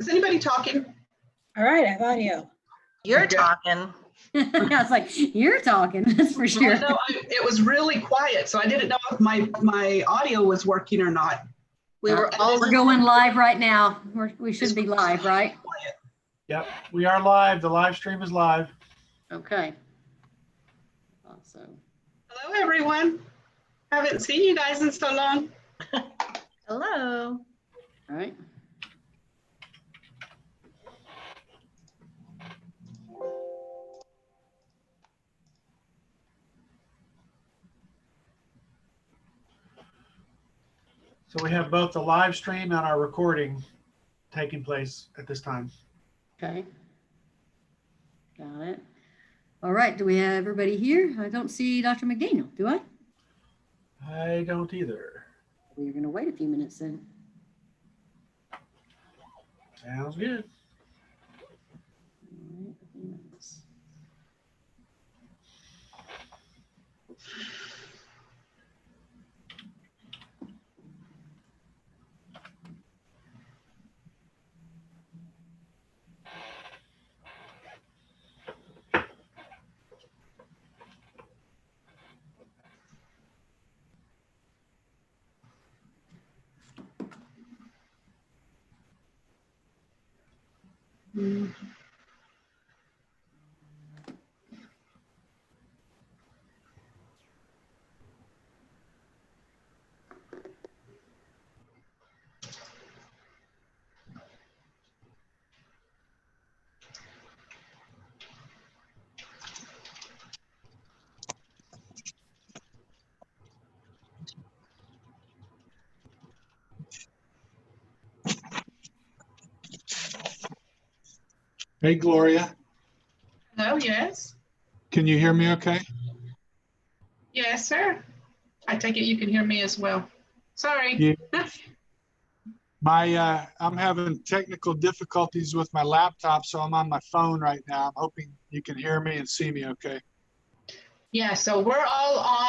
Is anybody talking? All right, I have audio. You're Okay. talking. I was like, you're talking, that's for sure. Well, no, it was really quiet, so I didn't know if my audio was working or not. We were all We're going live right now. We should be live, right? Yep, we are live. The live stream is live. Okay. Awesome. Hello, everyone. Haven't seen you guys in so long. hello. All right. So we have both the live stream and our recording taking place at this time. Okay. Got it. All right. Do we have everybody here? I don't see Dr. McDaniel, do I? I don't either. We're going to wait a few minutes then. Sounds good. All right, a few minutes. Hey, Gloria, Hello, yes. can you hear me okay? Yes, sir. I take it you can hear me as well. Sorry. Yeah. I'm having technical difficulties with my laptop, so I'm on my phone right now. I'm hoping you can hear me and see me okay. Yeah, so we're all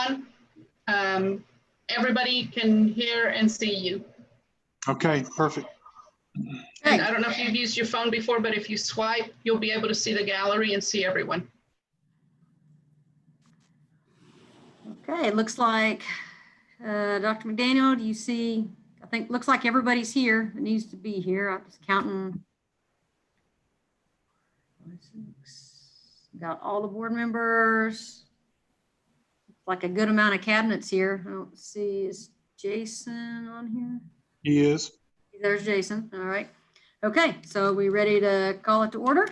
on. Everybody can hear and see you. Okay, perfect. And I don't know if you've used your phone before, but if you swipe, you'll be able to see the gallery and see everyone. Okay, it looks like Dr. McDaniel, do you see? I think looks like everybody's here that needs to be here. I'm just counting. Got all the board members. Like a good amount of cabinets here. I don't see, is Jason on here? He is. There's Jason. All right. Okay, so are we ready to call it to order?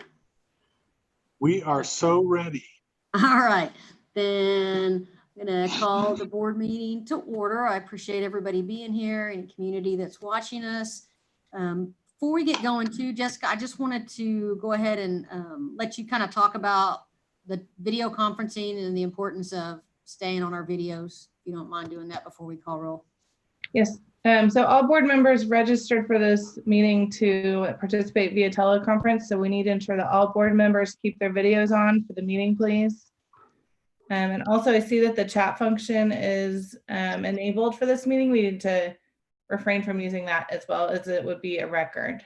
We are so ready. All right, then I'm gonna call the board meeting to order. I appreciate everybody being here and community that's watching us. Before we get going too, Jessica, I just wanted to go ahead and let you kind of talk about the video conferencing and the importance of staying on our videos. If you don't mind doing that before we call roll. Yes, so all board members registered for this meeting to participate via teleconference. So we need to ensure that all board members keep their videos on for the meeting, please. And also I see that the chat function is enabled for this meeting. We need to refrain from using that as well, as it would be a record.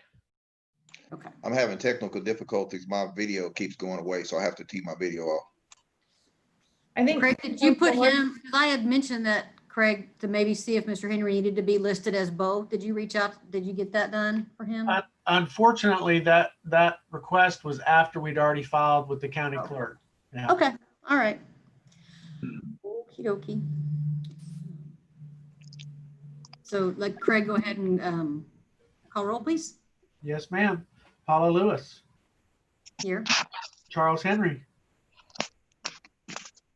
Okay. I'm having technical difficulties. My video keeps going away, so I have to keep my video off. I think Craig, did you put him, because I had mentioned that, Craig, to maybe see if Mr. Henry needed to be listed as both. Did you reach out? Did you get that done for him? Unfortunately, that request was after we'd already filed with the county clerk. Yeah. Okay, all right. Okie dokie. So let Craig go ahead and call roll, please. Yes, ma'am. Paula Lewis, Here. Charles Henry,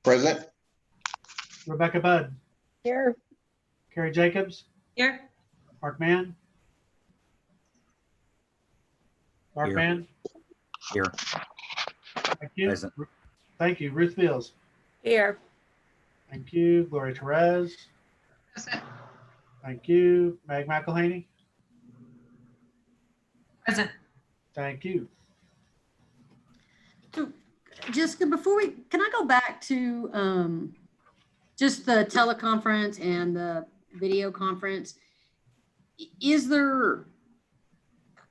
Present? Rebecca Budd, Here. Carrie Jacobs, Here. Mark Mann. Mark Here. Mann. Here. Thank you. Present. Thank you. Ruth Beals. Here. Thank you. Gloria Perez. Thank you. Meg McElhaney. Present. Thank you. So Jessica, before can I go back to just the teleconference and the video conference? Is there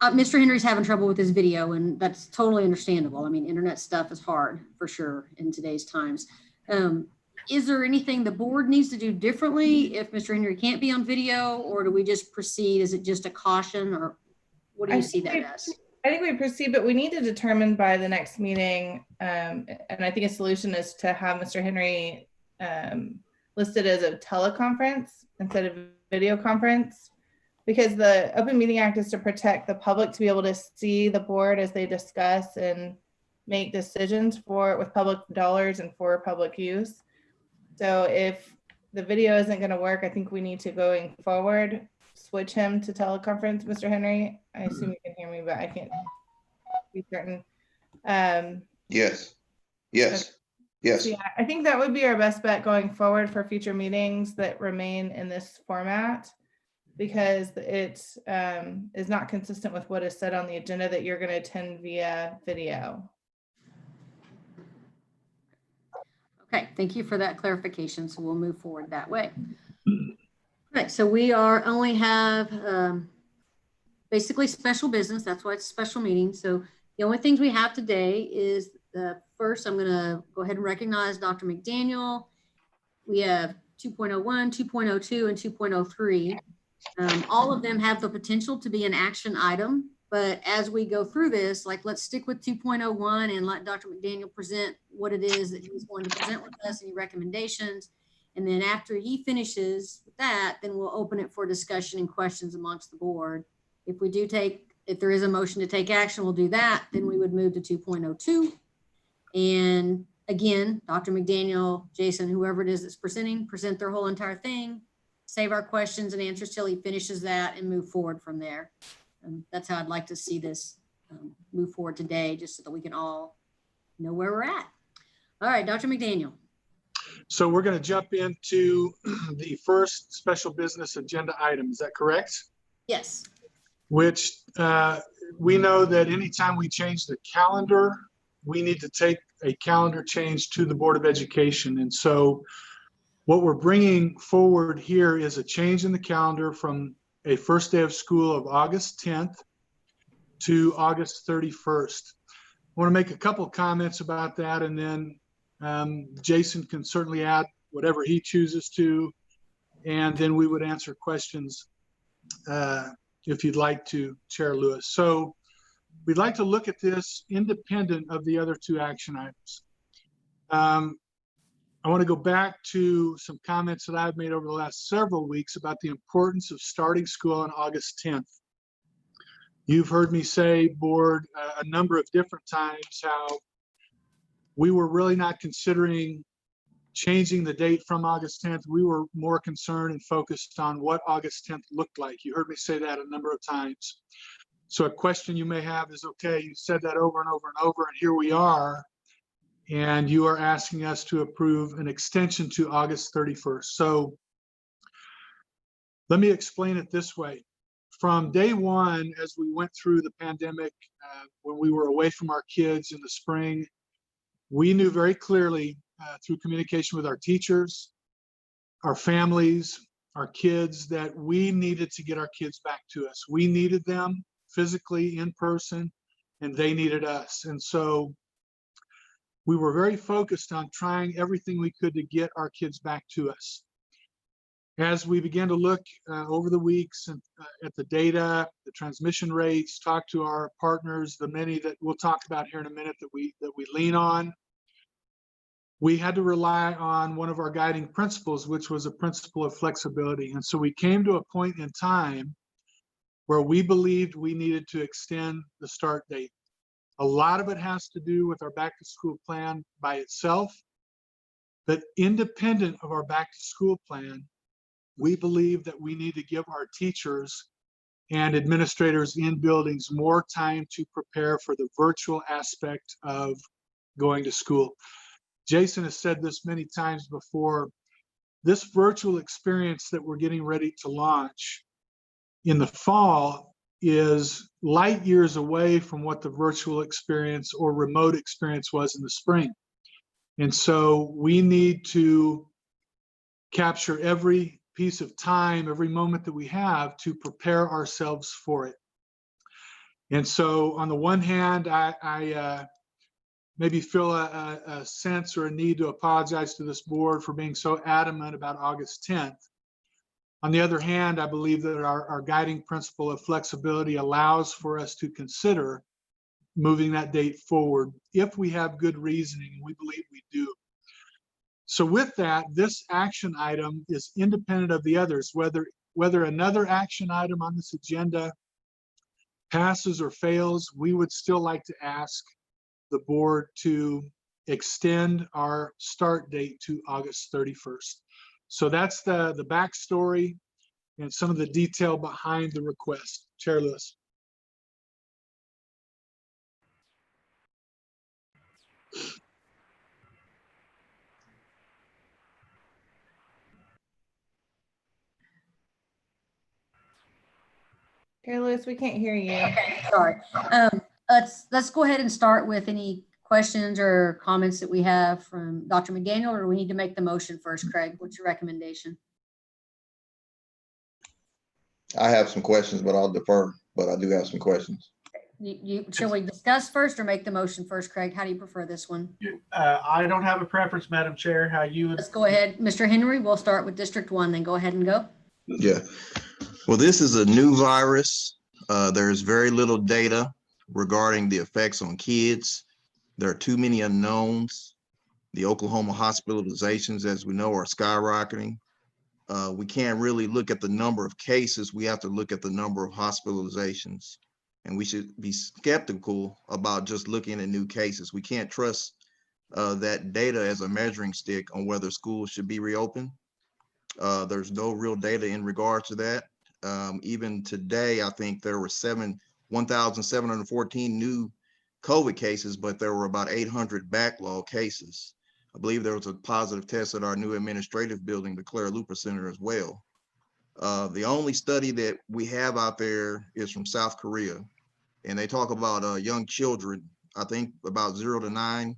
Mr. Henry's having trouble with his video, and that's totally understandable. I mean, internet stuff is hard for sure in today's times. Is there anything the board needs to do differently if Mr. Henry can't be on video, or do we just proceed? Is it just a caution, or what do you see that as? I think we proceed, but we need to determine by the next meeting, and I think a solution is to have Mr. Henry listed as a teleconference instead of video conference, because the Open Meeting Act is to protect the public to be able to see the board as they discuss and make decisions with public dollars and for public use. So if the video isn't going to work, I think we need to, going forward, switch him to teleconference. Mr. Henry, I assume you can hear me, but I can't be certain. Yes. So yeah, I think that would be our best bet going forward for future meetings that remain in this format, because it is not consistent with what is said on the agenda that you're going to attend via video. Okay, thank you for that clarification. So we'll move forward that way. Okay, so we only have basically special business. That's why it's a special meeting. So the only things we have today is first, I'm going to go ahead and recognize Dr. McDaniel. We have 2.01, 2.02, and 2.03. All of them have the potential to be an action item, but as we go through this, like, let's stick with 2.01 and let Dr. McDaniel present what it is that he's going to present with us, any recommendations. And then after he finishes with that, then we'll open it for discussion and questions amongst the board. If there is a motion to take action, we'll do that. Then we would move to 2.02. And again, Dr. McDaniel, Jason, whoever it is that's present their whole entire thing, save our questions and answers till he finishes that and move forward from there. That's how I'd like to see this move forward today, just so that we can all know where we're at. All right, Dr. McDaniel. So we're going to jump into the first special business agenda item. Is that correct? Yes. Which we know that anytime we change the calendar, we need to take a calendar change to the Board of Education. And so what we're bringing forward here is a change in the calendar from a first day of school of August 10th to August 31st. I want to make a couple of comments about that, and then Jason can certainly add whatever he chooses to, and then we would answer questions if you'd like to, Chair Lewis. So we'd like to look at this independent of the other two action items. I want to go back to some comments that I've made over the last several weeks about the importance of starting school on August 10th. You've heard me say, board, a number of different times how we were really not considering changing the date from August 10th. We were more concerned and focused on what August 10th looked like. You heard me say that a number of times. So a question you may have is, okay, you said that over and over and over, and here we are, and you are asking us to approve an extension to August 31st. So let me explain it this way. From day one, as we went through the pandemic, when we were away from our kids in the spring, we knew very clearly through communication with our teachers, our families, our kids, that we needed to get our kids back to us. We needed them physically in person, and they needed us. And so we were very focused on trying everything we could to get our kids back to us. As we began to look over the weeks and at the data, the transmission rates, talk to our partners, the many that we'll talk about here in a minute that we lean on, we had to rely on one of our guiding principles, which was a principle of flexibility. And so we came to a point in time where we believed we needed to extend the start date. A lot of it has to do with our back to school plan by itself, but independent of our back to school plan, we believe that we need to give our teachers and administrators in buildings more time to prepare for the virtual aspect of going to school. Jason has said this many times before. This virtual experience that we're getting ready to launch in the fall is light years away from what the virtual experience or remote experience was in the spring. And so we need to capture every piece of time, every moment that we have to prepare ourselves for it. And so on the one hand, I maybe feel a sense or a need to apologize to this board for being so adamant about August 10th. On the other hand, I believe that our guiding principle of flexibility allows for us to consider moving that date forward if we have good reasoning, and we believe we do. So with that, this action item is independent of the others. Whether another action item on this agenda passes or fails, we would still like to ask the board to extend our start date to August 31st. So that's the backstory and some of the detail behind the request. Chair Lewis. Chair Lewis, we can't hear you. Sorry. Let's go ahead and start with any questions or comments that we have from Dr. McDaniel, or do we need to make the motion first, Craig? What's your recommendation? I have some questions, but I'll defer, but I do have some questions. Shall we discuss first or make the motion first, Craig? How do you prefer this one? I don't have a preference, Madam Chair, how you would. Let's go ahead. Mr. Henry, we'll start with District 1, then go ahead and go. Yeah. Well, this is a new virus. There's very little data regarding the effects on kids. There are too many unknowns. The Oklahoma hospitalizations, as we know, are skyrocketing. We can't really look at the number of cases. We have to look at the number of hospitalizations. And we should be skeptical about just looking at new cases. We can't trust that data as a measuring stick on whether schools should be reopened. There's no real data in regard to that. Even today, I think there were 1,714 new COVID cases, but there were about 800 backlog cases. I believe there was a positive test at our new administrative building, the Claire Luper Center, as well. The only study that we have out there is from South Korea, and they talk about young children, I think about 0 to 9,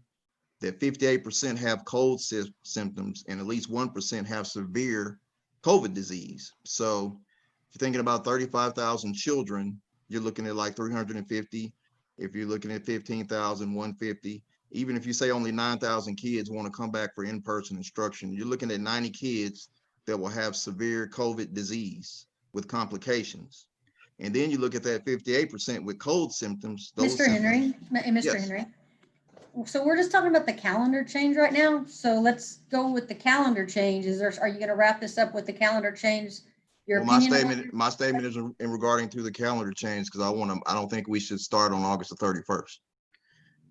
that 58% have cold symptoms and at least 1% have severe COVID disease. So if you're thinking about 35,000 children, you're looking at like 350. If you're looking at 15,000, 150. Even if you say only 9,000 kids want to come back for in-person instruction, you're looking at 90 kids that will have severe COVID disease with complications. And then you look at that 58% with cold symptoms. Mr. Henry, Mr. Yes. Henry. So we're just talking about the calendar change right now. So let's go with the calendar change. Are you going to wrap this up with the calendar change? Your Well, opinion? my statement is in regarding to the calendar change, because I don't think we should start on August the 31st.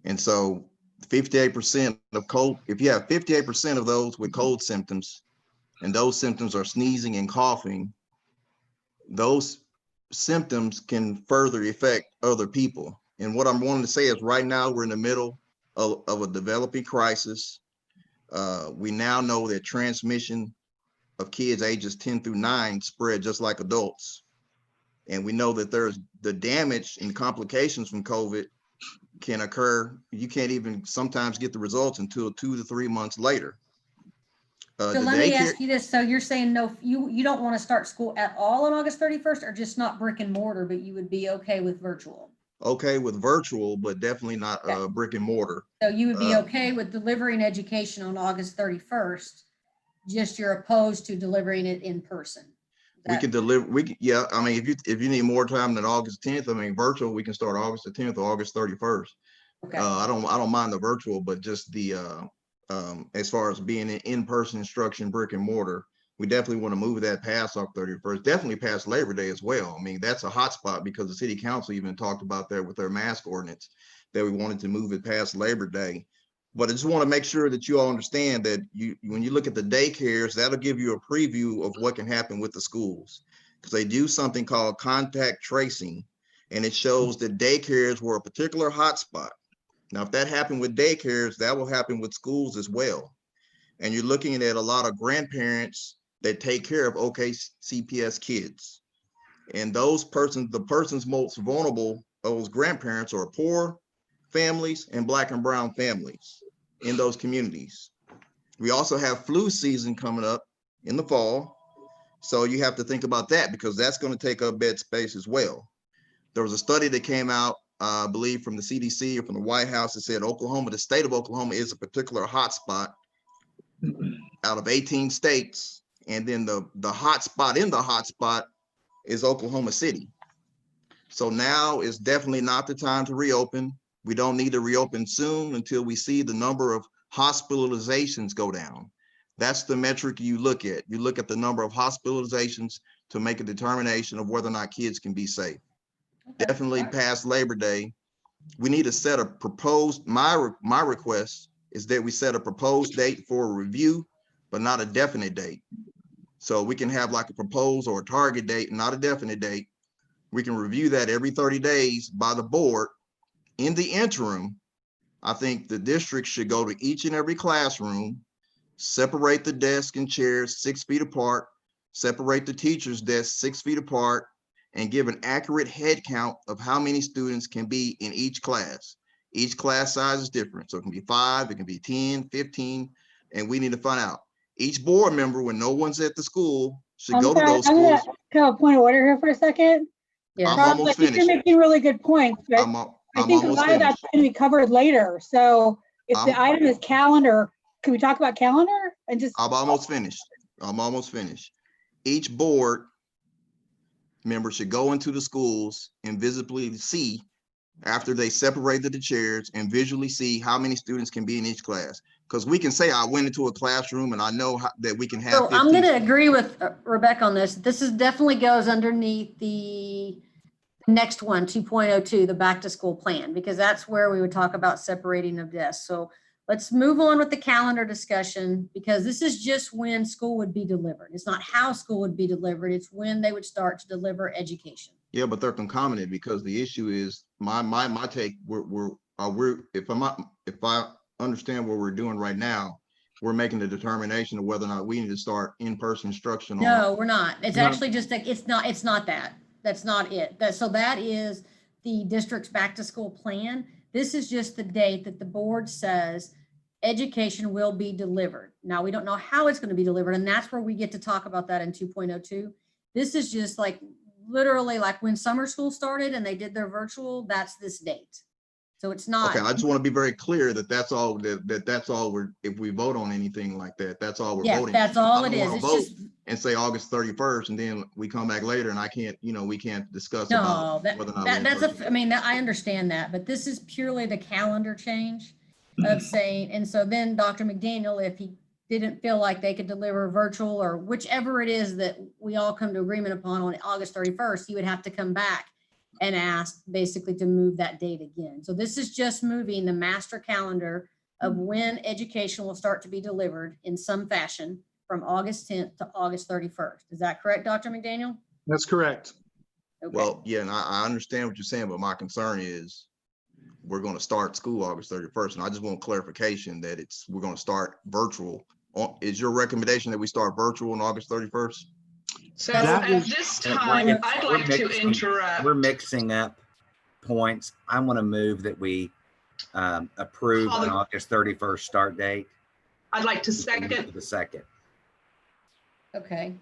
And so 58% of cold, if you have 58% of those with cold symptoms, and those symptoms are sneezing and coughing, those symptoms can further affect other people. And what I'm wanting to say is right now we're in the middle of a developing crisis. We now know that transmission of kids ages 10 through 9 spread just like adults. And we know that there's the damage and complications from COVID can occur. You can't even sometimes get the results until 2 to 3 months later. So let me ask you this. So you're saying no, you don't want to start school at all on August 31st, or just not brick and mortar, but you would be okay with virtual? Okay with virtual, but definitely not brick and mortar. So you would be okay with delivering education on August 31st, just you're opposed to delivering it in person? We can deliver, yeah, I mean, if you need more time than August 10th, I mean, virtual, we can start August the 10th or August 31st. Okay. I don't mind the virtual, but just the, as far as being an in-person instruction, brick and mortar, we definitely want to move that past October 31st, definitely past Labor Day as well. I mean, that's a hot spot because the city council even talked about that with their mask ordinance, that we wanted to move it past Labor Day. But I just want to make sure that you all understand that when you look at the daycares, that'll give you a preview of what can happen with the schools, because they do something called contact tracing, and it shows that daycares were a particular hotspot. Now, if that happened with daycares, that will happen with schools as well. And you're looking at a lot of grandparents that take care of OKCPS kids. And the persons most vulnerable, those grandparents, are poor families and Black and brown families in those communities. We also have flu season coming up in the fall. So you have to think about that, because that's going to take up bed space as well. There was a study that came out, I believe from the CDC or from the White House, that said Oklahoma, the state of Oklahoma is a particular hotspot out of 18 states. And then the hotspot in the hotspot is Oklahoma City. So now is definitely not the time to reopen. We don't need to reopen soon until we see the number of hospitalizations go down. That's the metric you look at. You look at the number of hospitalizations to make a determination of whether or not kids can be safe. Okay. Definitely All right. past Labor Day. We need to set a proposed, my request is that we set a proposed date for a review, but not a definite date. So we can have like a proposed or a target date, not a definite date. We can review that every 30 days by the board. In the interim, I think the district should go to each and every classroom, separate the desk and chairs 6 feet apart, separate the teachers' desks 6 feet apart, and give an accurate head count of how many students can be in each class. Each class size is different. So it can be 5, it can be 10, 15, and we need to find out. Each board member, when no one's at the school, should go to those I'm schools. gonna have a point of order here for a second. Yeah. I'm Charles, almost I think you're finished. making really good points, but I I'm think a almost lot of that's finished. going to be covered later. So if the I'm- item is calendar, can we talk about calendar and just? I'm almost finished. I'm almost finished. Each board member should go into the schools and visibly see, after they separated the chairs, and visually see how many students can be in each class. Because we can say I went into a classroom and I know that we can have So 15. I'm going to agree with Rebecca on this. This is definitely goes underneath the next one, 2.02, the back to school plan, because that's where we would talk about separating of desks. So let's move on with the calendar discussion, because this is just when school would be delivered. It's not how school would be delivered. It's when they would start to deliver education. Yeah, but they're concomitant, because the issue is my take. If I understand what we're doing right now, we're making the determination of whether or not we need to start in-person instruction. No, we're not. It's No. actually just like, it's not that. That's not it. So that is the district's back to school plan. This is just the date that the board says education will be delivered. Now, we don't know how it's going to be delivered, and that's where we get to talk about that in 2.02. This is just like literally like when summer school started and they did their virtual, that's this date. So it's not. Okay, I just want to be very clear that that's all that's all if we vote on anything like that, that's all we're Yes, voting. that's all I it don't is. wanna It's vote just, and say August 31st, and then we come back later and we can't discuss no, about whether or not. I mean, I understand that, but this is purely the calendar change of saying, and so then Dr. McDaniel, if he didn't feel like they could deliver virtual or whichever it is that we all come to agreement upon on August 31st, he would have to come back and ask basically to move that date again. So this is just moving the master calendar of when education will start to be delivered in some fashion from August 10th to August 31st. Is that correct, Dr. McDaniel? That's correct. Okay. Well, yeah, and I understand what you're saying, but my concern is we're going to start school August 31st, and I just want clarification that we're going to start virtual. Is your recommendation that we start virtual on August 31st? So That at is- this We're time, mixing- I'd we're like to mixing- interrupt. We're mixing up points. I want to move that we approve Call an the- August 31st start date. I'd like to We can move second. to the second. Okay.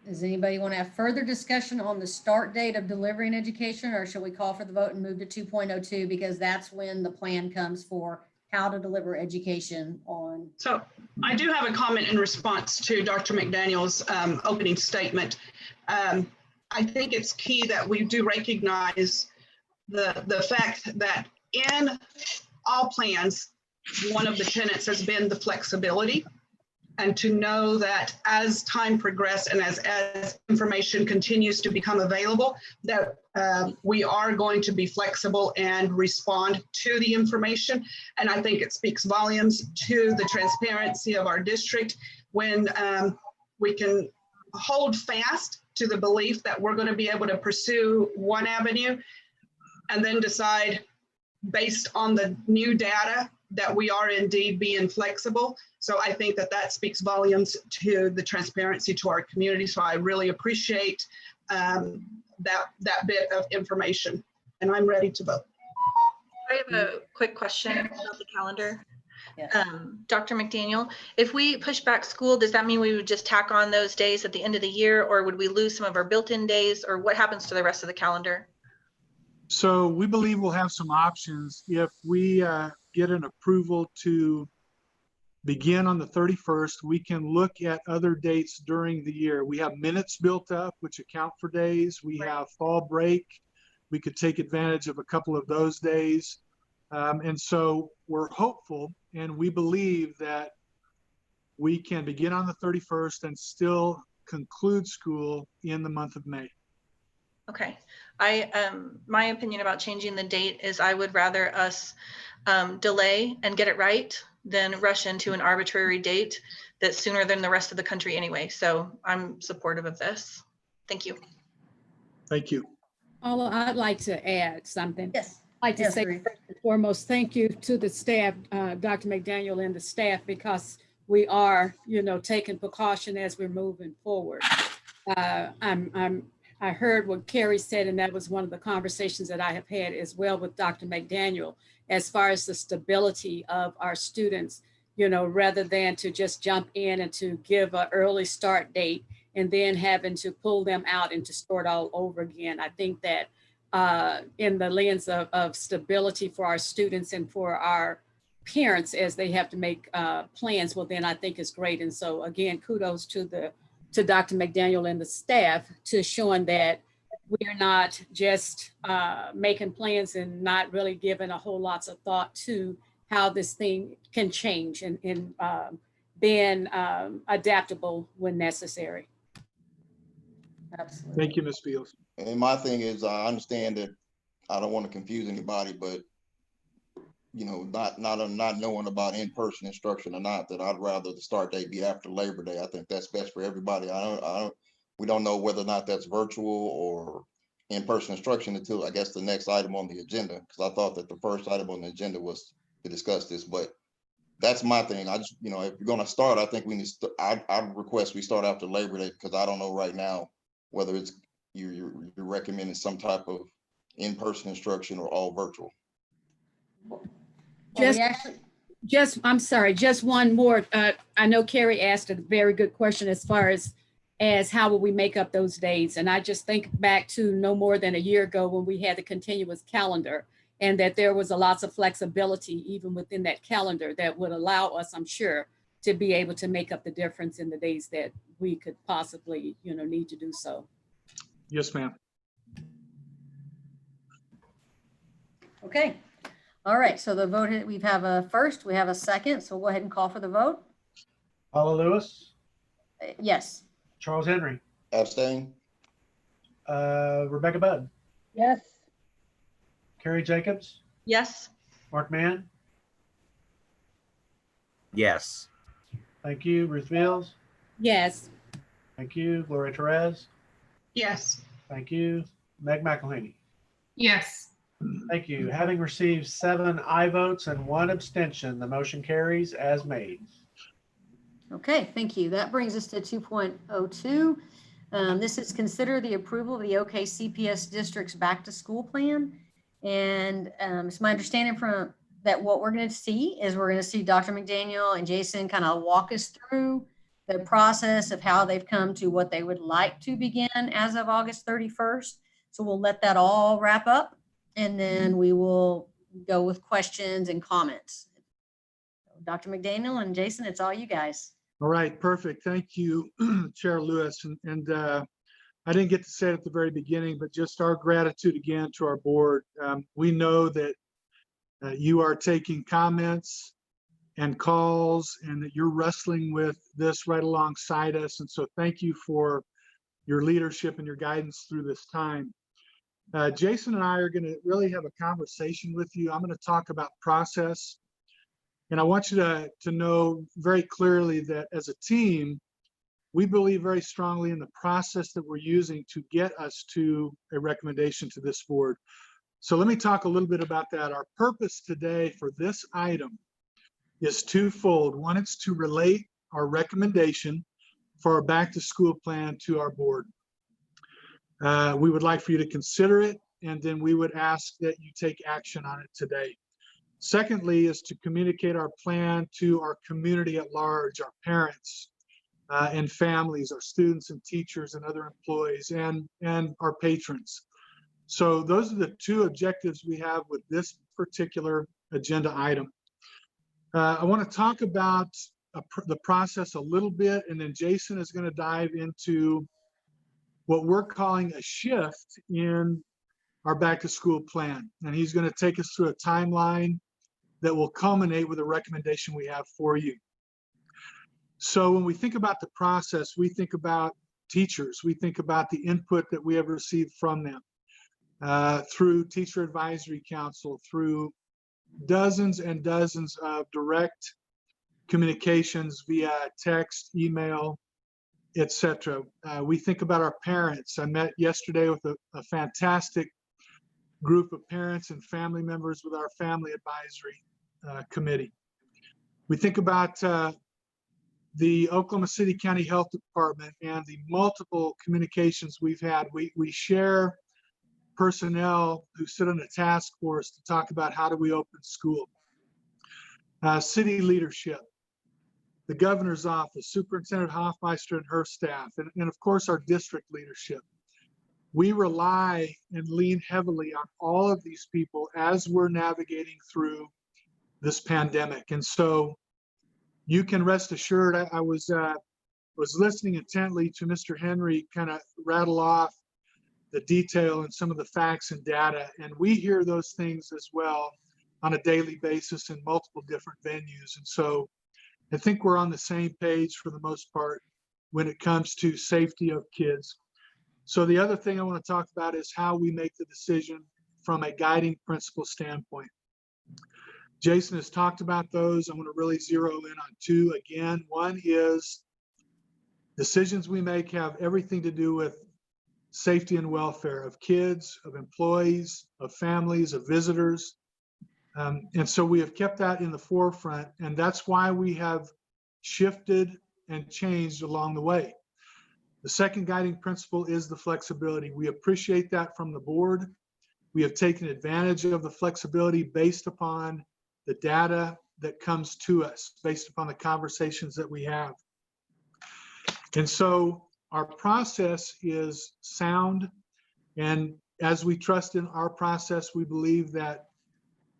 Does anybody want to have further discussion on the start date of delivering education, or shall we call for the vote and move to 2.02, because that's when the plan comes for how to deliver education on. So I do have a comment in response to Dr. McDaniel's opening statement. I think it's key that we do recognize the fact that in all plans, one of the tenets has been the flexibility, and to know that as time progresses and as information continues to become available, that we are going to be flexible and respond to the information. And I think it speaks volumes to the transparency of our district when we can hold fast to the belief that we're going to be able to pursue one avenue and then decide based on the new data that we are indeed being flexible. So I think that speaks volumes to the transparency to our community. So I really appreciate that bit of information, and I'm ready to vote. I have a quick question about the calendar. Yes. Dr. McDaniel, if we push back school, does that mean we would just tack on those days at the end of the year, or would we lose some of our built-in days, or what happens to the rest of the calendar? So we believe we'll have some options if we get an approval to begin on the 31st. We can look at other dates during the year. We have minutes built up, which account for days. We have fall break. We could take advantage of a couple of those days. And so we're hopeful, and we believe that we can begin on the 31st and still conclude school in the month of May. Okay. My opinion about changing the date is I would rather us delay and get it right than rush into an arbitrary date that's sooner than the rest of the country anyway. So I'm supportive of this. Thank you. Thank you. Paula, I'd like to add something. Yes. I'd like to Yes, say Ruth. first and foremost, thank you to the staff, Dr. McDaniel and the staff, because we are, taking precaution as we're moving forward. I heard what Carrie said, and that was one of the conversations that I have had as well with Dr. McDaniel, as far as the stability of our students, rather than to just jump in and to give an early start date and then having to pull them out and to start all over again. I think that in the lens of stability for our students and for our parents as they have to make plans, well, then I think it's great. And so again, kudos to Dr. McDaniel and the staff to showing that we're not just making plans and not really giving a whole lots of thought to how this thing can change and being adaptable when necessary. Absolutely. Thank you, Ms. Fields. And my thing is, I understand that I don't want to confuse anybody, but not knowing about in-person instruction or not, that I'd rather the start date be after Labor Day. I think that's best for everybody. We don't know whether or not that's virtual or in-person instruction until I guess the next item on the agenda, because I thought that the first item on the agenda was to discuss this, but that's my thing. I just, if you're going to start, I think we need to, I request we start after Labor Day, because I don't know right now whether it's you're recommending some type of in-person instruction or all virtual. I'm sorry, just one more. I know Carrie asked a very good question as far as how will we make up those days? And I just think back to no more than a year ago when we had the continuous calendar, and that there was a lots of flexibility even within that calendar that would allow us, I'm sure, to be able to make up the difference in the days that we could possibly, need to do so. Yes, ma'am. Okay. All right. So the vote, we have a first, we have a second. So we'll go ahead and call for the vote. Paula Lewis, Yes. Charles Henry, Abstain. Rebecca Budd, Yes. Carrie Jacobs, Yes. Mark Mann. Yes. Thank you. Ruth Fields. Yes. Thank you. Gloria Perez. Yes. Thank you. Meg McElhaney. Yes. Thank you. Having received 7 aye votes and 1 abstention, the motion carries as made. Okay, thank you. That brings us to 2.02. This is consider the approval of the OKCPS district's back to school plan. And it's my understanding from that what we're going to see is we're going to see Dr. McDaniel and Jason kind of walk us through the process of how they've come to what they would like to begin as of August 31st. So we'll let that all wrap up, and then we will go with questions and comments. Dr. McDaniel and Jason, it's all you guys. All right, perfect. Thank you, Chair Lewis. And I didn't get to say it at the very beginning, but just our gratitude again to our board. We know that you are taking comments and calls, and that you're wrestling with this right alongside us. And so thank you for your leadership and your guidance through this time. Jason and I are going to really have a conversation with you. I'm going to talk about process. And I want you to know very clearly that as a team, we believe very strongly in the process that we're using to get us to a recommendation to this board. So let me talk a little bit about that. Our purpose today for this item is twofold. One, it's to relate our recommendation for our back to school plan to our board. We would like for you to consider it, and then we would ask that you take action on it today. Secondly, is to communicate our plan to our community at large, our parents and families, our students and teachers and other employees, and our patrons. So those are the two objectives we have with this particular agenda item. I want to talk about the process a little bit, and then Jason is going to dive into what we're calling a shift in our back to school plan. And he's going to take us through a timeline that will culminate with a recommendation we have for you. So when we think about the process, we think about teachers, we think about the input that we have received from them through Teacher Advisory Council, through dozens and dozens of direct communications via text, email, etc. We think about our parents. I met yesterday with a fantastic group of parents and family members with our family advisory committee. We think about the Oklahoma City County Health Department and the multiple communications we've had. We share personnel who sit on a task force to talk about how do we open school. City leadership, the governor's office, Superintendent Hoffmeister and her staff, and of course our district leadership. We rely and lean heavily on all of these people as we're navigating through this pandemic. And so you can rest assured, I was listening intently to Mr. Henry kind of rattle off the detail and some of the facts and data, and we hear those things as well on a daily basis in multiple different venues. And so I think we're on the same page for the most part when it comes to safety of kids. So the other thing I want to talk about is how we make the decision from a guiding principle standpoint. Jason has talked about those. I want to really zero in on two again. One is decisions we make have everything to do with safety and welfare of kids, of employees, of families, of visitors. And so we have kept that in the forefront, and that's why we have shifted and changed along the way. The second guiding principle is the flexibility. We appreciate that from the board. We have taken advantage of the flexibility based upon the data that comes to us, based upon the conversations that we have. And so our process is sound, and as we trust in our process, we believe that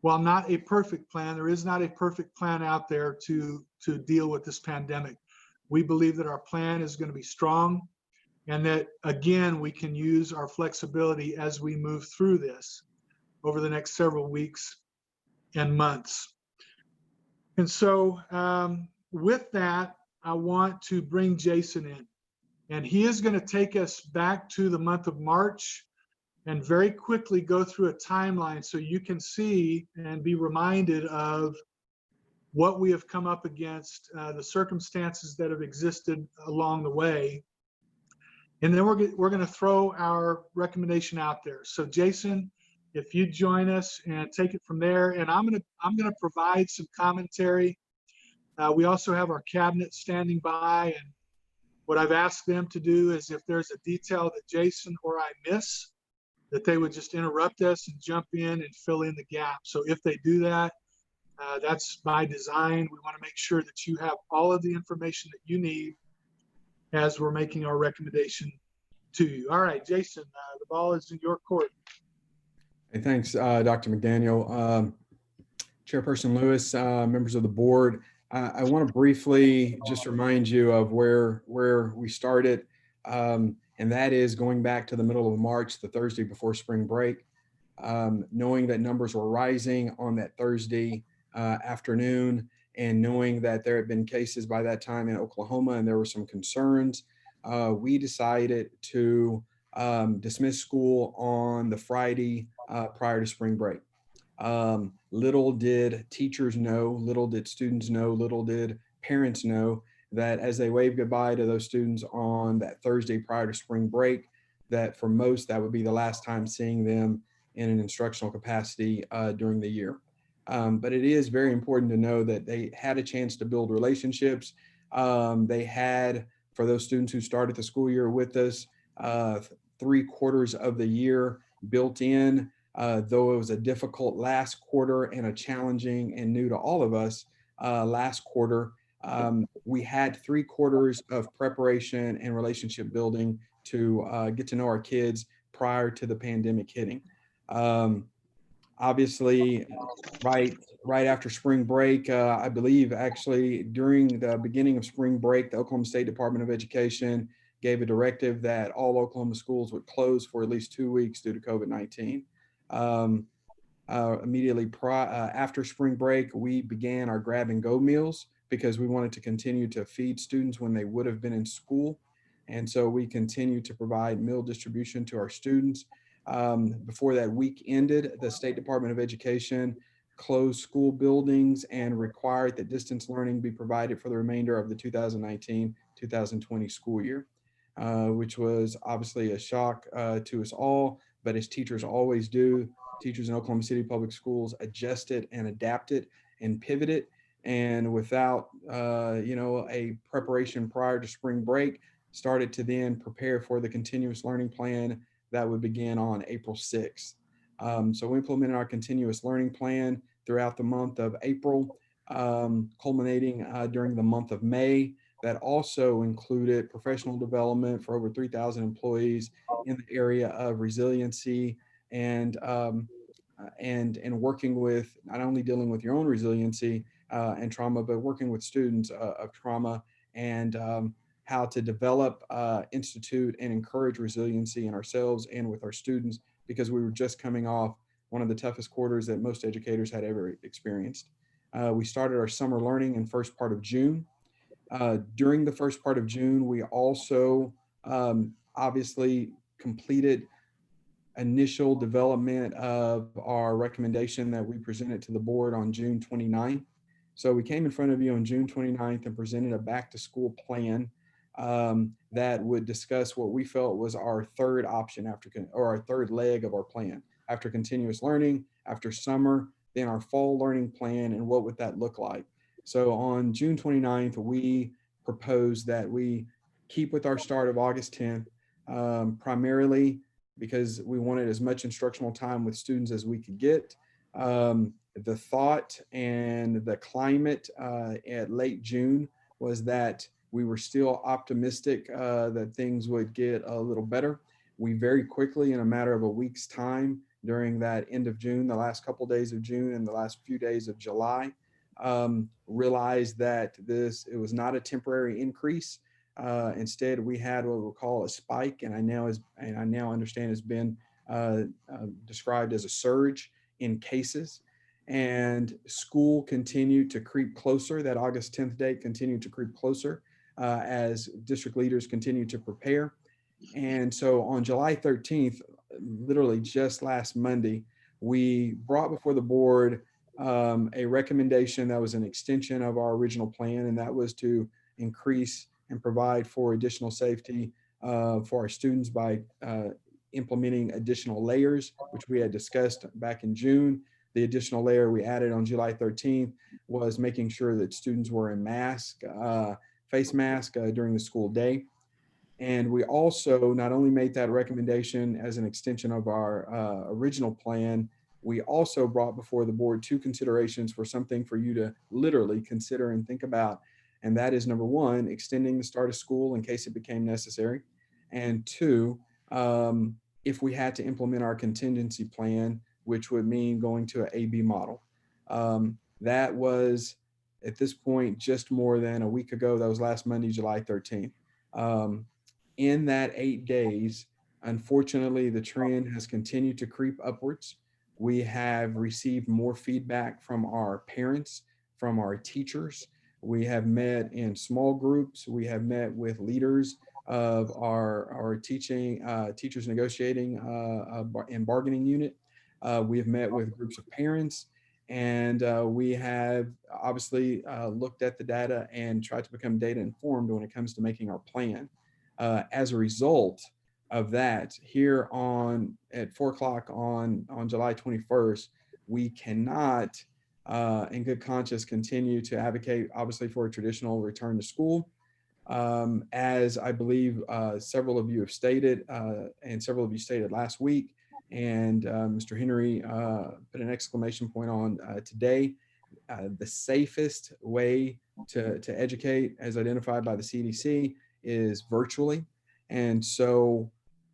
while not a perfect plan, there is not a perfect plan out there to deal with this pandemic. We believe that our plan is going to be strong, and that, again, we can use our flexibility as we move through this over the next several weeks and months. And so with that, I want to bring Jason in, and he is going to take us back to the month of March and very quickly go through a timeline so you can see and be reminded of what we have come up against, the circumstances that have existed along the way. And then we're going to throw our recommendation out there. So Jason, if you join us and take it from there, and I'm going to provide some commentary. We also have our cabinet standing by, and what I've asked them to do is if there's a detail that Jason or I miss, that they would just interrupt us and jump in and fill in the gap. So if they do that, that's by design. We want to make sure that you have all of the information that you need as we're making our recommendation to you. All right, Jason, the ball is in your court. Hey, thanks, Dr. McDaniel. Chairperson Lewis, members of the board, I want to briefly just remind you of where we started, and that is going back to the middle of March, the Thursday before spring break, knowing that numbers were rising on that Thursday afternoon, and knowing that there had been cases by that time in Oklahoma and there were some concerns, we decided to dismiss school on the Friday prior to spring break. Little did teachers know, little did students know, little did parents know that as they waved goodbye to those students on that Thursday prior to spring break, that for most, that would be the last time seeing them in an instructional capacity during the year. But it is very important to know that they had a chance to build relationships. They had, for those students who started the school year with us, 3/4 of the year built in, though it was a difficult last quarter and a challenging and new to all of us last quarter. We had 3/4 of preparation and relationship building to get to know our kids prior to the pandemic hitting. Obviously, right after spring break, I believe actually during the beginning of spring break, the Oklahoma State Department of Education gave a directive that all Oklahoma schools would close for at least 2 weeks due to COVID-19. Immediately after spring break, we began our grab and go meals because we wanted to continue to feed students when they would have been in school. And so we continue to provide meal distribution to our students. Before that week ended, the State Department of Education closed school buildings and required that distance learning be provided for the remainder of the 2019-2020 school year, which was obviously a shock to us all, but as teachers always do, teachers in Oklahoma City Public Schools adjusted and adapted and pivoted. And without, a preparation prior to spring break, started to then prepare for the continuous learning plan that would begin on April 6th. So we implemented our continuous learning plan throughout the month of April, culminating during the month of May. That also included professional development for over 3,000 employees in the area of resiliency and working with not only dealing with your own resiliency and trauma, but working with students of trauma and how to develop, institute, and encourage resiliency in ourselves and with our students, because we were just coming off one of the toughest quarters that most educators had ever experienced. We started our summer learning in first part of June. During the first part of June, we also obviously completed initial development of our recommendation that we presented to the board on June 29th. So we came in front of you on June 29th and presented a back to school plan that would discuss what we felt was our third option or our third leg of our plan after continuous learning, after summer, then our fall learning plan, and what would that look like. So on June 29th, we proposed that we keep with our start of August 10th, primarily because we wanted as much instructional time with students as we could get. The thought and the climate at late June was that we were still optimistic that things would get a little better. We very quickly, in a matter of a week's time, during that end of June, the last couple of days of June and the last few days of July, realized that it was not a temporary increase. Instead, we had what we'll call a spike, and I now understand has been described as a surge in cases. And school continued to creep closer. That August 10th date continued to creep closer as district leaders continued to prepare. And so on July 13th, literally just last Monday, we brought before the board a recommendation that was an extension of our original plan, and that was to increase and provide for additional safety for our students by implementing additional layers, which we had discussed back in June. The additional layer we added on July 13th was making sure that students were in face mask during the school day. And we also not only made that recommendation as an extension of our original plan, we also brought before the board two considerations for something for you to literally consider and think about. And that is, number one, extending the start of school in case it became necessary. And two, if we had to implement our contingency plan, which would mean going to an AB model. That was, at this point, just more than a week ago. That was last Monday, July 13th. In that 8 days, unfortunately, the trend has continued to creep upwards. We have received more feedback from our parents, from our teachers. We have met in small groups. We have met with leaders of our teachers negotiating and bargaining unit. We have met with groups of parents, and we have obviously looked at the data and tried to become data informed when it comes to making our plan. As a result of that, here at 4 o'clock on July 21st, we cannot in good conscience continue to advocate obviously for a traditional return to school. As I believe several of you have stated, and several of you stated last week, and Mr. Henry put an exclamation point on today, the safest way to educate, as identified by the CDC, is virtually. And so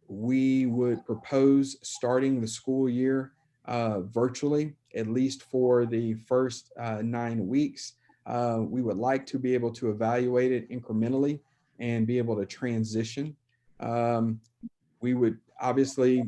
we would propose starting the school year virtually, at least for the first 9 weeks. We would like to be able to evaluate it incrementally and be able to transition. We would obviously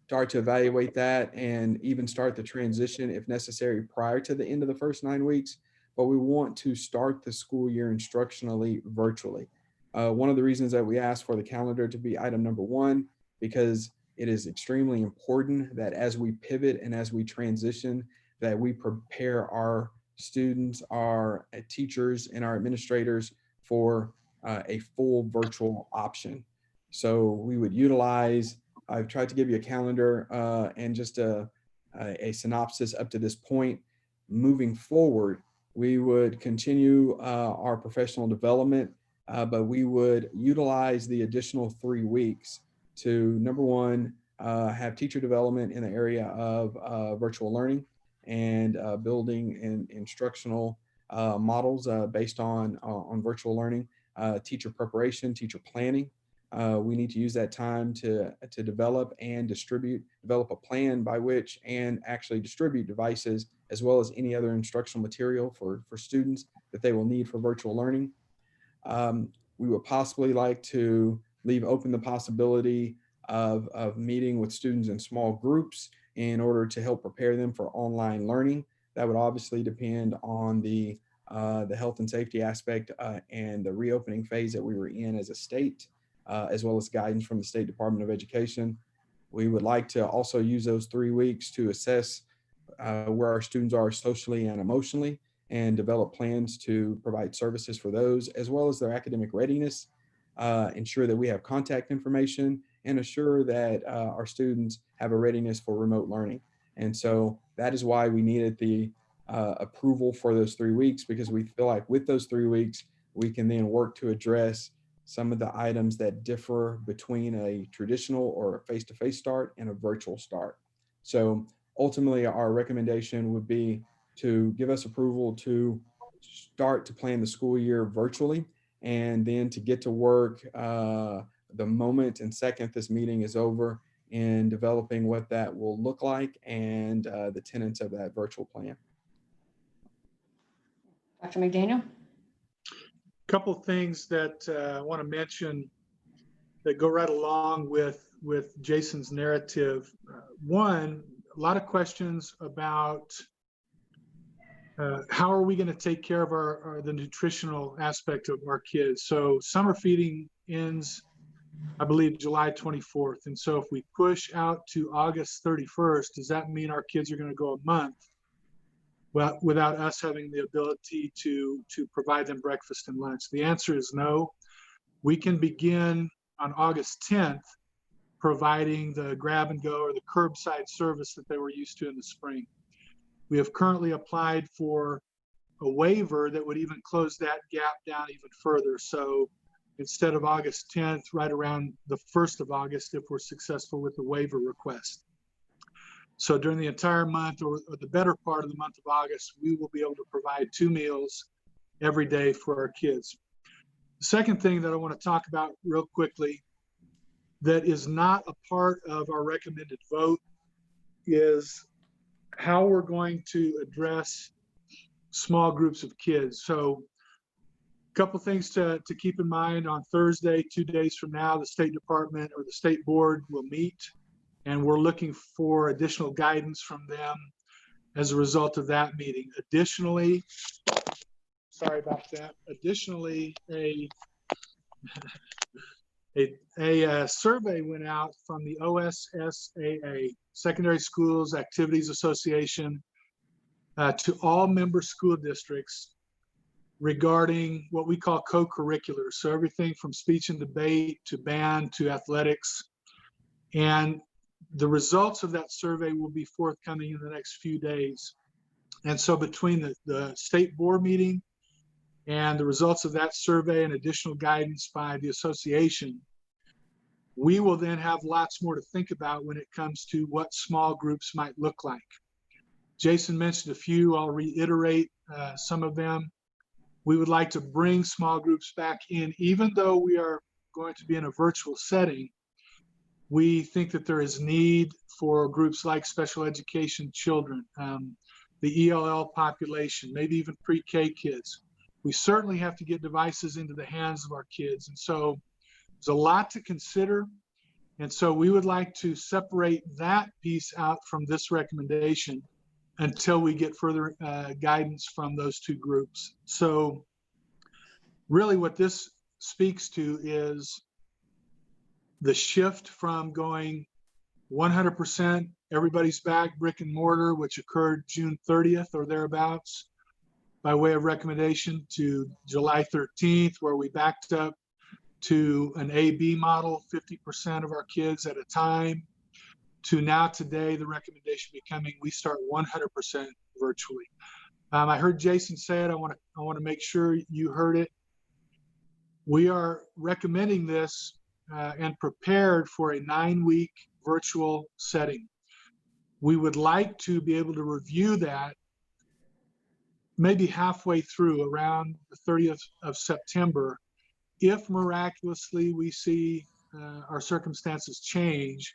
start to evaluate that and even start the transition if necessary prior to the end of the first 9 weeks, but we want to start the school year instructionally virtually. One of the reasons that we asked for the calendar to be item number 1, because it is extremely important that as we pivot and as we transition, that we prepare our students, our teachers, and our administrators for a full virtual option. So we would utilize, I've tried to give you a calendar and just a synopsis up to this point. Moving forward, we would continue our professional development, but we would utilize the additional 3 weeks to, number 1, have teacher development in the area of virtual learning and building instructional models based on virtual learning, teacher preparation, teacher planning. We need to use that time to develop and develop a plan by which and actually distribute devices as well as any other instructional material for students that they will need for virtual learning. We would possibly like to leave open the possibility of meeting with students in small groups in order to help prepare them for online learning. That would obviously depend on the health and safety aspect and the reopening phase that we were in as a state, as well as guidance from the State Department of Education. We would like to also use those 3 weeks to assess where our students are socially and emotionally and develop plans to provide services for those, as well as their academic readiness, ensure that we have contact information, and assure that our students have a readiness for remote learning. And so that is why we needed the approval for those 3 weeks, because we feel like with those 3 weeks, we can then work to address some of the items that differ between a traditional or a face-to-face start and a virtual start. So ultimately, our recommendation would be to give us approval to start to plan the school year virtually, and then to get to work the moment and second this meeting is over in developing what that will look like and the tenets of that virtual plan. Dr. McDaniel? Couple things that I want to mention that go right along with Jason's narrative. One, a lot of questions about how are we going to take care of the nutritional aspect of our kids. So summer feeding ends, I believe, July 24th. And so if we push out to August 31st, does that mean our kids are going to go a month without us having the ability to provide them breakfast and lunch? The answer is no. We can begin on August 10th providing the grab and go or the curbside service that they were used to in the spring. We have currently applied for a waiver that would even close that gap down even further. So instead of August 10th, right around the 1st of August, if we're successful with the waiver request. So during the entire month or the better part of the month of August, we will be able to provide 2 meals every day for our kids. The second thing that I want to talk about real quickly that is not a part of our recommended vote is how we're going to address small groups of kids. So a couple things to keep in mind. On Thursday, 2 days from now, the State Department or the State Board will meet, and we're looking for additional guidance from them as a result of that meeting. Additionally, sorry about that. Additionally, a survey went out from the OSSAA, Secondary Schools Activities Association, to all member school districts regarding what we call co-curriculars. So everything from speech and debate to band to athletics. And the results of that survey will be forthcoming in the next few days. And so between the state board meeting and the results of that survey and additional guidance by the association, we will then have lots more to think about when it comes to what small groups might look like. Jason mentioned a few. I'll reiterate some of them. We would like to bring small groups back in, even though we are going to be in a virtual setting. We think that there is need for groups like special education children, the ELL population, maybe even pre-K kids. We certainly have to get devices into the hands of our kids. And so there's a lot to consider. And so we would like to separate that piece out from this recommendation until we get further guidance from those two groups. So really what this speaks to is the shift from going 100% everybody's back brick and mortar, which occurred June 30th or thereabouts by way of recommendation, to July 13th, where we backed up to an A-B model, 50% of our kids at a time, to now today, the recommendation becoming we start 100% virtually. I heard Jason say it. I want to make sure you heard it. We are recommending this and prepared for a 9-week virtual setting. We would like to be able to review that maybe halfway through, around the 30th of September. If miraculously we see our circumstances change,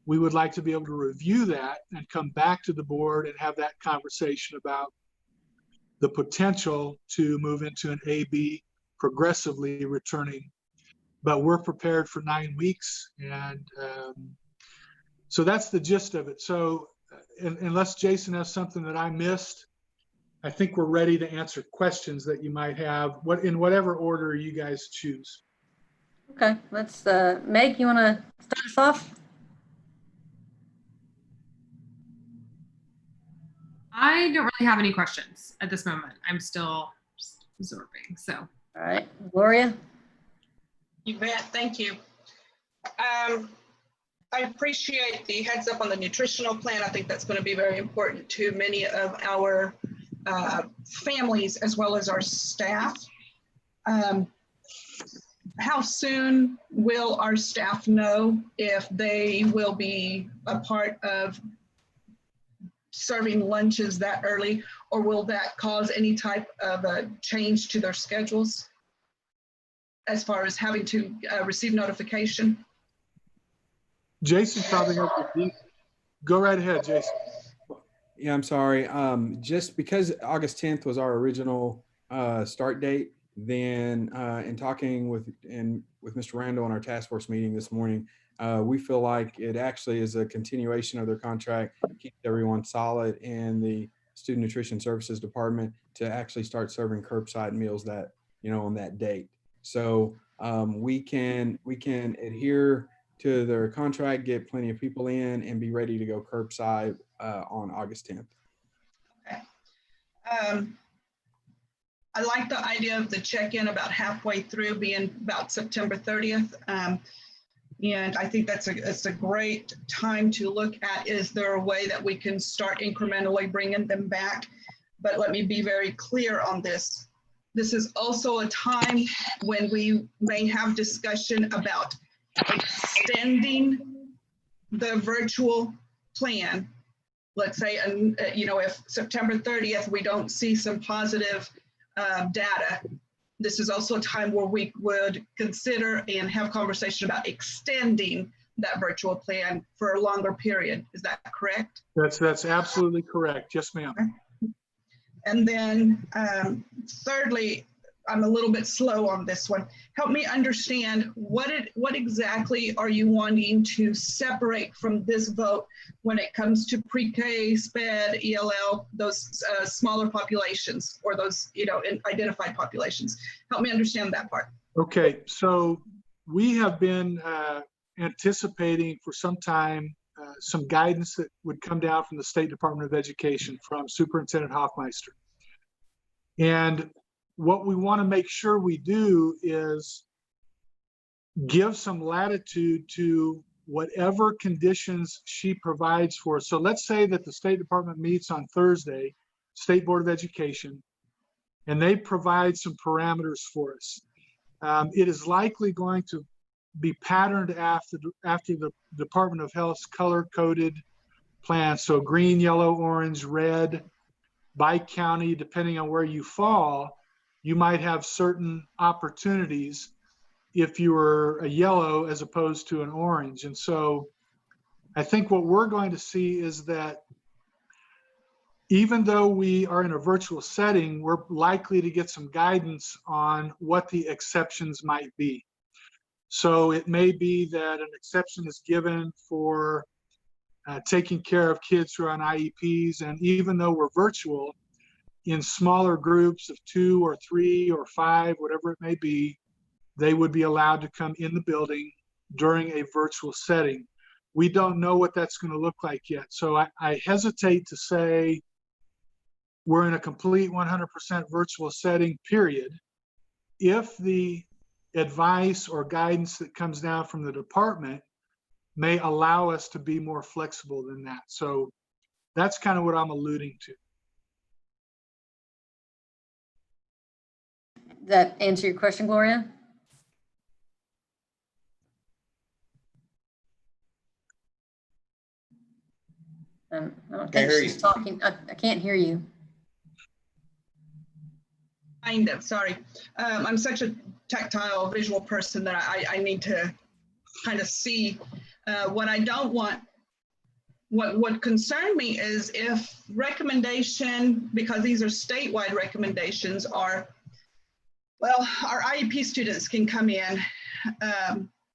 we would like to be able to review that and come back to the board and have that conversation about the potential to move into an AB, progressively returning. But we're prepared for 9 weeks. And so that's the gist of it. So unless Jason has something that I missed, I think we're ready to answer questions that you might have, in whatever order you guys choose. Okay, let's, Meg, you want to start us off? I don't really have any questions at this moment. I'm still just absorbing, so. All right, Gloria? You bet, thank you. I appreciate the heads up on the nutritional plan. I think that's going to be very important to many of our families as well as our staff. How soon will our staff know if they will be a part of serving lunches that early, or will that cause any type of a change to their schedules as far as having to receive notification? Jason probably has to go right ahead, Jason. Yeah, I'm sorry. Just because August 10th was our original start date, then in talking with Mr. Randall on our task force meeting this morning, we feel like it actually is a continuation of their contract, keeps everyone solid in the Student Nutrition Services Department to actually start serving curbside meals that, on that date. So we can adhere to their contract, get plenty of people in, and be ready to go curbside on August 10th. Okay. I like the idea of the check-in about halfway through being about September 30th. And I think it's a great time to look at, is there a way that we can start incrementally bringing them back? But let me be very clear on this. This is also a time when we may have discussion about extending the virtual plan. Let's say, if September 30th, we don't see some positive data, this is also a time where we would consider and have conversation about extending that virtual plan for a longer period. Is that correct? That's absolutely correct. Yes, ma'am. And then thirdly, I'm a little bit slow on this one. Help me understand what exactly are you wanting to separate from this vote when it comes to pre-K, SPED, ELL, those smaller populations, or those identified populations. Help me understand that part. Okay, so we have been anticipating for some time some guidance that would come down from the State Department of Education from Superintendent Hoffmeister. And what we want to make sure we do is give some latitude to whatever conditions she provides for us. So let's say that the State Department meets on Thursday, State Board of Education, and they provide some parameters for us. It is likely going to be patterned after the Department of Health's color-coded plan. So green, yellow, orange, red, by county, depending on where you fall, you might have certain opportunities if you were a yellow as opposed to an orange. And so I think what we're going to see is that even though we are in a virtual setting, we're likely to get some guidance on what the exceptions might be. So it may be that an exception is given for taking care of kids who are on IEPs. And even though we're virtual, in smaller groups of 2 or 3 or 5, whatever it may be, they would be allowed to come in the building during a virtual setting. We don't know what that's going to look like yet. So I hesitate to say we're in a complete 100% virtual setting, period. If the advice or guidance that comes down from the department may allow us to be more flexible than that. So that's kind of what I'm alluding to. Does that answer your question, Gloria? I don't think she's talking. I can't hear you. Kind of, sorry. I'm such a tactile visual person that I need to kind of see what I don't want. What concerned me is if recommendation, because these are statewide recommendations, are, well, our IEP students can come in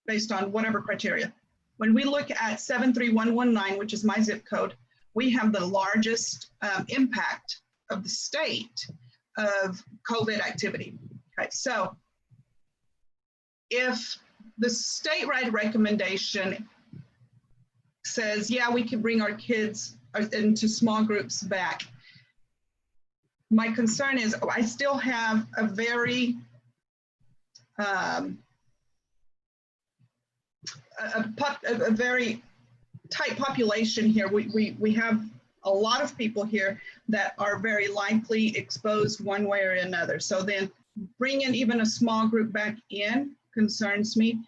based on whatever criteria. When we look at 73119, which is my zip code, we have the largest impact of the state of COVID activity. Okay, so if the statewide recommendation says, yeah, we can bring our kids into small groups back, my concern is I still have a very a very tight population here. We have a lot of people here that are very likely exposed one way or another. So then bringing even a small group back in concerns me.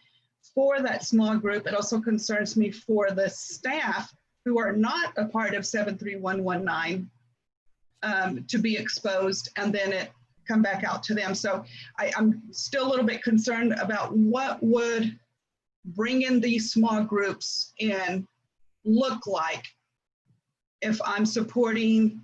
For that small group, it also concerns me for the staff who are not a part of 73119 to be exposed and then it come back out to them. So I'm still a little bit concerned about what would bringing these small groups in look like if I'm supporting.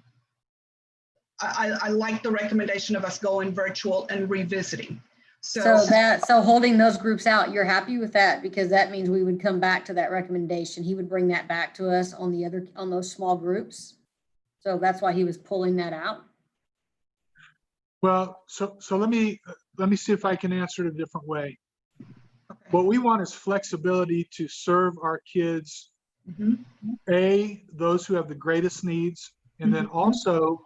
I like the recommendation of us going virtual and revisiting. So holding those groups out, you're happy with that, because that means we would come back to that recommendation. He would bring that back to us on those small groups. So that's why he was pulling that out. Well, so let me see if I can answer it a different way. Okay. What we want is flexibility to serve our kids, those who have the greatest needs, and then also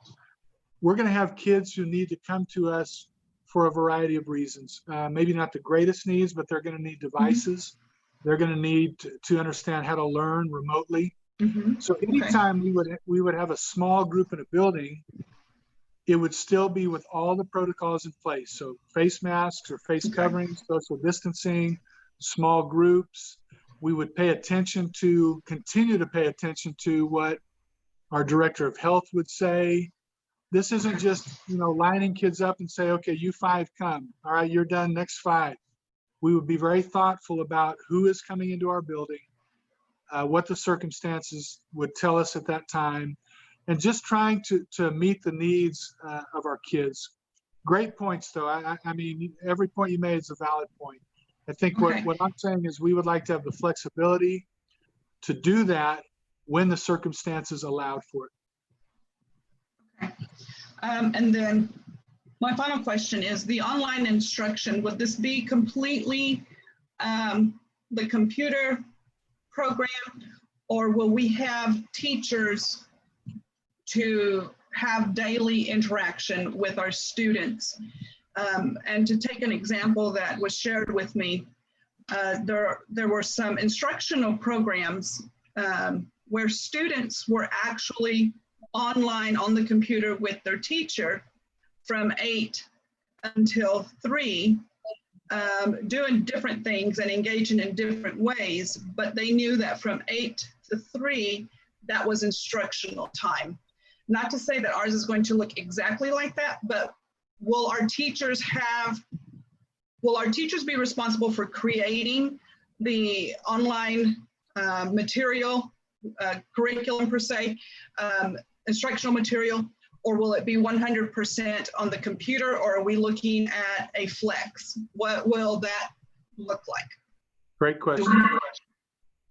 we're going to have kids who need to come to us for a variety of reasons. Maybe not the greatest needs, but they're going to need devices. They're going to need to understand how to learn remotely. So anytime we would have a small group in a building, it would still be with all the protocols in place. So face masks or face coverings, social distancing, small groups. We would continue to pay attention to what our director of health would say. This isn't just, lining kids up and say, okay, you 5 come. All right, you're done, next 5. We would be very thoughtful about who is coming into our building, what the circumstances would tell us at that time, and just trying to meet the needs of our kids. Great points, though. I mean, every point you made is a valid point. I think what I'm saying is we would like to have the flexibility to do that when the circumstances allowed for it. Okay. And then my final question is the online instruction. Would this be completely the computer program, or will we have teachers to have daily interaction with our students? And to take an example that was shared with me, there were some instructional programs where students were actually online on the computer with their teacher from 8 until 3, doing different things and engaging in different ways, but they knew that from 8 to 3, that was instructional time. Not to say that ours is going to look exactly like that, but will our teachers have will our teachers be responsible for creating the online material, curriculum per se, instructional material, or will it be 100% on the computer, or are we looking at a flex? What will that look like? Great question.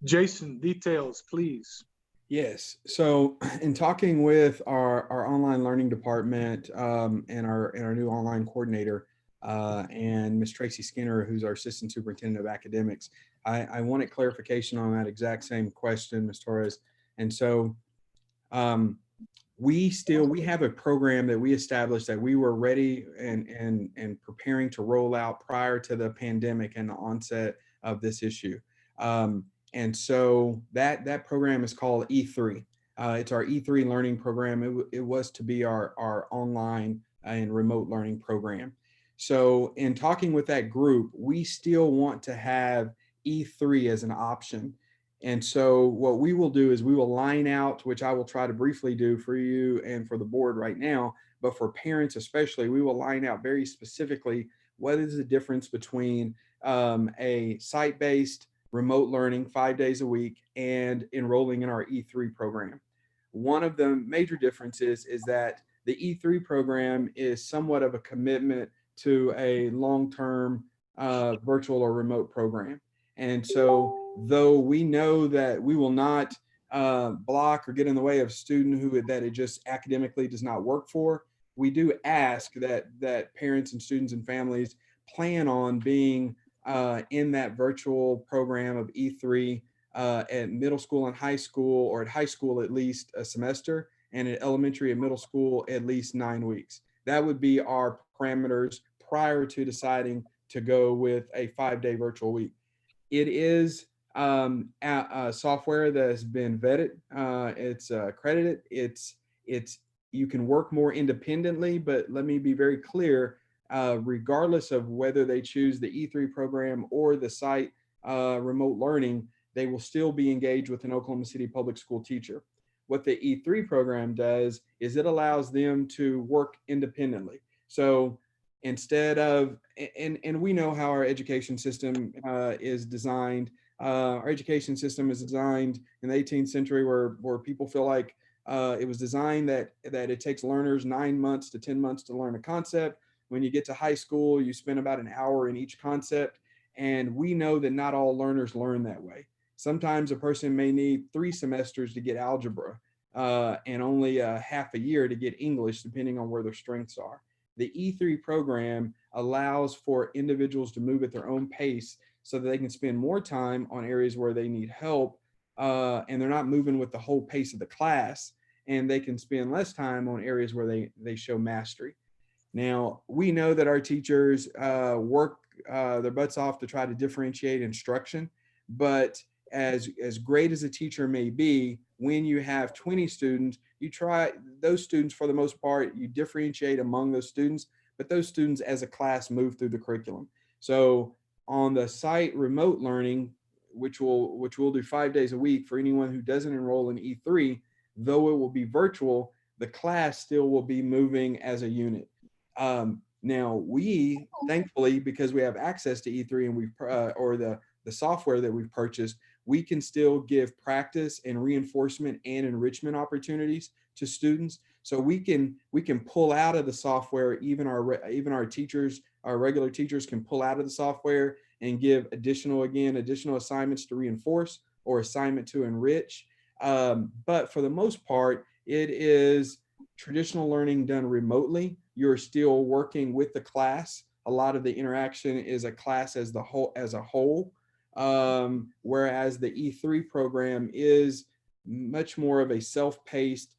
Jason, details, please. Yes. So in talking with our online learning department and our new online coordinator and Ms. Tracy Skinner, who's our assistant superintendent of academics, I wanted clarification on that exact same question, Ms. Torres. And so we have a program that we established that we were ready and preparing to roll out prior to the pandemic and the onset of this issue. And so that program is called E3. It's our E3 learning program. It was to be our online and remote learning program. So in talking with that group, we still want to have E3 as an option. And so what we will do is we will line out, which I will try to briefly do for you and for the board right now, but for parents especially, we will line out very specifically what is the difference between a site-based remote learning 5 days a week and enrolling in our E3 program. One of the major differences is that the E3 program is somewhat of a commitment to a long-term virtual or remote program. And so though we know that we will not block or get in the way of a student that it just academically does not work for, we do ask that parents and students and families plan on being in that virtual program of E3 at middle school and high school, or at high school at least a semester, and at elementary and middle school at least 9 weeks. That would be our parameters prior to deciding to go with a 5-day virtual week. It is a software that has been vetted. It's accredited. You can work more independently, but let me be very clear, regardless of whether they choose the E3 program or the site remote learning, they will still be engaged with an Oklahoma City public school teacher. What the E3 program does is it allows them to work independently. So instead of, and we know how our education system is designed. Our education system is designed in the 18th century where people feel like it was designed that it takes learners 9 months to 10 months to learn a concept. When you get to high school, you spend about an hour in each concept. And we know that not all learners learn that way. Sometimes a person may need 3 semesters to get algebra and only half a year to get English, depending on where their strengths are. The E3 program allows for individuals to move at their own pace so that they can spend more time on areas where they need help and they're not moving with the whole pace of the class, and they can spend less time on areas where they show mastery. Now, we know that our teachers work their butts off to try to differentiate instruction, but as great as a teacher may be, when you have 20 students, you try those students, for the most part, you differentiate among those students, but those students as a class move through the curriculum. So on the site remote learning, which we'll do 5 days a week for anyone who doesn't enroll in E3, though it will be virtual, the class still will be moving as a unit. Now we, thankfully, because we have access to E3 and or the software that we've purchased, we can still give practice and reinforcement and enrichment opportunities to students. So we can pull out of the software, even our teachers, our regular teachers can pull out of the software and give additional assignments to reinforce or assignment to enrich. But for the most part, it is traditional learning done remotely. You're still working with the class. A lot of the interaction is a class as a whole. Whereas the E3 program is much more of a self-paced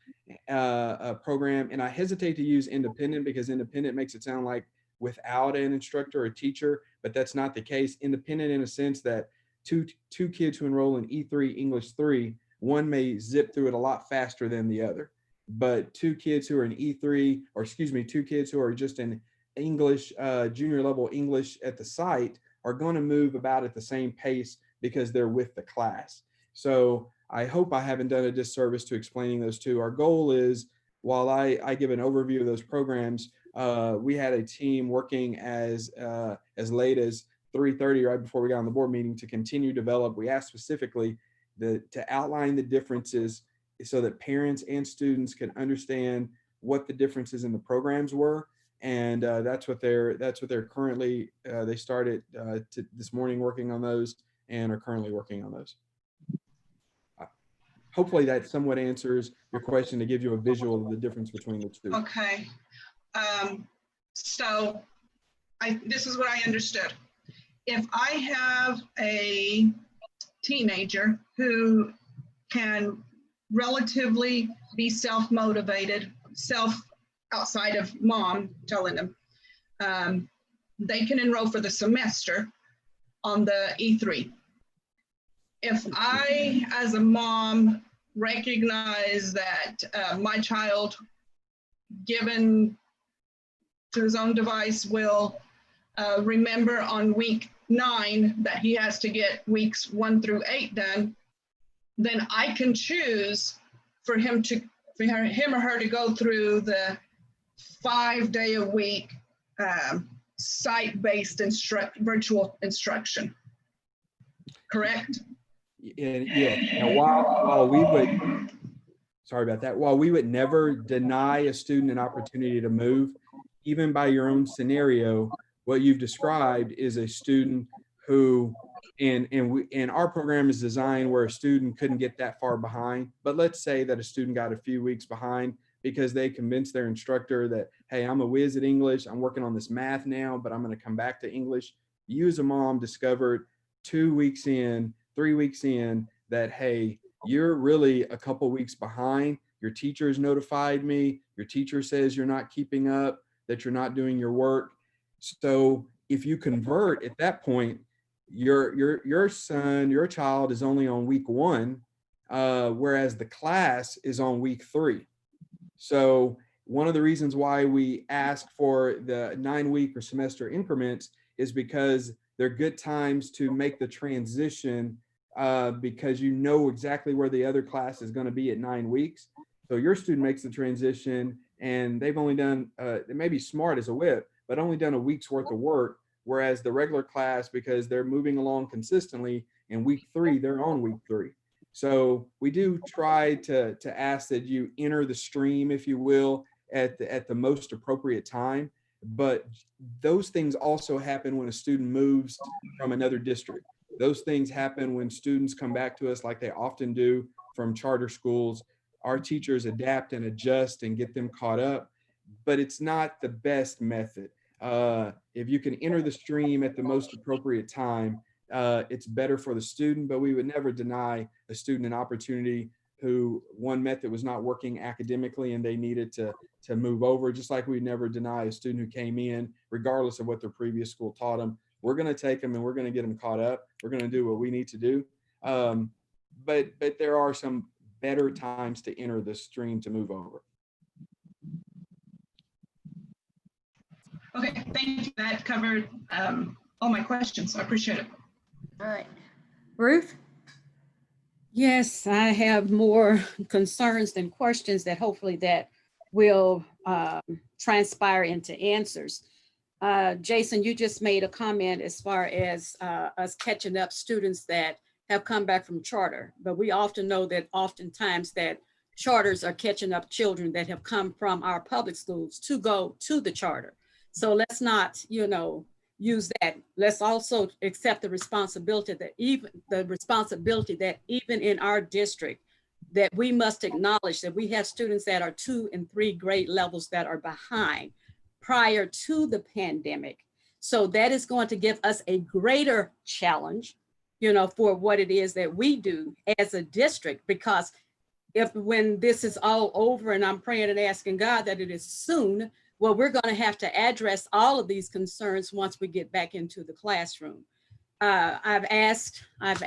program. And I hesitate to use independent because independent makes it sound like without an instructor or teacher, but that's not the case. Independent in a sense that two kids who enroll in E3 English 3, one may zip through it a lot faster than the other. But 2 kids who are in E3, or excuse me, 2 kids who are just in English, junior level English at the site are going to move about at the same pace because they're with the class. So I hope I haven't done a disservice to explaining those two. Our goal is, while I give an overview of those programs, we had a team working as as late as 3:30 right before we got on the board meeting to continue to develop. We asked specifically to outline the differences so that parents and students can understand what the differences in the programs were. And that's what they're currently, they started this morning working on those and are currently working on those. Hopefully that somewhat answers your question to give you a visual of the difference between the two. Okay. So this is what I understood. If I have a teenager who can relatively be self-motivated, outside of mom telling them, they can enroll for the semester on the E3. If I, as a mom, recognize that my child, given to his own device, will remember on week 9 that he has to get weeks 1 through 8 done, then I can choose for him or her to go through the 5-day-a-week site-based virtual instruction. Correct? Yeah. Now, while we would, sorry about that, while we would never deny a student an opportunity to move, even by your own scenario, what you've described is a student who, and our program is designed where a student couldn't get that far behind. But let's say that a student got a few weeks behind because they convinced their instructor that, hey, I'm a whiz at English, I'm working on this math now, but I'm going to come back to English. You as a mom discovered 2 weeks in, 3 weeks in that, hey, you're really a couple weeks behind. Your teacher's notified me. Your teacher says you're not keeping up, that you're not doing your work. So if you convert at that point, your son, your child is only on week 1, whereas the class is on week 3. So one of the reasons why we ask for the 9-week or semester increments is because they're good times to make the transition, because you know exactly where the other class is going to be at 9 weeks. So your student makes the transition and they've only done, they may be smart as a whip, but only done a week's worth of work. Whereas the regular class, because they're moving along consistently, in week 3, they're on week 3. So we do try to ask that you enter the stream, if you will, at the most appropriate time. But those things also happen when a student moves from another district. Those things happen when students come back to us, like they often do from charter schools. Our teachers adapt and adjust and get them caught up, but it's not the best method. If you can enter the stream at the most appropriate time, it's better for the student, but we would never deny a student an opportunity who one method was not working academically and they needed to move over, just like we never deny a student who came in, regardless of what their previous school taught them. We're going to take them and we're going to get them caught up. We're going to do what we need to do. But there are some better times to enter the stream to move over. Okay, thank you. That covered all my questions. I appreciate it. All right. Ruth? Yes, I have more concerns than questions that hopefully that will transpire into answers. Jason, you just made a comment as far as us catching up students that have come back from charter, but we often know that oftentimes that charters are catching up children that have come from our public schools to go to the charter. So let's not, use that. Let's also accept the responsibility that even in our district, that we must acknowledge that we have students that are 2 and 3 grade levels that are behind prior to the pandemic. So that is going to give us a greater challenge, for what it is that we do as a district, because when this is all over, and I'm praying and asking God that it is soon, well, we're going to have to address all of these concerns once we get back into the classroom. I've asked on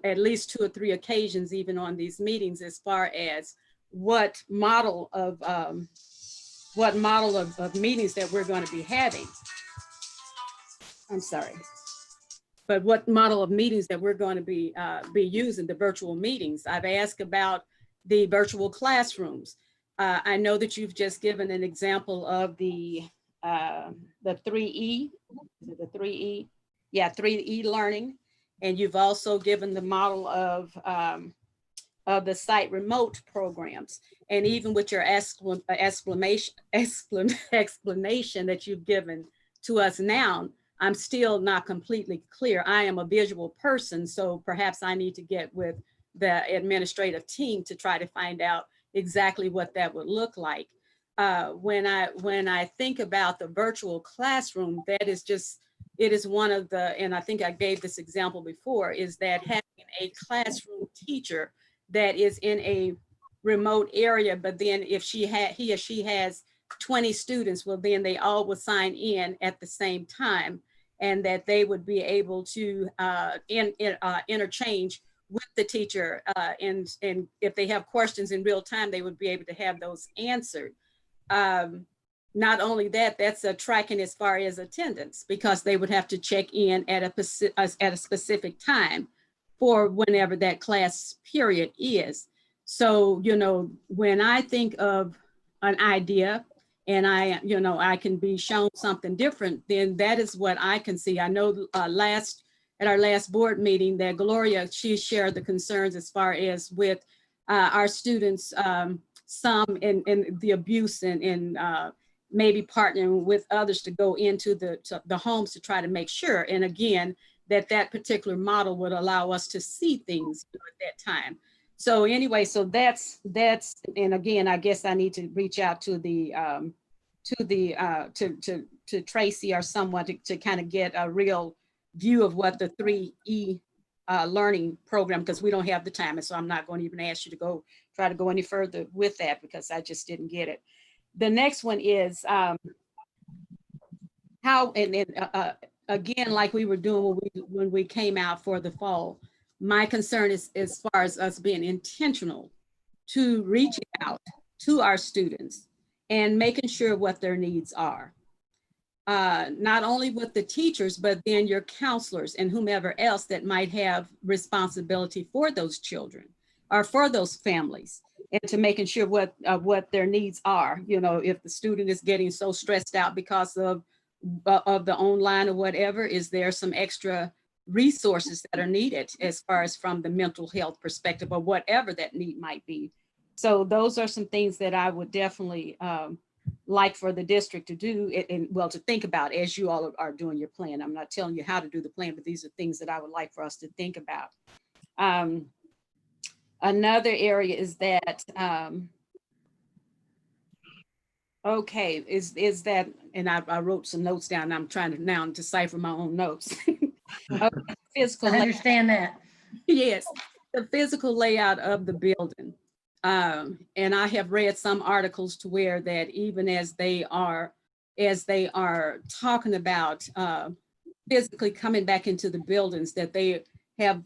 at least 2 or 3 occasions, even on these meetings, as far as what model of meetings that we're going to be having. I'm sorry, but what model of meetings that we're going to be using, the virtual meetings. I've asked about the virtual classrooms. I know that you've just given an example of the the 3E, is it the 3E? Yeah, 3E learning. And you've also given the model of the site remote programs. And even with your explanation that you've given to us now, I'm still not completely clear. I am a visual person, so perhaps I need to get with the administrative team to try to find out exactly what that would look like. When I think about the virtual classroom, that is just, it is one of the, and I think I gave this example before, is that having a classroom teacher that is in a remote area, but then if he or she has 20 students, well, then they all will sign in at the same time, and that they would be able to interchange with the teacher, and if they have questions in real time, they would be able to have those answered. Not only that, that's a tracking as far as attendance, because they would have to check in at a specific time for whenever that class period is. So, you know, when I think of an idea and I can be shown something different, then that is what I can see. I know at our last board meeting that Gloria, she shared the concerns as far as with our students, some in the abuse and maybe partnering with others to go into the homes to try to make sure. And again, that particular model would allow us to see things at that time. So anyway, so that's, and again, I guess I need to reach out to Tracy or someone to kind of get a real view of what the 3E learning program, because we don't have the time. And so I'm not going to even ask you to try to go any further with that, because I just didn't get it. The next one is how, and again, like we were doing when we came out for the fall, my concern is as far as us being intentional to reach out to our students and making sure what their needs are. Not only with the teachers, but then your counselors and whomever else that might have responsibility for those children or for those families, and to making sure what their needs are. You know, if the student is getting so stressed out because of the online or whatever, is there some extra resources that are needed as far as from the mental health perspective or whatever that need might be. So those are some things that I would definitely like for the district to do and well, to think about as you all are doing your plan. I'm not telling you how to do the plan, but these are things that I would like for us to think about. Another area is that, okay, is that, and I wrote some notes down, and I'm trying to now decipher my own notes. Okay, physical I understand that. Yes, the physical layout of the building. And I have read some articles to where that even as they are talking about physically coming back into the buildings, that they have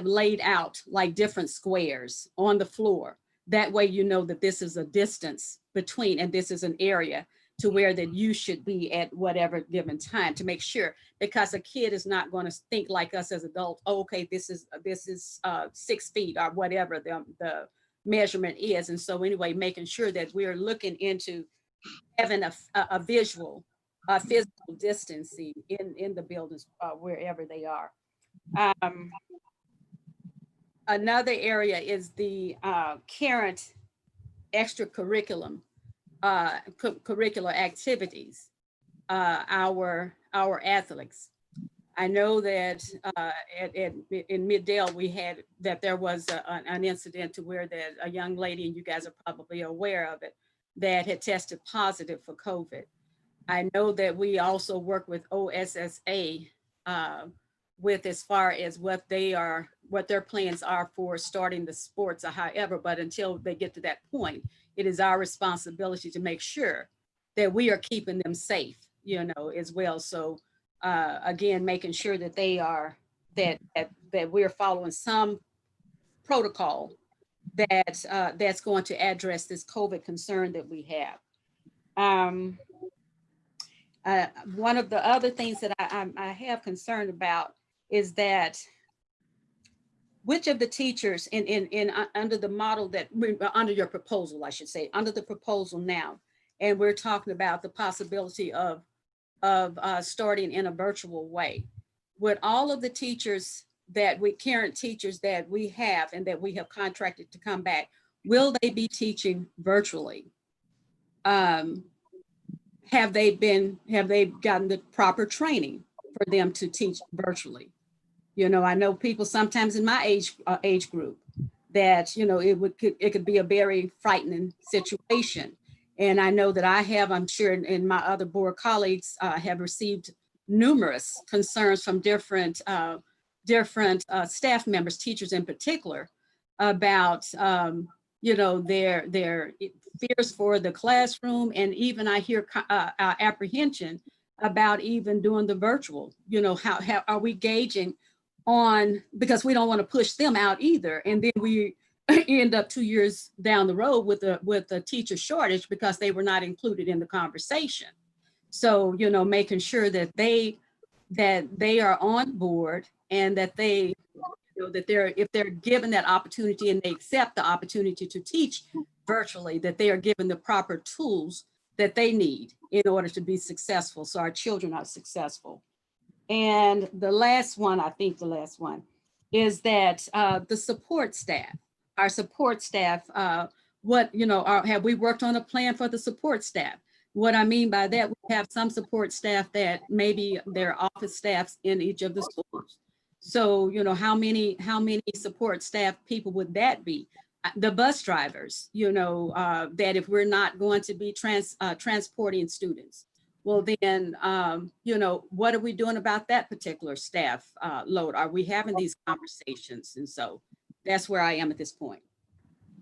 laid out like different squares on the floor. That way, you know that this is a distance between, and this is an area to where that you should be at whatever given time, to make sure, because a kid is not going to think like us as adults. Oh, okay, this is 6 feet or whatever the measurement is. And so anyway, making sure that we're looking into having a visual, physical distancing in the buildings wherever they are. Another area is the current extracurricular activities, our athletes. I know that in Middale we had that there was an incident to where that a young lady, and you guys are probably aware of it, that had tested positive for COVID. I know that we also work with OSSA with as far as what their plans are for starting the sports or however, but until they get to that point, it is our responsibility to make sure that we are keeping them safe, you know, as well. So again, making sure that they are, that we're following some protocol that's going to address this COVID concern that we have. One of the other things that I have concern about is that which of the teachers under the model that under your proposal, I should say, under the proposal now, and we're talking about the possibility of starting in a virtual way. With all of the teachers current teachers that we have and that we have contracted to come back, will they be teaching virtually? Have they gotten the proper training for them to teach virtually? You know, I know people sometimes in my age group that, you know, it could be a very frightening situation. And I know that I'm sure, and my other board colleagues have received numerous concerns from different staff members, teachers in particular, about, you know, their fears for the classroom. And even I hear apprehension about even doing the virtual, you know, how are we gauging on, because we don't want to push them out either. And then we end up 2 years down the road with a teacher shortage because they were not included in the conversation. So, you know, making sure that they are on board and that they, you know, that if they're given that opportunity and they accept the opportunity to teach virtually, that they are given the proper tools that they need in order to be successful, so our children are successful. And the last one, I think the last one, is that the support staff, our support staff, have we worked on a plan for the support staff? What I mean by that, we have some support staff that maybe they're office staffs in each of the schools. So, you know, how many support staff people would that be? The bus drivers, you know, that if we're not going to be transporting students, well then, you know, what are we doing about that particular staff load? Are we having these conversations? And so that's where I am at this point.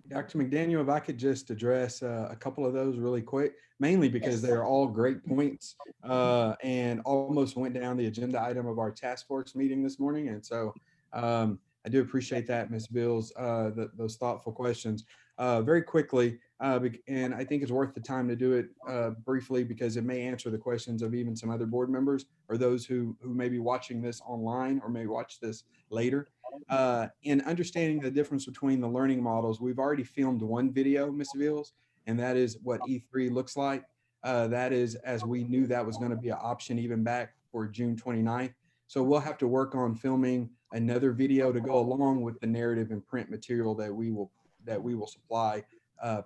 Dr. McDaniel, if I could just address a couple of those really quick, mainly because they're all great points and almost went down the agenda item of our task force meeting this morning. And so I do appreciate that, Ms. Bills, those thoughtful questions. Very quickly, and I think it's worth the time to do it briefly because it may answer the questions of even some other board members or those who may be watching this online or may watch this later. In understanding the difference between the learning models, we've already filmed one video, Ms. Bills, and that is what E3 looks like. That is, as we knew that was going to be an option even back for June 29th. So we'll have to work on filming another video to go along with the narrative and print material that we will supply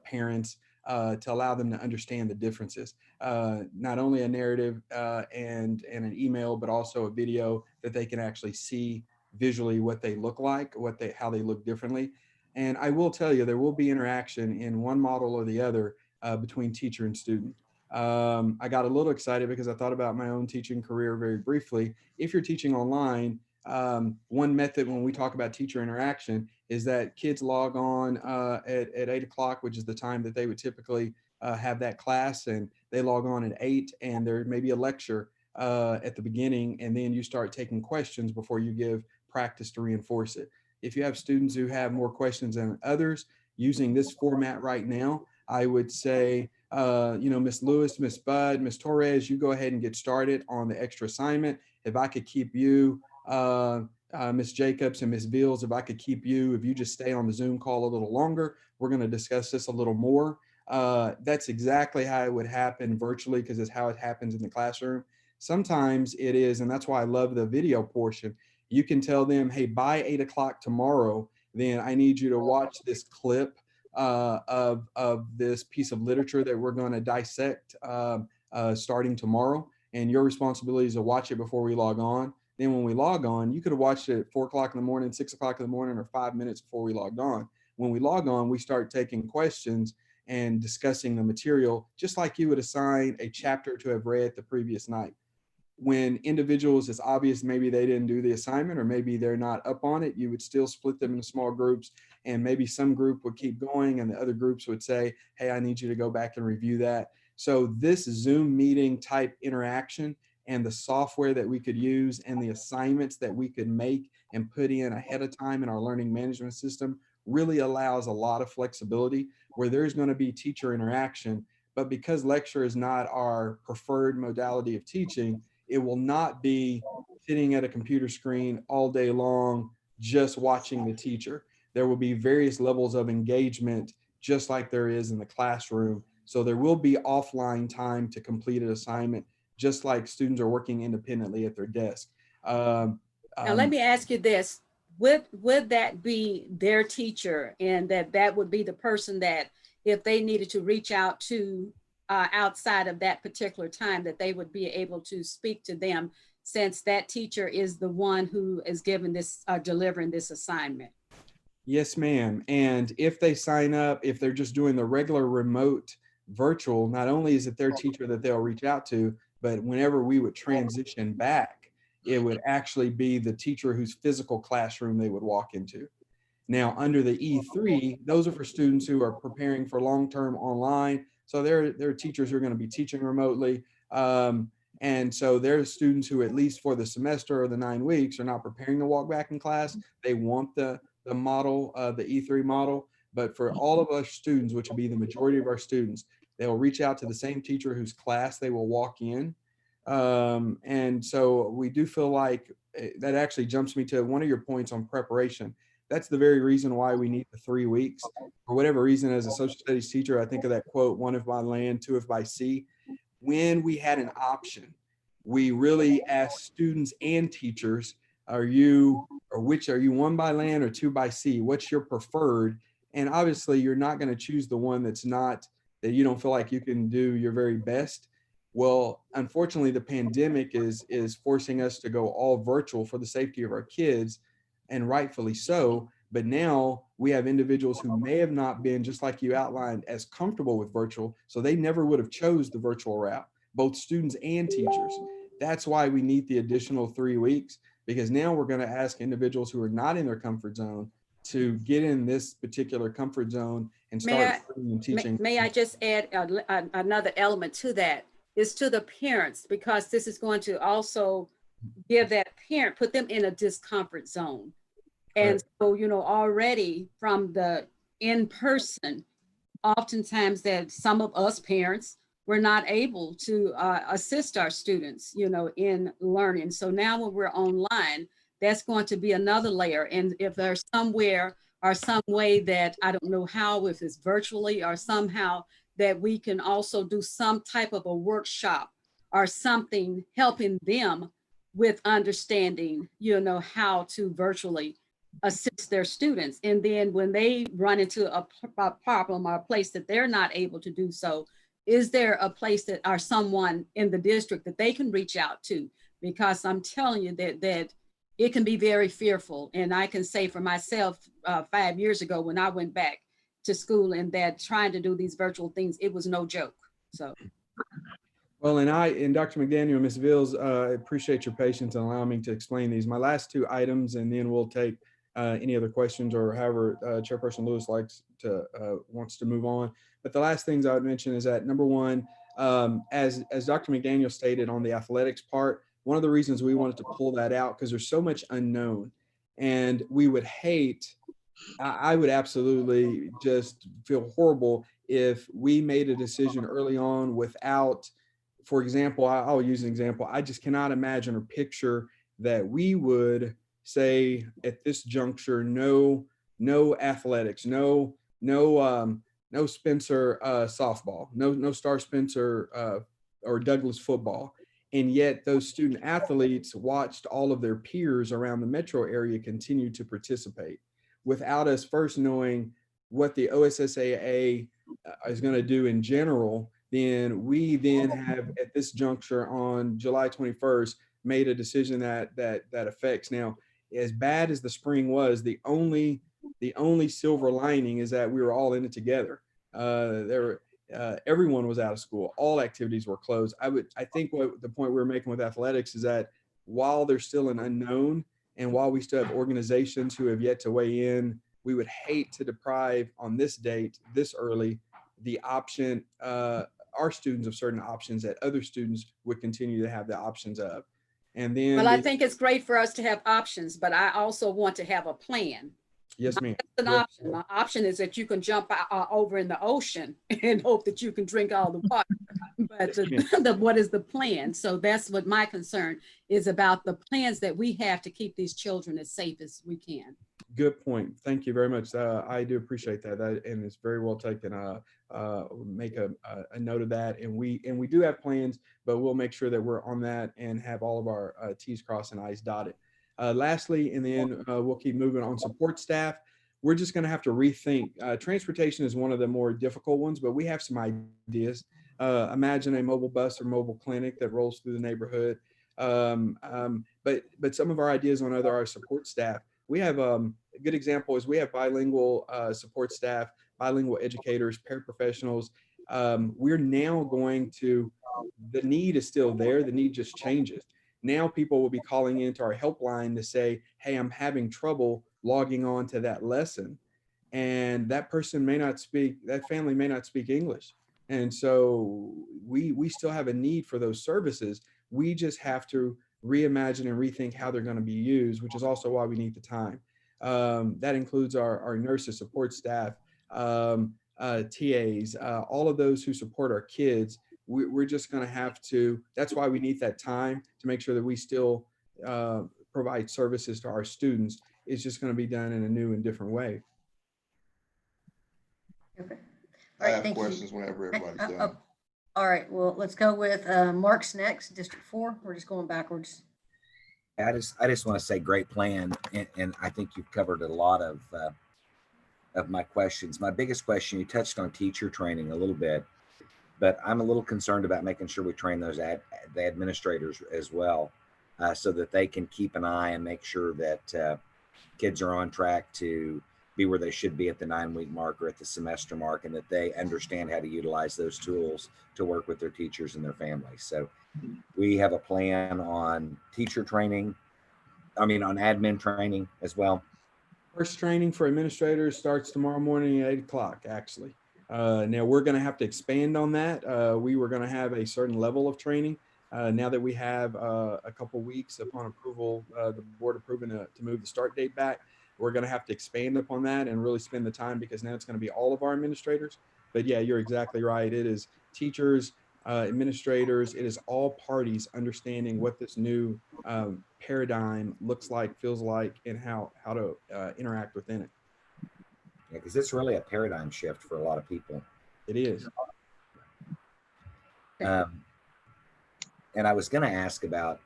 parents to allow them to understand the differences. Not only a narrative and an email, but also a video that they can actually see visually what they look like, how they look differently. And I will tell you, there will be interaction in one model or the other between teacher and student. I got a little excited because I thought about my own teaching career very briefly. If you're teaching online, one method when we talk about teacher interaction is that kids log on at 8 o'clock, which is the time that they would typically have that class, and they log on at 8, and there may be a lecture at the beginning, and then you start taking questions before you give practice to reinforce it. If you have students who have more questions than others, using this format right now, I would say, you know, Ms. Lewis, Ms. Budd, Ms. Torres, you go ahead and get started on the extra assignment. If I could keep you, Ms. Jacobs and Ms. Beals, if I could keep you, if you just stay on the Zoom call a little longer, we're going to discuss this a little more. That's exactly how it would happen virtually because it's how it happens in the classroom. Sometimes it is, and that's why I love the video portion. You can tell them, hey, by 8 o'clock tomorrow, then I need you to watch this clip of this piece of literature that we're going to dissect starting tomorrow. And your responsibility is to watch it before we log on. Then when we log on, you could have watched it at 4 o'clock in the morning, 6 o'clock in the morning, or 5 minutes before we logged on. When we log on, we start taking questions and discussing the material, just like you would assign a chapter to have read the previous night. When individuals, it's obvious maybe they didn't do the assignment or maybe they're not up on it, you would still split them into small groups, and maybe some group would keep going and the other groups would say, hey, I need you to go back and review that. So this Zoom meeting type interaction and the software that we could use and the assignments that we could make and put in ahead of time in our learning management system really allows a lot of flexibility where there's going to be teacher interaction. But because lecture is not our preferred modality of teaching, it will not be sitting at a computer screen all day long, just watching the teacher. There will be various levels of engagement, just like there is in the classroom, So there will be offline time to complete an assignment, just like students are working independently at their desk. Now, let me ask you this. Would that be their teacher, and that would be the person that if they needed to reach out to outside of that particular time, that they would be able to speak to them, since that teacher is the one who is given this, delivering this assignment? Yes, ma'am. And if they sign up, if they're just doing the regular remote virtual, not only is it their teacher that they'll reach out to, but whenever we would transition back, it would actually be the teacher whose physical classroom they would walk into. Now, under the E3, those are for students who are preparing for long-term online. So they're teachers who are going to be teaching remotely. And so there's students who, at least for the semester or the 9 weeks, are not preparing to walk back in class. They want the model, the E3 model. But for all of our students, which will be the majority of our students, they will reach out to the same teacher whose class they will walk in. And so we do feel like that actually jumps me to one of your points on preparation. That's the very reason why we need the 3 weeks. For whatever reason, as a social studies teacher, I think of that quote, 1 if by land, 2 if by sea. When we had an option, we really asked students and teachers, are you 1 by land or 2 by sea? What's your preferred? And obviously you're not going to choose the one that you don't feel like you can do your very best. Well, unfortunately, the pandemic is forcing us to go all virtual for the safety of our kids, and rightfully so. But now we have individuals who may have not been, just like you outlined, as comfortable with virtual, so they never would have chose the virtual route, both students and teachers. That's why we need the additional 3 weeks, because now we're going to ask individuals who are not in their comfort zone to get in this particular comfort zone and start teaching. May I just add another element to that? Is to the parents, because this is going to also give that parent, put them in a discomfort zone. And so, already from the in-person, oftentimes that some of us parents were not able to assist our students, in learning. So now when we're online, that's going to be another layer. And if there's somewhere or some way that, I don't know how, if it's virtually or somehow, that we can also do some type of a workshop or something helping them with understanding, how to virtually assist their students. And then when they run into a problem or a place that they're not able to do so, is there a place that or someone in the district that they can reach out to? Because I'm telling you that it can be very fearful. And I can say for myself, 5 years ago when I went back to school, and that trying to do these virtual things, it was no joke. So. Well, and Dr. McDaniel and Ms. Vills, I appreciate your patience and allowing me to explain these. My last 2 items, and then we'll take any other questions or however Chairperson Lewis wants to move on. But the last things I would mention is that, number one, as Dr. McDaniel stated on the athletics part, one of the reasons we wanted to pull that out, because there's so much unknown, and we would hate, I would absolutely just feel horrible if we made a decision early on without, for example, I'll use an example. I just cannot imagine or picture that we would say at this juncture, no athletics, no Spencer softball, no Star Spencer or Douglas football. And yet those student athletes watched all of their peers around the metro area continue to participate without us first knowing what the OSSAA is going to do in general. Then we have at this juncture on July 21st made a decision that affects. Now, as bad as the spring was, the only silver lining is that we were all in it together. Everyone was out of school. All activities were closed. I think what the point we were making with athletics is that while there's still an unknown, and while we still have organizations who have yet to weigh in, we would hate to deprive on this date, this early, the option, our students of certain options that other students would continue to have the options of. And then, well, I think it's great for us to have options, but I also want to have a plan. Yes, ma'am. An option. My option is that you can jump over in the ocean and hope that you can drink all the water. But what is the plan? So that's what my concern is about, the plans that we have to keep these children as safe as we can. Good point. Thank you very much. I do appreciate that. And it's very well taken. Make a note of that. And we do have plans, but we'll make sure that we're on that and have all of our T's crossed and I's dotted. Lastly, and then we'll keep moving on support staff. We're just going to have to rethink. Transportation is one of the more difficult ones, but we have some ideas. Imagine a mobile bus or mobile clinic that rolls through the neighborhood. But some of our ideas on our support staff. We have a good example is we have bilingual support staff, bilingual educators, paraprofessionals. We're now going to, the need is still there. The need just changes. Now people will be calling into our helpline to say, hey, I'm having trouble logging on to that lesson. And that person may not speak, that family may not speak English. And so we still have a need for those services. We just have to reimagine and rethink how they're going to be used, which is also why we need the time. That includes our nurses, support staff, TAs, all of those who support our kids. We're just going to have to, that's why we need that time to make sure that we still provide services to our students. It's just going to be done in a new and different way. Okay. I have questions whenever everybody's done. All right, well, let's go with Mark's next, District 4. We're just going backwards. I just want to say great plan, and I think you've covered a lot of my questions. My biggest question, you touched on teacher training a little bit, but I'm a little concerned about making sure we train those the administrators as well, so that they can keep an eye and make sure that kids are on track to be where they should be at the 9-week mark or at the semester mark, and that they understand how to utilize those tools to work with their teachers and their families. So we have a plan on teacher training, on admin training as well. First training for administrators starts tomorrow morning at 8 o'clock, actually. Now we're going to have to expand on that. We were going to have a certain level of training. Now that we have a couple weeks upon approval, the board approving to move the start date back, we're going to have to expand upon that and really spend the time, because now it's going to be all of our administrators. But yeah, you're exactly right. It is teachers, administrators, it is all parties understanding what this new paradigm looks like, feels like, and how to interact within it. Yeah, because it's really a paradigm shift for a lot of people. It is. And I was going to ask about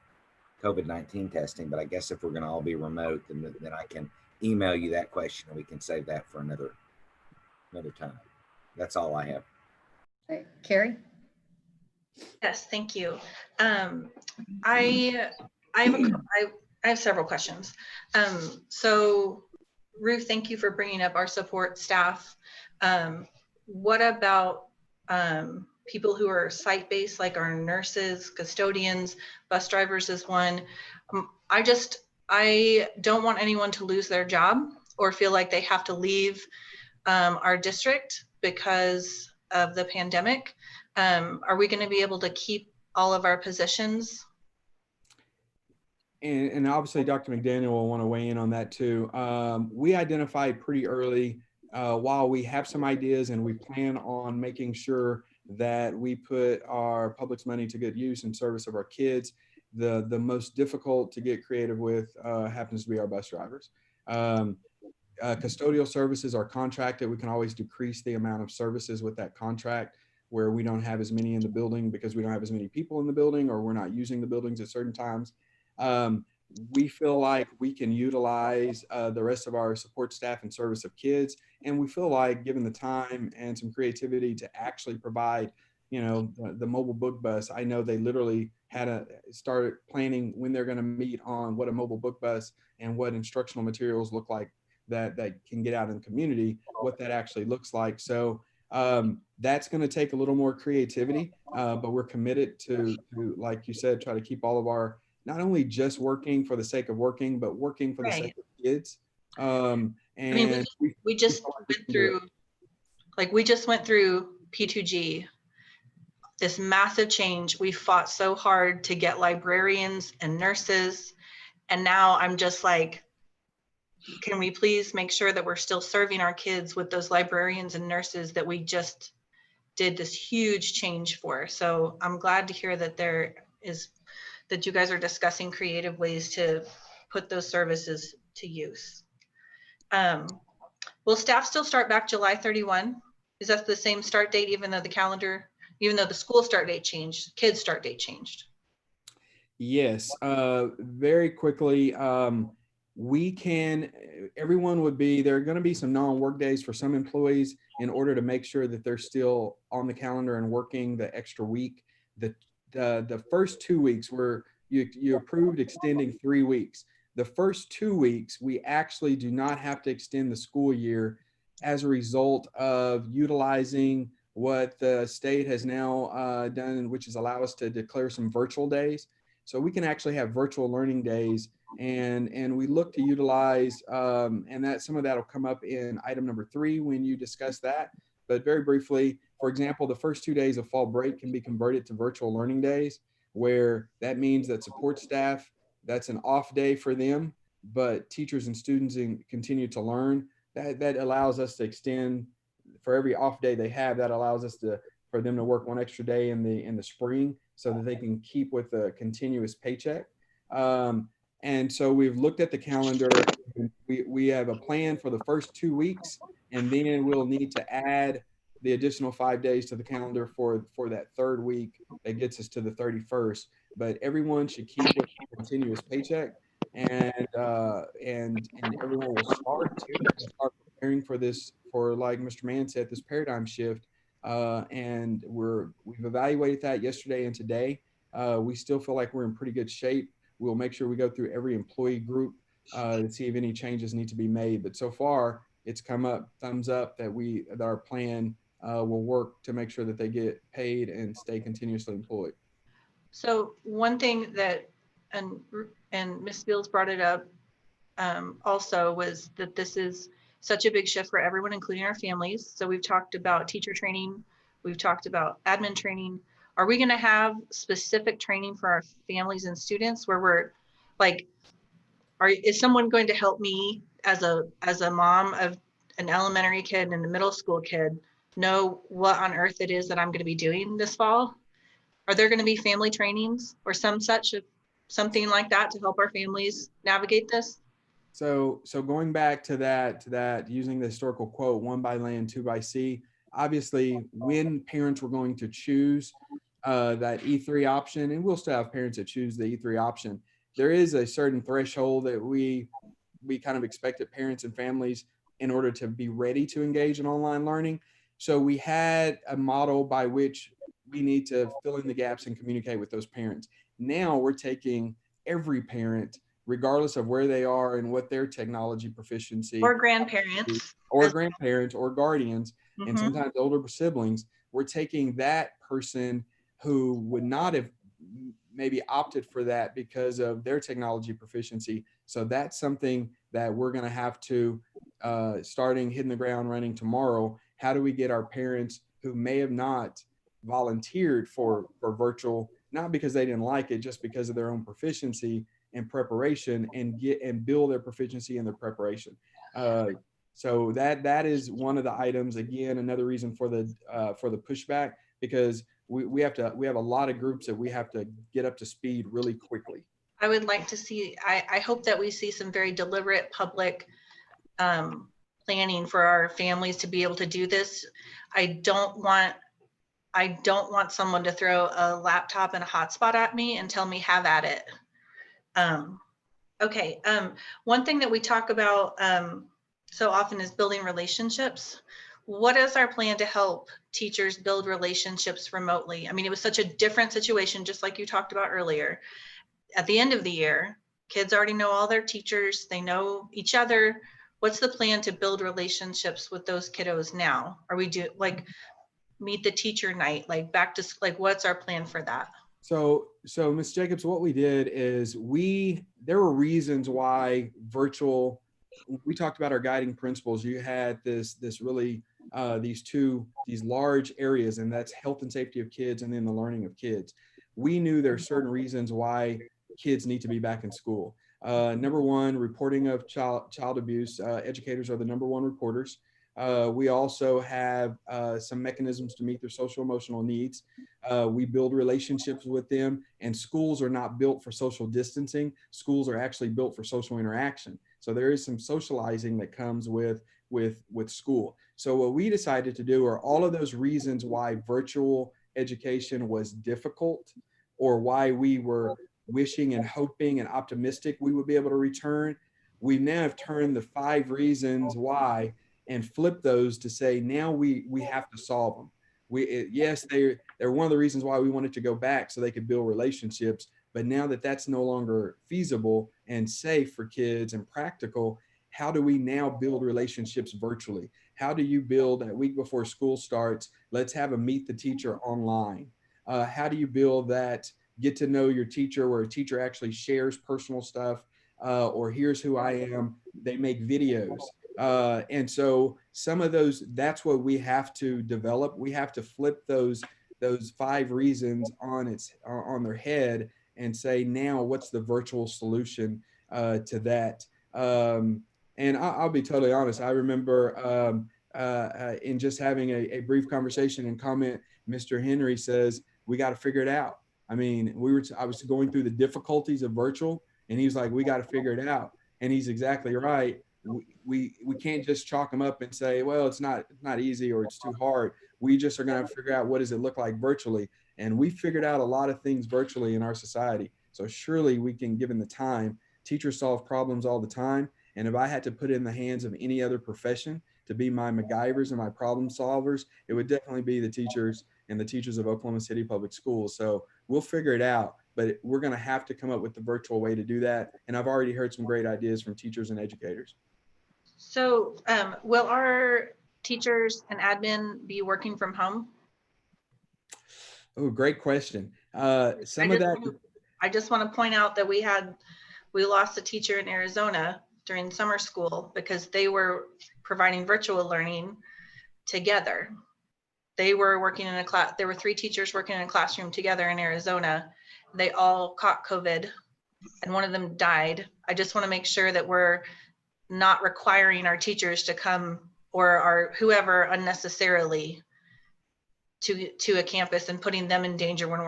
COVID-19 testing, but I guess if we're going to all be remote, then I can email you that question and we can save that for another time. That's all I have. Right. Carrie? Yes, thank you. I have several questions. So Ruth, thank you for bringing up our support staff. What about people who are site-based, like our nurses, custodians, bus drivers is one. I don't want anyone to lose their job or feel like they have to leave our district because of the pandemic. Are we going to be able to keep all of our positions? And obviously Dr. McDaniel will want to weigh in on that too. We identified pretty early, while we have some ideas and we plan on making sure that we put our public's money to good use in service of our kids, the most difficult to get creative with happens to be our bus drivers. Custodial services are contracted. We can always decrease the amount of services with that contract where we don't have as many in the building because we don't have as many people in the building, or we're not using the buildings at certain times. We feel like we can utilize the rest of our support staff in service of kids. And we feel like, given the time and some creativity to actually provide, the mobile book bus, I know they literally started planning when they're going to meet on what a mobile book bus and what instructional materials look like that can get out in the community, what that actually looks like. So that's going to take a little more creativity, but we're committed to, like you said, try to keep all of our, not only just working for the sake of working, but working for the sake of kids. We just went through P2G, this massive change. We fought so hard to get librarians and nurses. And now I'm just like, can we please make sure that we're still serving our kids with those librarians and nurses that we just did this huge change for? So I'm glad to hear that that you guys are discussing creative ways to put those services to use. Will staff still start back July 31? Is that the same start date, even though the school start date changed, kids start date changed? Yes, very quickly. Everyone would be, there are going to be some non-work days for some employees in order to make sure that they're still on the calendar and working the extra week. The first 2 weeks were, you approved extending 3 weeks. The first 2 weeks, we actually do not have to extend the school year as a result of utilizing what the state has now done, which is allow us to declare some virtual days. So we can actually have virtual learning days, and we look to utilize, and that some of that will come up in item number 3 when you discuss that. But very briefly, for example, the first 2 days of fall break can be converted to virtual learning days, where that means that support staff, that's an off day for them, but teachers and students continue to learn. That allows us to extend, for every off day they have, that allows us for them to work 1 extra day in the spring, so that they can keep with a continuous paycheck. And so we've looked at the calendar. We have a plan for the first 2 weeks, and then we'll need to add the additional 5 days to the calendar for that 3rd week that gets us to the 31st. But everyone should keep with a continuous paycheck, and everyone will start preparing for this, for, like Mr. Mann said, this paradigm shift. And we've evaluated that yesterday and today. We still feel like we're in pretty good shape. We'll make sure we go through every employee group to see if any changes need to be made. But so far, it's come up, thumbs up, that our plan will work to make sure that they get paid and stay continuously employed. So one thing that, and Ms. Fields brought it up also, was that this is such a big shift for everyone, including our families. So we've talked about teacher training. We've talked about admin training. Are we going to have specific training for our families and students where we're like, is someone going to help me as a mom of an elementary kid and a middle school kid know what on earth it is that I'm going to be doing this fall? Are there going to be family trainings or something like that to help our families navigate this? So going back to that, using the historical quote, 1 by land, 2 by sea, obviously when parents were going to choose that E3 option, and we'll still have parents that choose the E3 option, there is a certain threshold that we kind of expected parents and families in order to be ready to engage in online learning. So we had a model by which we need to fill in the gaps and communicate with those parents. Now we're taking every parent, regardless of where they are and what their technology proficiency, or grandparents or guardians, and sometimes older siblings, we're taking that person who would not have maybe opted for that because of their technology proficiency. So that's something that we're going to have to, starting hitting the ground running tomorrow. How do we get our parents who may have not volunteered for virtual, not because they didn't like it, just because of their own proficiency and preparation, and build their proficiency in their preparation. So that is one of the items. Again, another reason for the pushback, because we have a lot of groups that we have to get up to speed really quickly. I would like to see, I hope that we see some very deliberate public planning for our families to be able to do this. I don't want someone to throw a laptop and a hotspot at me and tell me have at it. Okay. One thing that we talk about so often is building relationships. What is our plan to help teachers build relationships remotely? I mean, it was such a different situation, just like you talked about earlier. At the end of the year, kids already know all their teachers, they know each other. What's the plan to build relationships with those kiddos now? Are we meet the teacher night, what's our plan for that? So Ms. Jacobs, what we did is there were reasons why virtual, we talked about our guiding principles. You had this really, these large areas, and that's health and safety of kids and then the learning of kids. We knew there are certain reasons why kids need to be back in school. Number one, reporting of child abuse. Educators are the number one reporters. We also have some mechanisms to meet their social emotional needs. We build relationships with them, and schools are not built for social distancing. Schools are actually built for social interaction. So there is some socializing that comes with school. So what we decided to do are all of those reasons why virtual education was difficult, or why we were wishing and hoping and optimistic we would be able to return. We now have turned the 5 reasons why and flip those to say, now we have to solve them. Yes, they're one of the reasons why we wanted to go back, so they could build relationships. But now that that's no longer feasible and safe for kids and practical, how do we now build relationships virtually? How do you build a week before school starts? Let's have a meet the teacher online. How do you build that get to know your teacher, where a teacher actually shares personal stuff, or here's who I am? They make videos. And so some of those, that's what we have to develop. We have to flip those 5 reasons on their head and say, now what's the virtual solution to that? And I'll be totally honest. I remember in just having a brief conversation and comment, Mr. Henry says, we got to figure it out. I mean, I was going through the difficulties of virtual, and he was like, we got to figure it out. And he's exactly right. We can't just chalk them up and say, well, it's not easy, or it's too hard. We just are going to figure out, what does it look like virtually? And we figured out a lot of things virtually in our society. So surely we can, given the time. Teachers solve problems all the time. And if I had to put it in the hands of any other profession to be my MacGyvers and my problem solvers, it would definitely be the teachers and the teachers of Oklahoma City Public Schools. So we'll figure it out, but we're going to have to come up with the virtual way to do that. And I've already heard some great ideas from teachers and educators. So will our teachers and admin be working from home? Oh, great question. I just want to point out that we lost a teacher in Arizona during summer school because they were providing virtual learning together. They were working in a class. There were 3 teachers working in a classroom together in Arizona. They all caught COVID, and one of them died. I just want to make sure that we're not requiring our teachers to come, or our whoever, unnecessarily to a campus and putting them in danger when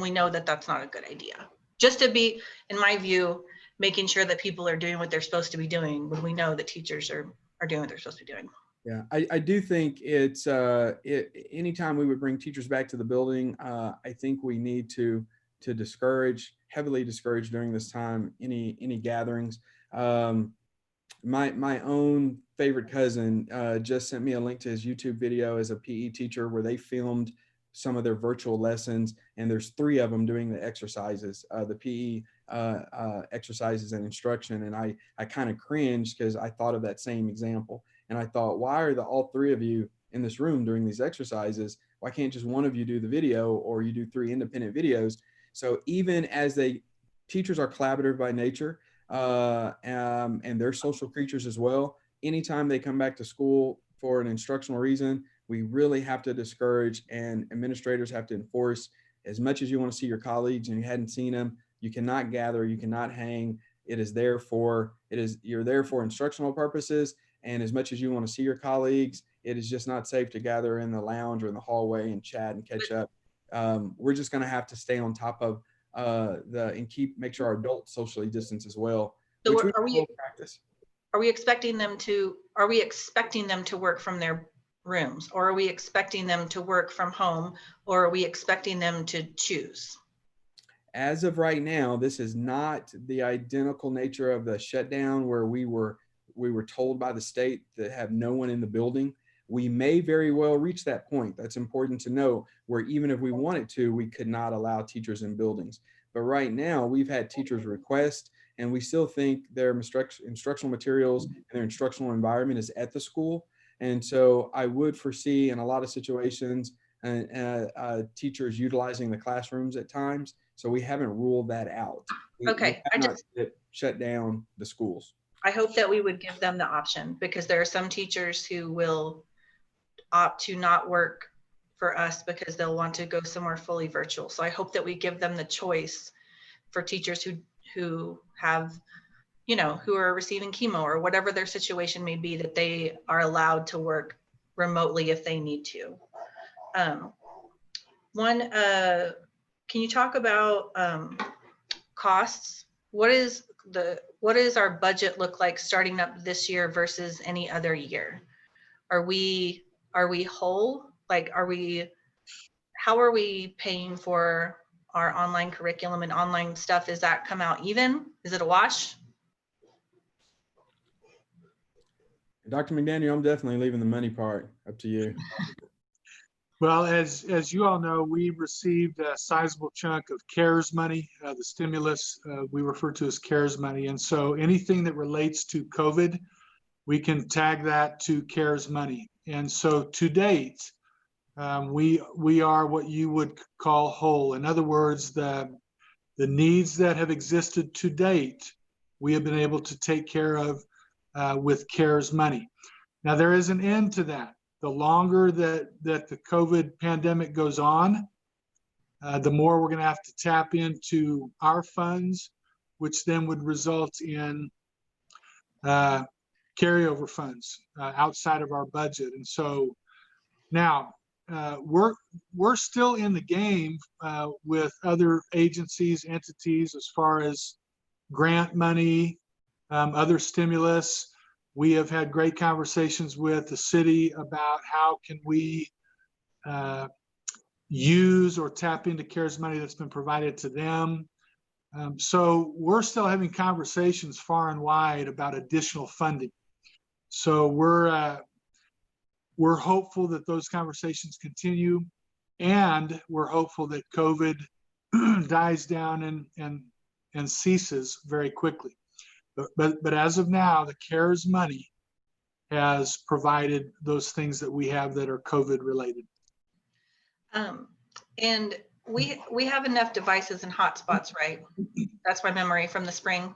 we know that that's not a good idea. Just to be, in my view, making sure that people are doing what they're supposed to be doing when we know that teachers are doing what they're supposed to be doing. Yeah, I do think it's anytime we would bring teachers back to the building, I think we need to heavily discourage during this time any gatherings. My own favorite cousin just sent me a link to his YouTube video as a PE teacher, where they filmed some of their virtual lessons, and there's 3 of them doing the exercises, the PE exercises and instruction. And I kind of cringed because I thought of that same example. And I thought, why are all 3 of you in this room doing these exercises? Why can't just one of you do the video, or you do 3 independent videos? So even as teachers are collaborative by nature, and they're social creatures as well. Anytime they come back to school for an instructional reason, we really have to discourage, and administrators have to enforce, as much as you want to see your colleagues and you hadn't seen them, you cannot gather, you cannot hang. You're there for instructional purposes. And as much as you want to see your colleagues, it is just not safe to gather in the lounge or in the hallway and chat and catch up. We're just going to have to stay on top of make sure our adults socially distance as well. So are we expecting them to work from their rooms, or are we expecting them to work from home, or are we expecting them to choose? As of right now, this is not the identical nature of the shutdown where we were told by the state to have no one in the building. We may very well reach that point. That's important to know, where even if we wanted to, we could not allow teachers in buildings. But right now, we've had teachers request, and we still think their instructional materials and their instructional environment is at the school. And so I would foresee in a lot of situations teachers utilizing the classrooms at times. So we haven't ruled that out. Okay, I just shut down the schools. I hope that we would give them the option, because there are some teachers who will opt to not work for us because they'll want to go somewhere fully virtual. So I hope that we give them the choice for teachers who have you know, who are receiving chemo or whatever their situation may be, that they are allowed to work remotely if they need to. Can you talk about costs? What is our budget look like starting up this year versus any other year? Are we whole? Like, how are we paying for our online curriculum and online stuff? Is that come out even? Is it a wash? Dr. McDaniel, I'm definitely leaving the money part up to you. Well, as you all know, we received a sizable chunk of CARES money, the stimulus we refer to as CARES money. And so anything that relates to COVID, we can tag that to CARES money. And so to date, we are what you would call whole. In other words, the needs that have existed to date, we have been able to take care of with CARES money. Now, there is an end to that. The longer that the COVID pandemic goes on, the more we're going to have to tap into our funds, which then would result in carryover funds outside of our budget. And so now we're still in the game with other agencies, entities, as far as grant money, other stimulus. We have had great conversations with the city about how can we use or tap into CARES money that's been provided to them. So we're still having conversations far and wide about additional funding. So we're hopeful that those conversations continue, and we're hopeful that COVID dies down and ceases very quickly. But as of now, the CARES money has provided those things that we have that are COVID related. And we have enough devices and hotspots, right? That's my memory from the spring.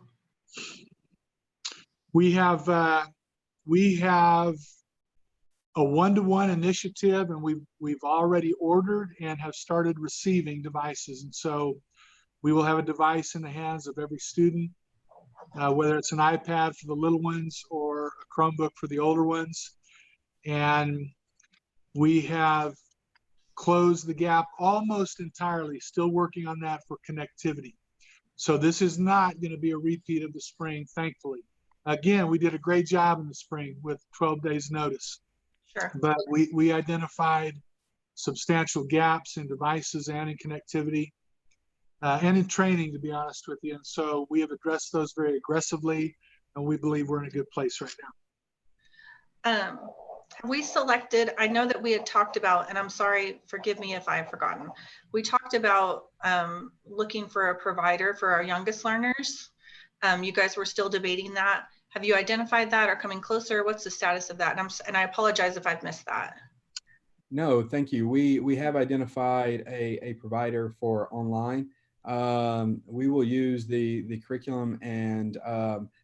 We have a one-to-one initiative, and we've already ordered and have started receiving devices. And so we will have a device in the hands of every student, whether it's an iPad for the little ones or a Chromebook for the older ones. And we have closed the gap almost entirely, still working on that for connectivity. So this is not going to be a repeat of the spring, thankfully. Again, we did a great job in the spring with 12 days notice. Sure. But we identified substantial gaps in devices and in connectivity. And in training, to be honest with you. And so we have addressed those very aggressively, and we believe we're in a good place right now. We selected, I know that we had talked about, and I'm sorry, forgive me if I've forgotten. We talked about looking for a provider for our youngest learners. You guys were still debating that. Have you identified that or coming closer? What's the status of that? And I apologize if I've missed that. No, thank you. We have identified a provider for online. We will use the curriculum and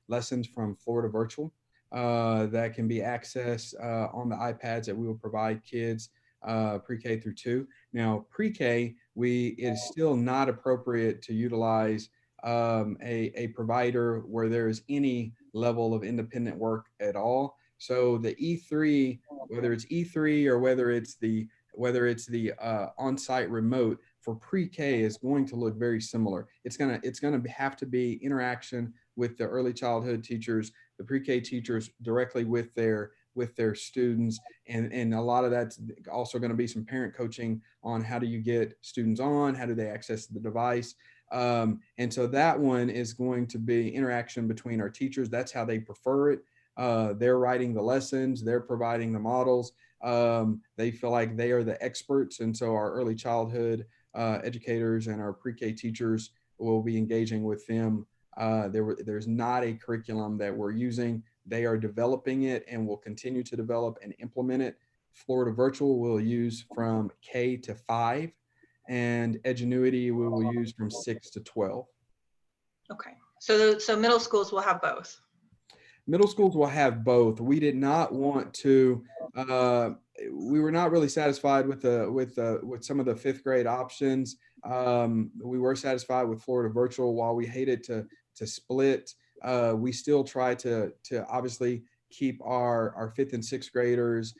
lessons from Florida Virtual that can be accessed on the iPads that we will provide kids pre-K through 2. Now, pre-K, it is still not appropriate to utilize a provider where there is any level of independent work at all. So the E3, whether it's E3 or whether it's the on-site remote for pre-K, is going to look very similar. It's gonna have to be interaction with the early childhood teachers, the pre-K teachers directly with their students, and a lot of that's also going to be some parent coaching on how do you get students on, how do they access the device. And so that one is going to be interaction between our teachers. That's how they prefer it. They're writing the lessons, they're providing the models. They feel like they are the experts. And so our early childhood educators and our pre-K teachers will be engaging with them. There's not a curriculum that we're using. They are developing it and will continue to develop and implement it. Florida Virtual will use from K to 5, and Edgenuity we will use from 6 to 12. Okay, so middle schools will have both. Middle schools will have both. We did not want to. We were not really satisfied with some of the 5th grade options. We were satisfied with Florida Virtual. While we hated to split we still try to obviously keep our 5th and 6th graders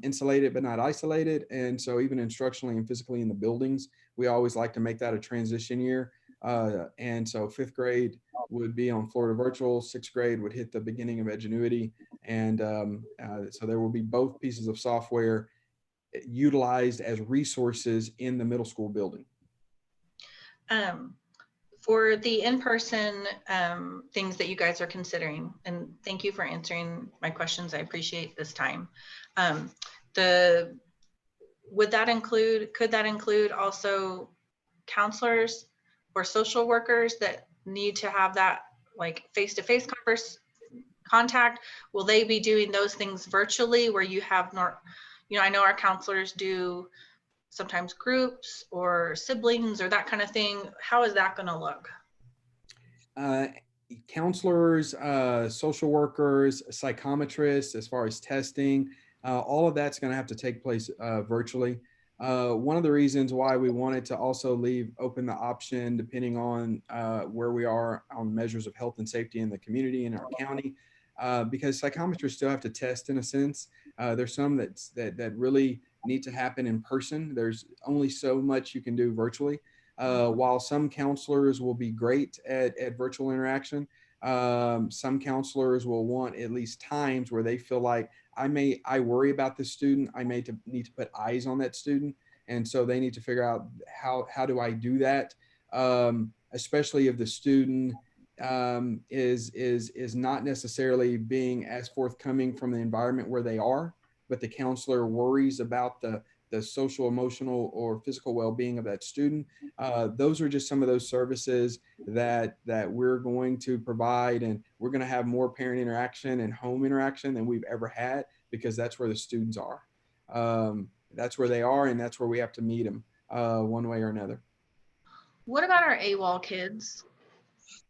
insulated but not isolated. And so even instructionally and physically in the buildings, we always like to make that a transition year. And so 5th grade would be on Florida Virtual, 6th grade would hit the beginning of Edgenuity. And so there will be both pieces of software utilized as resources in the middle school building. For the in-person things that you guys are considering, and thank you for answering my questions. I appreciate this time. Could that include also counselors or social workers that need to have that like face-to-face contact? Will they be doing those things virtually where you have I know our counselors do sometimes groups or siblings or that kind of thing. How is that going to look? Counselors, social workers, psychometrists, as far as testing, all of that's going to have to take place virtually. One of the reasons why we wanted to also leave open the option, depending on where we are on measures of health and safety in the community in our county, because psychometrists still have to test in a sense. There's some that really need to happen in person. There's only so much you can do virtually. While some counselors will be great at virtual interaction, some counselors will want at least times where they feel like I worry about this student. I may need to put eyes on that student. And so they need to figure out how do I do that? Especially if the student is not necessarily being as forthcoming from the environment where they are, but the counselor worries about the social, emotional, or physical well-being of that student. Those are just some of those services that we're going to provide, and we're going to have more parent interaction and home interaction than we've ever had, because that's where the students are. That's where they are, and that's where we have to meet them one way or another. What about our AWOL kids?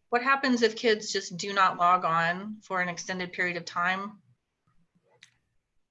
What happens if kids just do not log on for an extended period of time?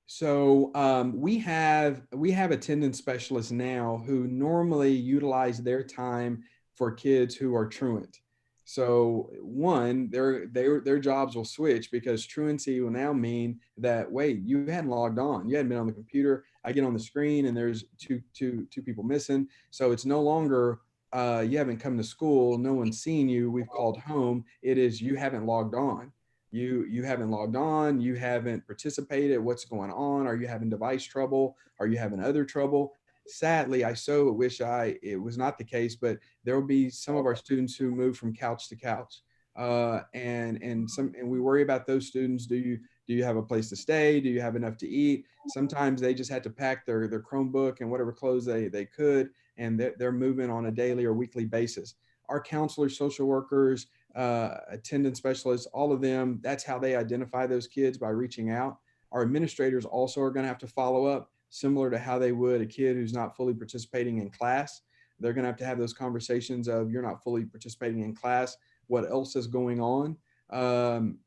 So we have attendance specialists now who normally utilize their time for kids who are truant. So one, their jobs will switch, because truancy will now mean that, wait, you hadn't logged on, you hadn't been on the computer. I get on the screen and there's two people missing. So it's no longer you haven't come to school, no one's seen you, we've called home. It is you haven't logged on. You haven't logged on, you haven't participated, what's going on? Are you having device trouble? Are you having other trouble? Sadly, I so wish it was not the case, but there will be some of our students who move from couch to couch. And we worry about those students. Do you have a place to stay? Do you have enough to eat? Sometimes they just had to pack their Chromebook and whatever clothes they could, and they're moving on a daily or weekly basis. Our counselors, social workers, attendance specialists, all of them, that's how they identify those kids, by reaching out. Our administrators also are going to have to follow up, similar to how they would a kid who's not fully participating in class. They're going to have those conversations of, you're not fully participating in class, what else is going on?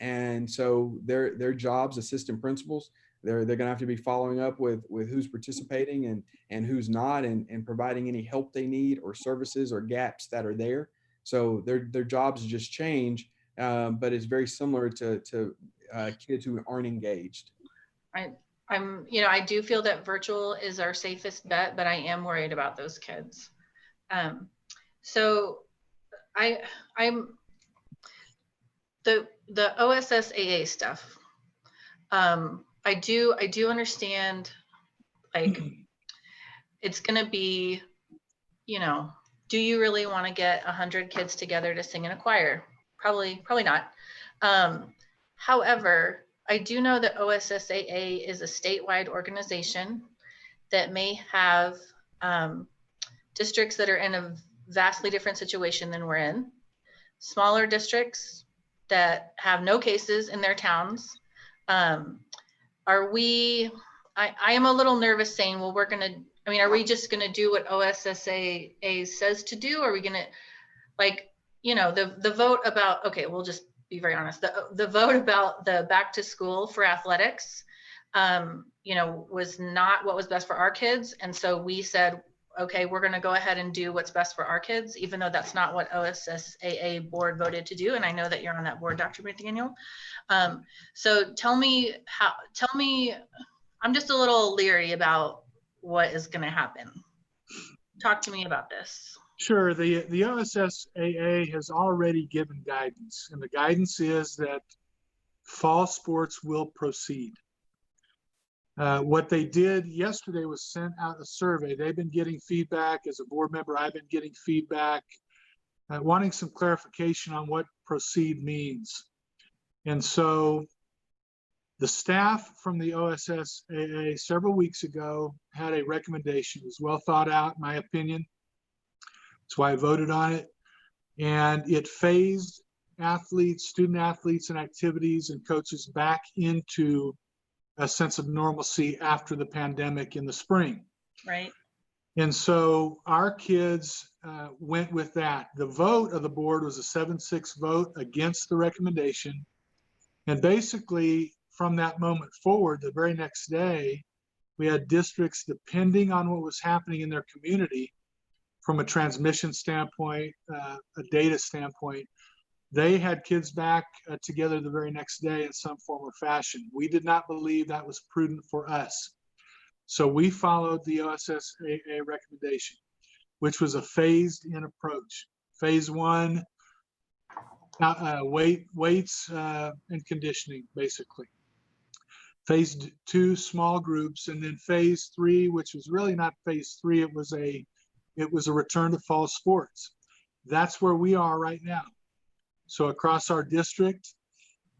And so their jobs, assistant principals, they're going to have to be following up with who's participating and who's not, and providing any help they need or services or gaps that are there. So their jobs just change, but it's very similar to kids who aren't engaged. I do feel that virtual is our safest bet, but I am worried about those kids. So I'm the OSSAA stuff. I do understand, like, it's going to be, do you really want to get 100 kids together to sing in a choir? Probably not. However, I do know that OSSAA is a statewide organization that may have districts that are in a vastly different situation than we're in. Smaller districts that have no cases in their towns. I am a little nervous saying, well, are we just going to do what OSSAA says to do? Are we going to, the vote about, okay, we'll just be very honest. The vote about the back to school for athletics, was not what was best for our kids. And so we said, okay, we're going to go ahead and do what's best for our kids, even though that's not what OSSAA board voted to do. And I know that you're on that board, Dr. McDaniel. So tell me, I'm just a little leery about what is going to happen. Talk to me about this. Sure. The OSSAA has already given guidance, and the guidance is that fall sports will proceed. What they did yesterday was sent out a survey. They've been getting feedback. As a board member, I've been getting feedback, wanting some clarification on what proceed means. And so the staff from the OSSAA several weeks ago had a recommendation. It was well thought out, in my opinion. That's why I voted on it. And it phased athletes, student athletes and activities and coaches back into a sense of normalcy after the pandemic in the spring. Right. And so our kids went with that. The vote of the board was a 7-6 vote against the recommendation. And basically from that moment forward, the very next day, we had districts, depending on what was happening in their community, from a transmission standpoint, a data standpoint, they had kids back together the very next day in some form or fashion. We did not believe that was prudent for us. So we followed the OSSAA recommendation, which was a phased in approach. Phase 1, weights and conditioning, basically. Phase 2, small groups, and then phase 3, which was really not phase 3, it was a return to fall sports. That's where we are right now. So across our district,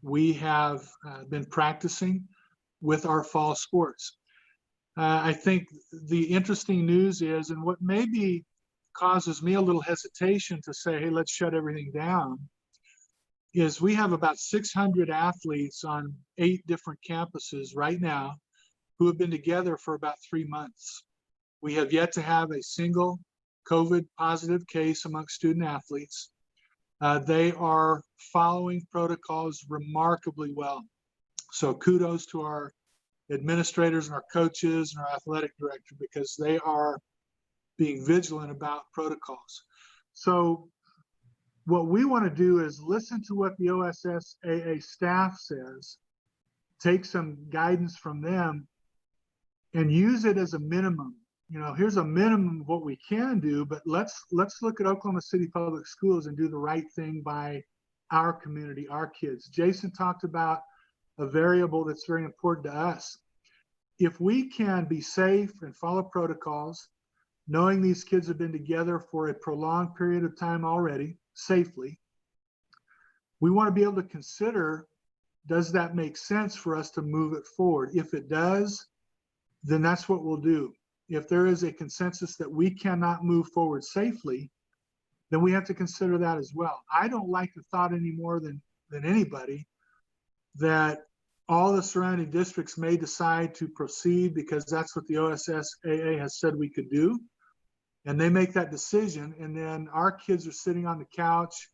we have been practicing with our fall sports. I think the interesting news is, and what maybe causes me a little hesitation to say, hey, let's shut everything down, is we have about 600 athletes on 8 different campuses right now who have been together for about 3 months. We have yet to have a single COVID positive case among student athletes. They are following protocols remarkably well. So kudos to our administrators and our coaches and our athletic director, because they are being vigilant about protocols. So what we want to do is listen to what the OSSAA staff says, take some guidance from them, and use it as a minimum. You know, here's a minimum of what we can do, but let's look at Oklahoma City Public Schools and do the right thing by our community, our kids. Jason talked about a variable that's very important to us. If we can be safe and follow protocols, knowing these kids have been together for a prolonged period of time already, safely, we want to be able to consider, does that make sense for us to move it forward? If it does, then that's what we'll do. If there is a consensus that we cannot move forward safely, then we have to consider that as well. I don't like the thought any more than anybody that all the surrounding districts may decide to proceed because that's what the OSSAA has said we could do. And they make that decision, and then our kids are sitting on the couch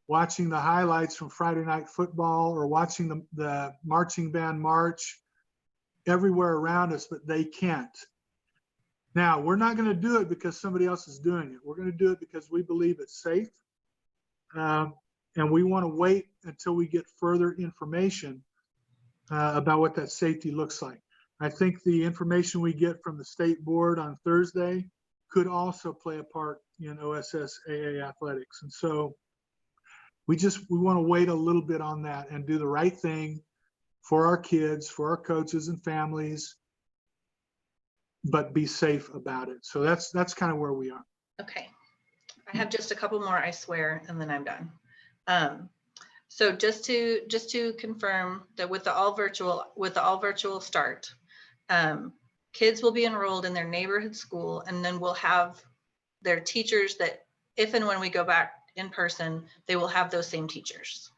watching the highlights from Friday Night Football or watching the marching band march everywhere around us, but they can't. Now, we're not going to do it because somebody else is doing it. We're going to do it because we believe it's safe. And we want to wait until we get further information about what that safety looks like. I think the information we get from the state board on Thursday could also play a part in OSSAA athletics. And so we want to wait a little bit on that and do the right thing for our kids, for our coaches and families, but be safe about it. So that's kind of where we are. Okay. I have just a couple more, I swear, and then I'm done. So just to confirm that with the all virtual start, kids will be enrolled in their neighborhood school, and then we'll have their teachers that if and when we go back in person, they will have those same teachers.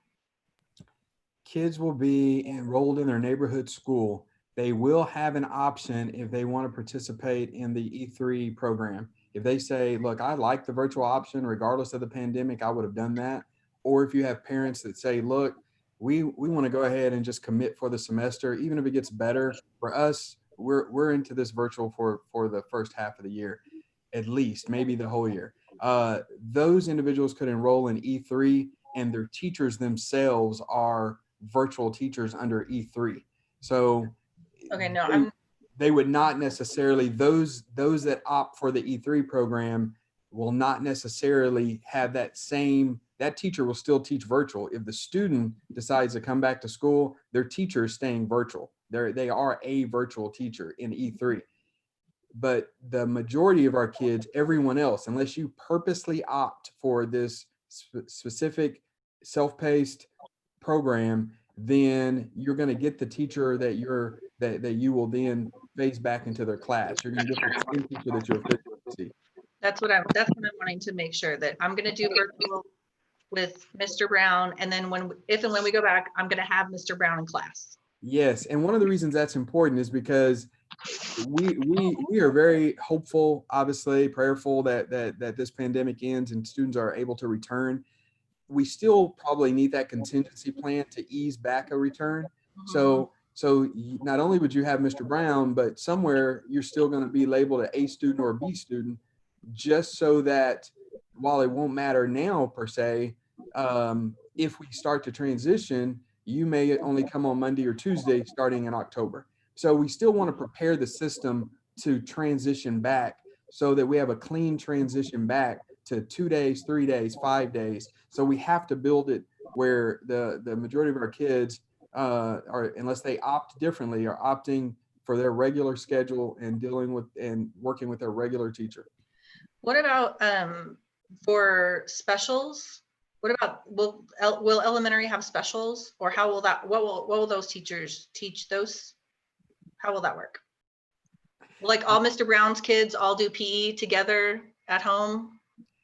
Kids will be enrolled in their neighborhood school. They will have an option if they want to participate in the E3 program. If they say, look, I like the virtual option, regardless of the pandemic, I would have done that. Or if you have parents that say, look, we want to go ahead and just commit for the semester, even if it gets better for us, we're into this virtual for the first half of the year. at least, maybe the whole year. Those individuals could enroll in E3, and their teachers themselves are virtual teachers under E3. So Okay, no, they would not necessarily, those that opt for the E3 program will not necessarily have that teacher will still teach virtual. If the student decides to come back to school, their teacher is staying virtual. They are a virtual teacher in E3. But the majority of our kids, everyone else, unless you purposely opt for this specific self-paced program, then you're going to get the teacher that you will then phase back into their class. You're going to get the same teacher that you'll see. that's what I'm wanting to make sure that I'm going to do virtual with Mr. Brown. And then if and when we go back, I'm going to have Mr. Brown in class. Yes. And one of the reasons that's important is because we are very hopeful, obviously prayerful that this pandemic ends and students are able to return. We still probably need that contingency plan to ease back a return. So not only would you have Mr. Brown, but somewhere you're still going to be labeled an A student or a B student, just so that while it won't matter now per se, if we start to transition, you may only come on Monday or Tuesday starting in October. So we still want to prepare the system to transition back so that we have a clean transition back to 2 days, 3 days, 5 days. So we have to build it where the majority of our kids are, unless they opt differently, are opting for their regular schedule and dealing with and working with their regular teacher. What about for specials? What about will elementary have specials, or how will that? What will those teachers teach those? How will that work? Like all Mr. Brown's kids all do PE together at home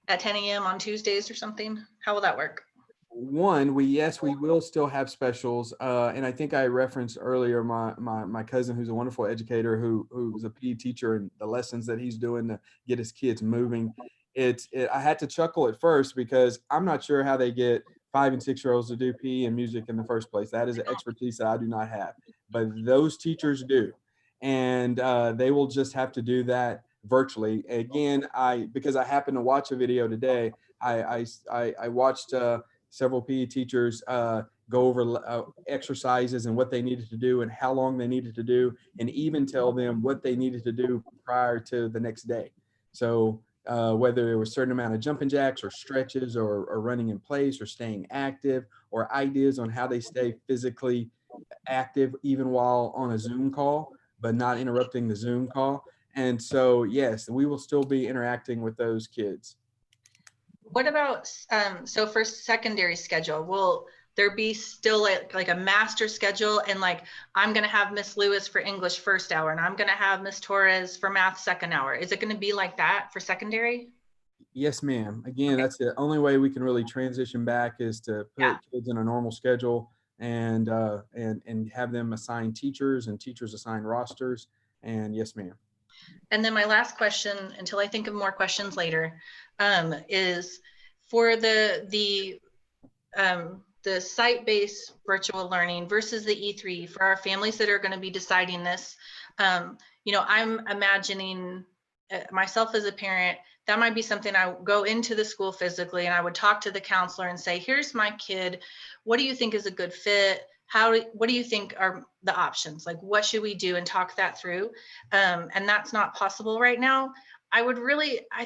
at 10 a.m. on Tuesdays or something? How will that work? One, we will still have specials, and I think I referenced earlier my cousin, who's a wonderful educator, who was a PE teacher, and the lessons that he's doing to get his kids moving. I had to chuckle at first because I'm not sure how they get 5 and 6 year olds to do PE and music in the first place. That is an expertise that I do not have, but those teachers do, and they will just have to do that virtually. Again, because I happened to watch a video today, I watched several PE teachers go over exercises and what they needed to do and how long they needed to do, and even tell them what they needed to do prior to the next day. So whether there was a certain amount of jumping jacks or stretches or running in place or staying active, or ideas on how they stay physically active even while on a Zoom call, but not interrupting the Zoom call. And so, yes, we will still be interacting with those kids. What about, so for secondary schedule, will there be still like a master schedule, and like, I'm going to have Miss Lewis for English first hour, and I'm going to have Miss Torres for math second hour? Is it going to be like that for secondary? Yes, ma'am. Again, that's the only way we can really transition back is to put kids in a normal schedule and have them assign teachers and teachers assign rosters. And yes, ma'am. And then my last question, until I think of more questions later, is for the site-based virtual learning versus the E3, for our families that are going to be deciding this. You know, I'm imagining myself as a parent, that might be something I go into the school physically, and I would talk to the counselor and say, here's my kid. What do you think is a good fit? What do you think are the options? Like, what should we do, and talk that through? And that's not possible right now. I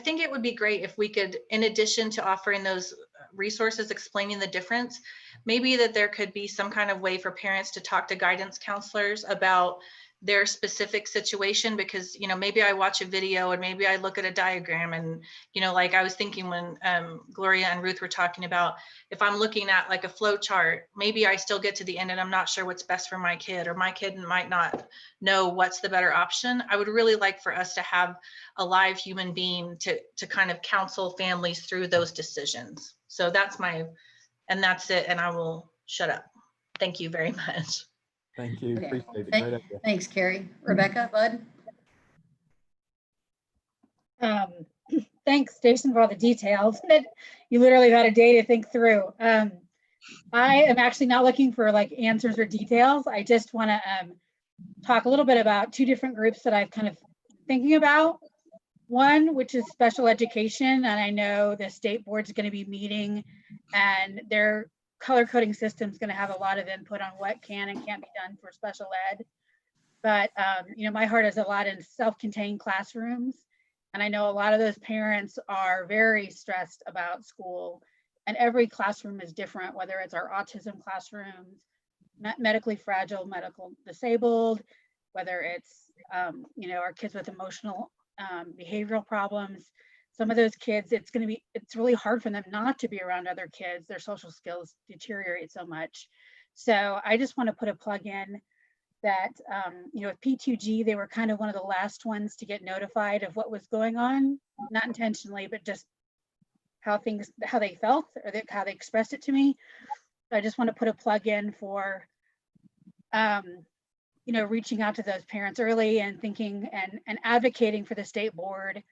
think it would be great if we could, in addition to offering those resources explaining the difference, maybe that there could be some kind of way for parents to talk to guidance counselors about their specific situation, because, you know, maybe I watch a video and maybe I look at a diagram, and, you know, like I was thinking when Gloria and Ruth were talking about, if I'm looking at like a flow chart, maybe I still get to the end and I'm not sure what's best for my kid, or my kid might not know what's the better option. I would really like for us to have a live human being to kind of counsel families through those decisions. So that's it. And I will shut up. Thank you very much. Thank you. Okay. Appreciate it. Great idea. Thanks, Carrie. Rebecca, Bud? Thanks, Jason, for all the details that you literally had a day to think through. I am actually not looking for like answers or details. I just want to talk a little bit about two different groups that I've kind of thinking about. One, which is special education, and I know the state board is going to be meeting, and their color coding system is going to have a lot of input on what can and can't be done for special ed. But you know, my heart is a lot in self-contained classrooms, and I know a lot of those parents are very stressed about school, and every classroom is different, whether it's our autism classrooms, medically fragile, medical disabled, whether it's you know, our kids with emotional behavioral problems. Some of those kids, it's really hard for them not to be around other kids. Their social skills deteriorate so much. So I just want to put a plug in that, you know, with P2G, they were kind of one of the last ones to get notified of what was going on, not intentionally, but just how they felt, or how they expressed it to me. So I just want to put a plug in for, you know, reaching out to those parents early and thinking and advocating for the state board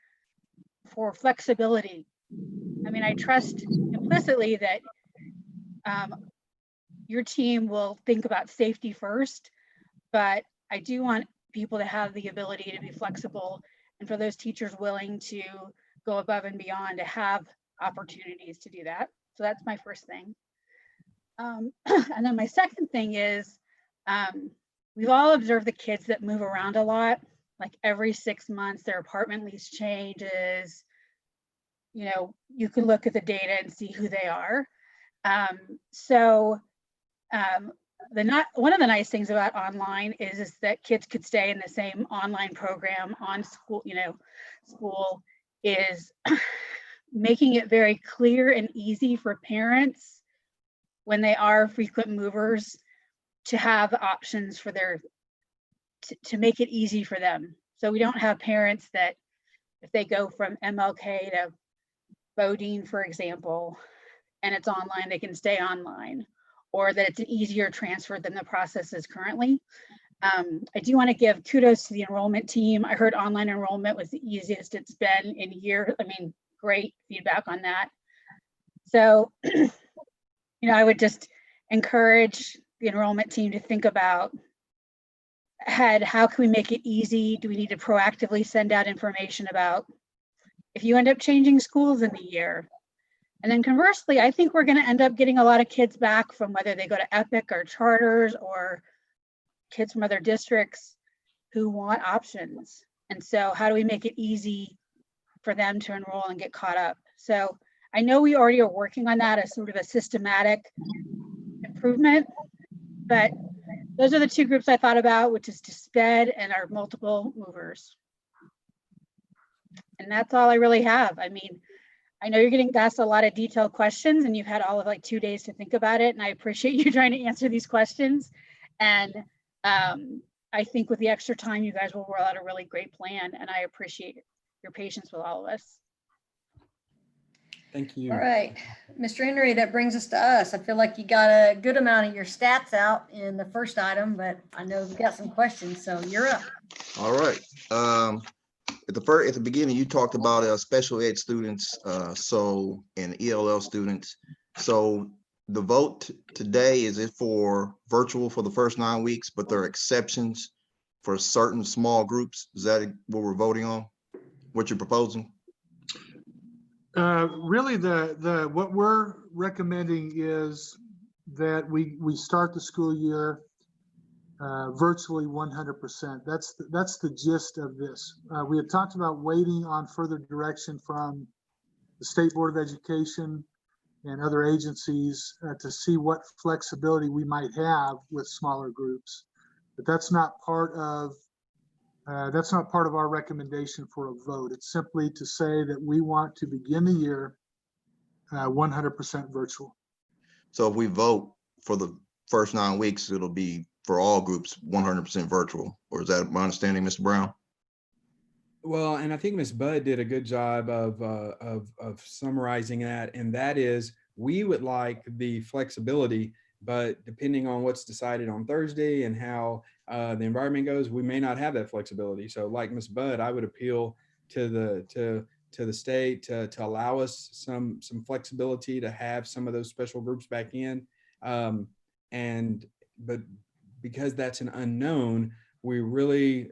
for flexibility. I mean, I trust implicitly that your team will think about safety first, but I do want people to have the ability to be flexible, and for those teachers willing to go above and beyond to have opportunities to do that. So that's my first thing. And then my second thing is, we've all observed the kids that move around a lot, like every 6 months, their apartment lease changes. You know, you can look at the data and see who they are. One of the nice things about online is that kids could stay in the same online program on school, you know, school is making it very clear and easy for parents when they are frequent movers to have options for to make it easy for them. So we don't have parents that if they go from MLK to Bodine, for example, and it's online, they can stay online, or that it's an easier transfer than the process is currently. I do want to give kudos to the enrollment team. I heard online enrollment was the easiest it's been in years. I mean, great feedback on that. So, you know, I would just encourage the enrollment team to think about how can we make it easy? Do we need to proactively send out information about if you end up changing schools in the year? And then conversely, I think we're going to end up getting a lot of kids back from whether they go to Epic or charters or kids from other districts who want options. And so how do we make it easy for them to enroll and get caught up? So I know we already are working on that as sort of a systematic improvement, but those are the two groups I thought about, which is SPED and our multiple movers. And that's all I really have. I mean, I know you're getting asked a lot of detailed questions and you've had all of like 2 days to think about it. And I appreciate you trying to answer these questions. And I think with the extra time, you guys will roll out a really great plan. And I appreciate your patience with all of us. Thank you. All right, Mr. Henry, that brings us to us. I feel like you got a good amount of your stats out in the first item, but I know we've got some questions, so you're up. All right. At the beginning, you talked about special ed students, and ELL students. So the vote today, is it for virtual for the first 9 weeks, but there are exceptions for certain small groups? Is that what we're voting on? What you're proposing? Really, what we're recommending is that we start the school year virtually 100%. That's the gist of this. We had talked about waiting on further direction from the State Board of Education and other agencies to see what flexibility we might have with smaller groups, but that's not part of our recommendation for a vote. It's simply to say that we want to begin the year 100% virtual. So if we vote for the first 9 weeks, it'll be for all groups 100% virtual, or is that my understanding, Mr. Brown? Well, and I think Ms. Budd did a good job of summarizing that, and that is we would like the flexibility, but depending on what's decided on Thursday and how the environment goes, we may not have that flexibility. So like Ms. Budd, I would appeal to the state to allow us some flexibility to have some of those special groups back in. But because that's an unknown, we really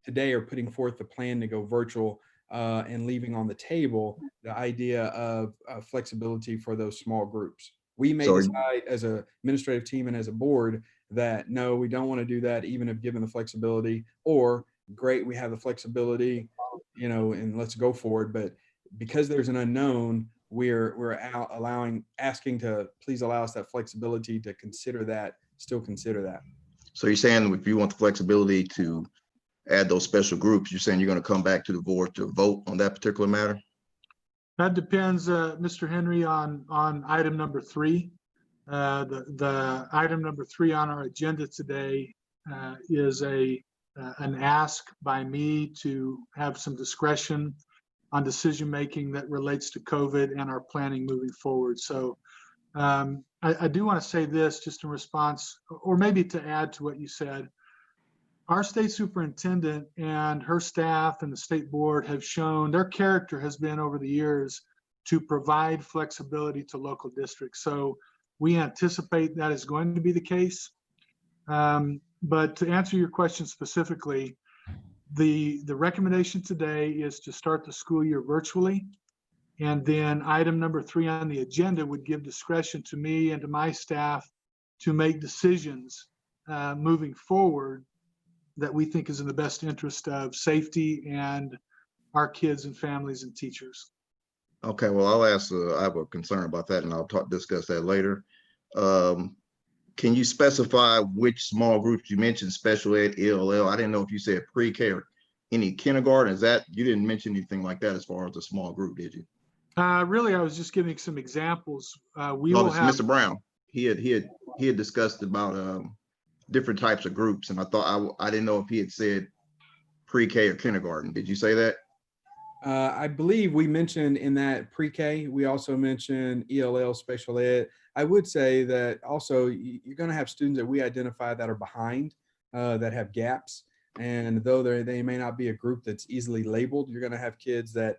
today are putting forth the plan to go virtual and leaving on the table the idea of flexibility for those small groups. We may So decide as an administrative team and as a board that no, we don't want to do that, even if given the flexibility, or great, we have the flexibility, you know, and let's go forward. But because there's an unknown, we're asking to please allow us that flexibility to consider that, still consider that. So you're saying if you want the flexibility to add those special groups, you're saying you're going to come back to the board to vote on that particular matter? That depends, Mr. Henry, on item number 3. The item number 3 on our agenda today is an ask by me to have some discretion on decision-making that relates to COVID and our planning moving forward. So I do want to say this just in response, or maybe to add to what you said. Our state superintendent and her staff and the state board have shown their character has been over the years to provide flexibility to local districts. So we anticipate that is going to be the case. But to answer your question specifically, the recommendation today is to start the school year virtually. And then item number 3 on the agenda would give discretion to me and to my staff to make decisions moving forward that we think is in the best interest of safety and our kids and families and teachers. Okay, well, I'll ask, I have a concern about that and I'll discuss that later. Can you specify which small groups you mentioned, special ed, ELL? I didn't know if you said pre-K or any kindergarten. Is that, you didn't mention anything like that as far as a small group, did you? Really, I was just giving some examples. We No, will have Mr. Brown, he had discussed about different types of groups, and I thought I didn't know if he had said pre-K or kindergarten. Did you say that? I believe we mentioned in that pre-K, we also mentioned ELL, special ed. I would say that also you're going to have students that we identify that are behind, that have gaps. And though they may not be a group that's easily labeled, you're going to have kids that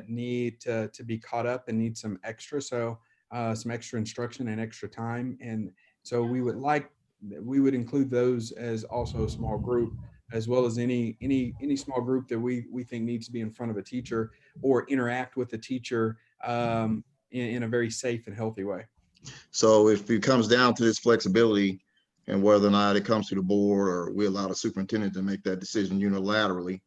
need to be caught up and need some extra. So some extra instruction and extra time. And so we would include those as also a small group, as well as any small group that we think needs to be in front of a teacher or interact with the teacher in a very safe and healthy way. So if it comes down to this flexibility and whether or not it comes to the board or we allow the superintendent to make that decision unilaterally,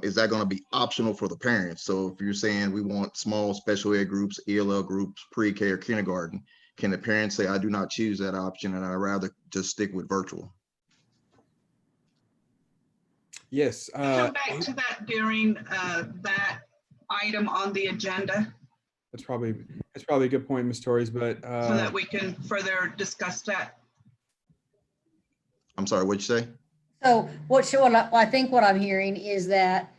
is that going to be optional for the parents? So if you're saying we want small special ed groups, ELL groups, pre-K or kindergarten, can the parents say, I do not choose that option and I'd rather just stick with virtual? Yes. Come back to that during that item on the agenda That's probably a good point, Ms. Torres, but so that we can further discuss that. I'm sorry, what'd you say? So I think what I'm hearing is that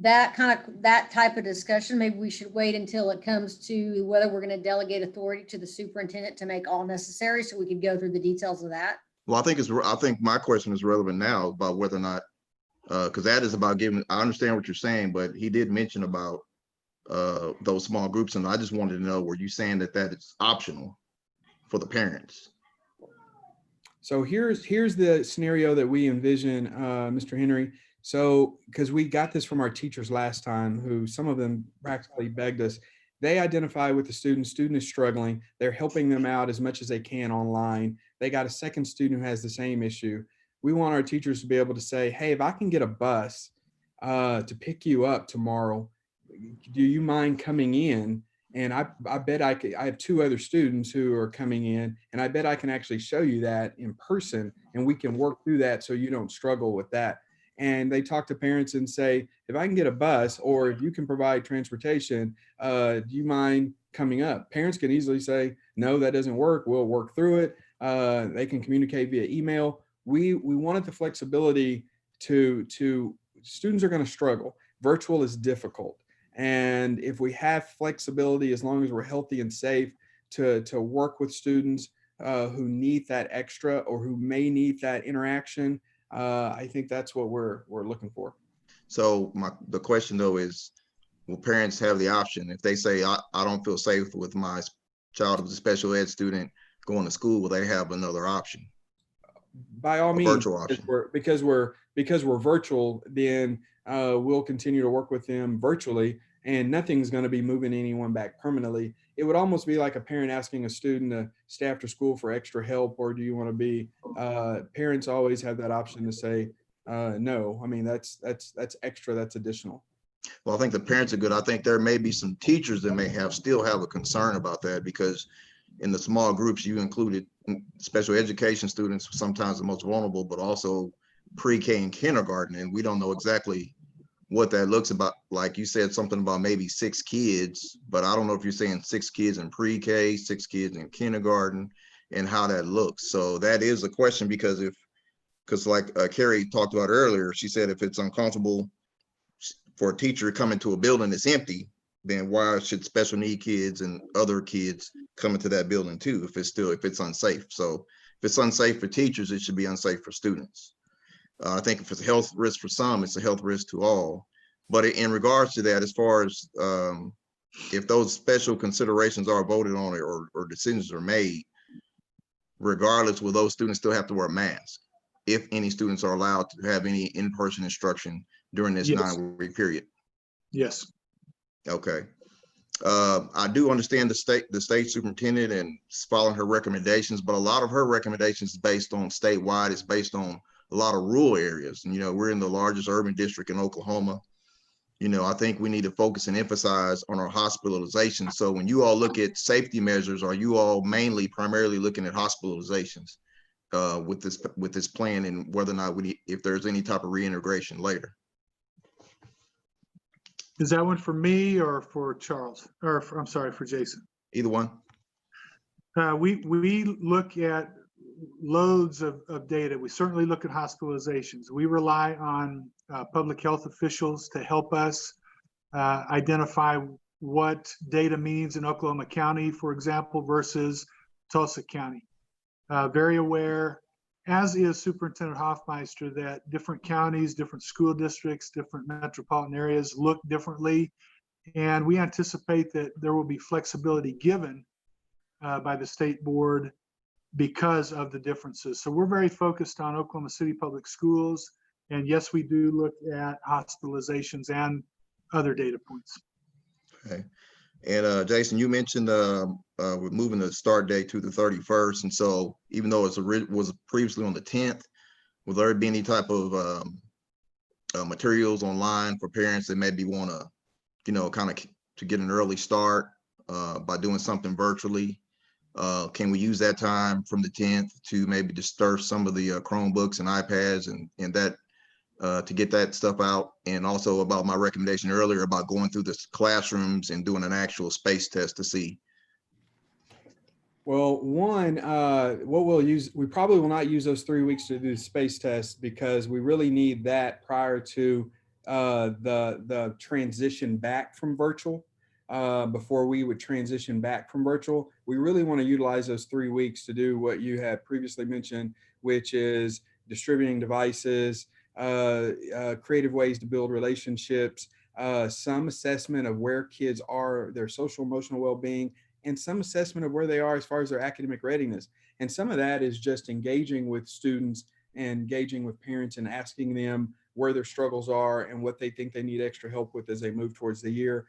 type of discussion, maybe we should wait until it comes to whether we're going to delegate authority to the superintendent to make all necessary, so we could go through the details of that. Well, I think my question is relevant now about whether or not, because that is about giving, I understand what you're saying, but he did mention about those small groups. And I just wanted to know, were you saying that is optional for the parents? So here's the scenario that we envision, Mr. Henry. So, because we got this from our teachers last time, who some of them practically begged us, they identify with the student is struggling. They're helping them out as much as they can online. They got a second student who has the same issue. We want our teachers to be able to say, hey, if I can get a bus to pick you up tomorrow, do you mind coming in? And I bet I have 2 other students who are coming in, and I bet I can actually show you that in person, and we can work through that so you don't struggle with that. And they talk to parents and say, if I can get a bus or if you can provide transportation, do you mind coming up? Parents can easily say, no, that doesn't work. We'll work through it. They can communicate via email. We wanted the flexibility to students are going to struggle. Virtual is difficult. And if we have flexibility, as long as we're healthy and safe, to work with students who need that extra or who may need that interaction, I think that's what we're looking for. So the question though is, will parents have the option if they say, I don't feel safe with my child who's a special ed student going to school, will they have another option? by all A means, virtual option. because we're virtual, then we'll continue to work with them virtually, and nothing's going to be moving anyone back permanently. It would almost be like a parent asking a student to stay after school for extra help, or do you want to be? Parents always have that option to say no. I mean, that's extra, that's additional. Well, I think the parents are good. I think there may be some teachers that may still have a concern about that, because in the small groups you included special education students, sometimes the most vulnerable, but also pre-K and kindergarten, and we don't know exactly what that looks about. Like you said something about maybe 6 kids, but I don't know if you're saying 6 kids in pre-K, 6 kids in kindergarten, and how that looks. So that is a question, because like Carrie talked about earlier, she said if it's uncomfortable for a teacher coming to a building that's empty, then why should special need kids and other kids come into that building too, if it's unsafe? So if it's unsafe for teachers, it should be unsafe for students. I think if it's a health risk for some, it's a health risk to all. But in regards to that, as far as if those special considerations are voted on or decisions are made, regardless, will those students still have to wear masks if any students are allowed to have any in-person instruction during this Yes. 9-week period? Yes. Okay. I do understand the state superintendent and following her recommendations, but a lot of her recommendations is based on statewide. It's based on a lot of rural areas. And, we're in the largest urban district in Oklahoma. I think we need to focus and emphasize on our hospitalizations. So when you all look at safety measures, are you all primarily looking at hospitalizations with this plan, and whether or not if there's any type of reintegration later? Is that one for me or for Charles? Or I'm sorry, for Jason? Either one. We look at loads of data. We certainly look at hospitalizations. We rely on public health officials to help us identify what data means in Oklahoma County, for example, versus Tulsa County. Very aware, as is Superintendent Hoffmeister, that different counties, different school districts, different metropolitan areas look differently. And we anticipate that there will be flexibility given by the state board because of the differences. So we're very focused on Oklahoma City Public Schools. And yes, we do look at hospitalizations and other data points. Okay. And Jason, you mentioned we're moving the start date to the 31st. And so even though it was previously on the 10th, will there be any type of materials online for parents that maybe want to, kind of to get an early start by doing something virtually? Can we use that time from the 10th to maybe disperse some of the Chromebooks and iPads and that to get that stuff out? And also about my recommendation earlier about going through the classrooms and doing an actual space test to see. Well, one, what we'll use, we probably will not use those 3 weeks to do the space test, because we really need that prior to the transition back from virtual. Before we would transition back from virtual, we really want to utilize those 3 weeks to do what you had previously mentioned, which is distributing devices, creative ways to build relationships, some assessment of where kids are, their social emotional well-being, and some assessment of where they are as far as their academic readiness. And some of that is just engaging with students and engaging with parents and asking them where their struggles are and what they think they need extra help with as they move towards the year.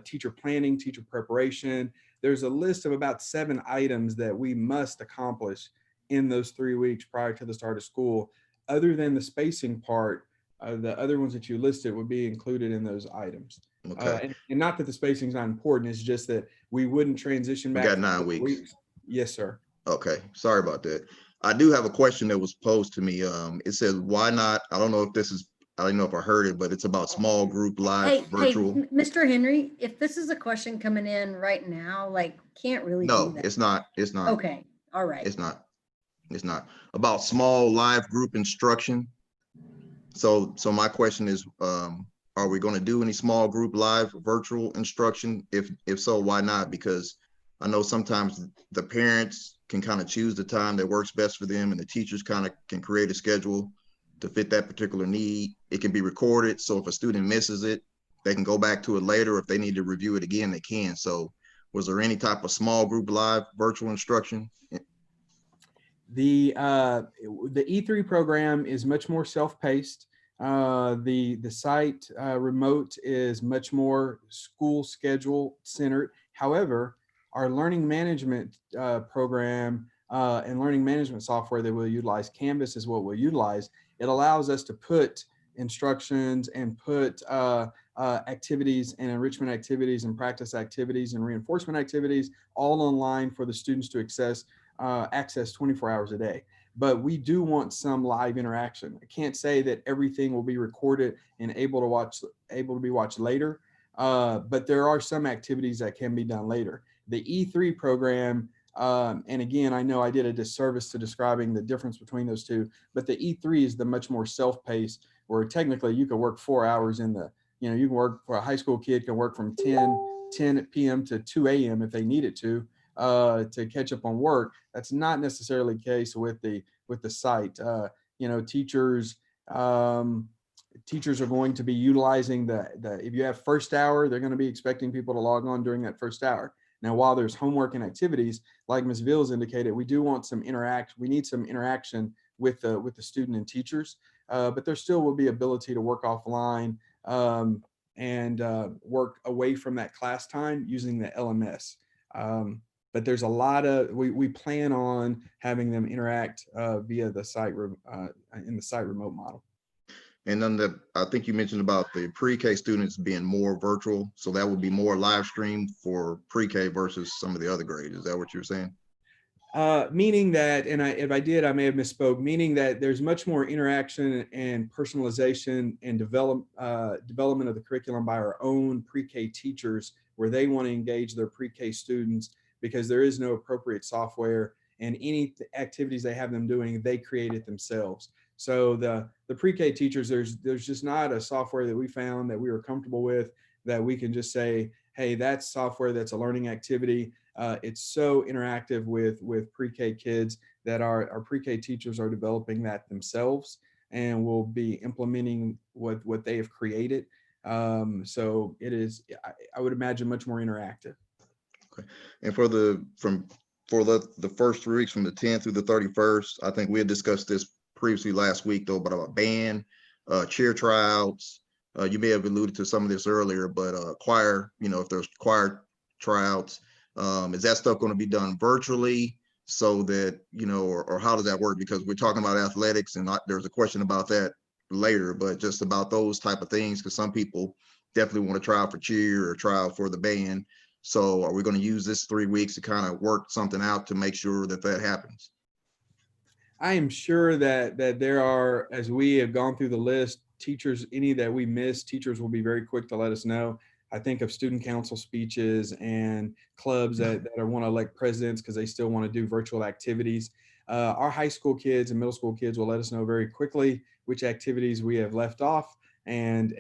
Teacher planning, teacher preparation. There's a list of about 7 items that we must accomplish in those 3 weeks prior to the start of school. Other than the spacing part, the other ones that you listed would be included in those items. Okay. And not that the spacing is not important, it's just that we wouldn't transition back. We got 9 weeks. Yes, sir. Okay, sorry about that. I do have a question that was posed to me. It says, why not, I don't know if I heard it, but it's about small group live virtual. Hey, Mr. Henry, if this is a question coming in right now, can't really do that. It's not. Okay, all right. It's not about small live group instruction. So my question is, are we going to do any small group live virtual instruction? If so, why not? Because I know sometimes the parents can kind of choose the time that works best for them, and the teachers kind of can create a schedule to fit that particular need. It can be recorded, so if a student misses it, they can go back to it later. If they need to review it again, they can. So was there any type of small group live virtual instruction? The E3 program is much more self-paced. The site remote is much more school schedule centered. However, our learning management program and learning management software that we'll utilize, Canvas is what we'll utilize. It allows us to put instructions and put activities and enrichment activities and practice activities and reinforcement activities all online for the students to access 24 hours a day. But we do want some live interaction. I can't say that everything will be recorded and able to be watched later, but there are some activities that can be done later. The E3 program, and again, I know I did a disservice to describing the difference between those two, but the E3 is the much more self-paced, where technically you could work 4 hours in the, you can work, for a high school kid can work from 10 p.m. to 2 a.m. if they needed to catch up on work. That's not necessarily the case with the site. Teachers are going to be utilizing if you have first hour, they're going to be expecting people to log on during that first hour. Now, while there's homework and activities, like Ms. Vills indicated, we do want some we need some interaction with the student and teachers, but there still will be ability to work offline and work away from that class time using the LMS. But there's a lot of, we plan on having them interact via the site in the site remote model. And then I think you mentioned about the pre-K students being more virtual. So that would be more live streamed for pre-K versus some of the other grades. Is that what you're saying? Meaning that, and if I did, I may have misspoke, meaning that there's much more interaction and personalization and development of the curriculum by our own pre-K teachers, where they want to engage their pre-K students, because there is no appropriate software, and any activities they have them doing, they create it themselves. So the pre-K teachers, there's just not a software that we found that we were comfortable with that we can just say, hey, that's software, that's a learning activity. It's so interactive with pre-K kids that our pre-K teachers are developing that themselves and will be implementing what they have created. So it is, I would imagine, much more interactive. Okay. And for the first 3 weeks from the 10th through the 31st, I think we had discussed this previously last week though, but about band, cheer tryouts. You may have alluded to some of this earlier, but choir, if there's choir tryouts, is that stuff going to be done virtually so that, or how does that work? Because we're talking about athletics, and there's a question about that later, but just about those type of things, because some people definitely want to try out for cheer or try out for the band. So are we going to use this 3 weeks to kind of work something out to make sure that happens? I am sure that there are, as we have gone through the list, teachers, any that we miss, teachers will be very quick to let us know. I think of student council speeches and clubs that want to elect presidents because they still want to do virtual activities. Our high school kids and middle school kids will let us know very quickly which activities we have left off, and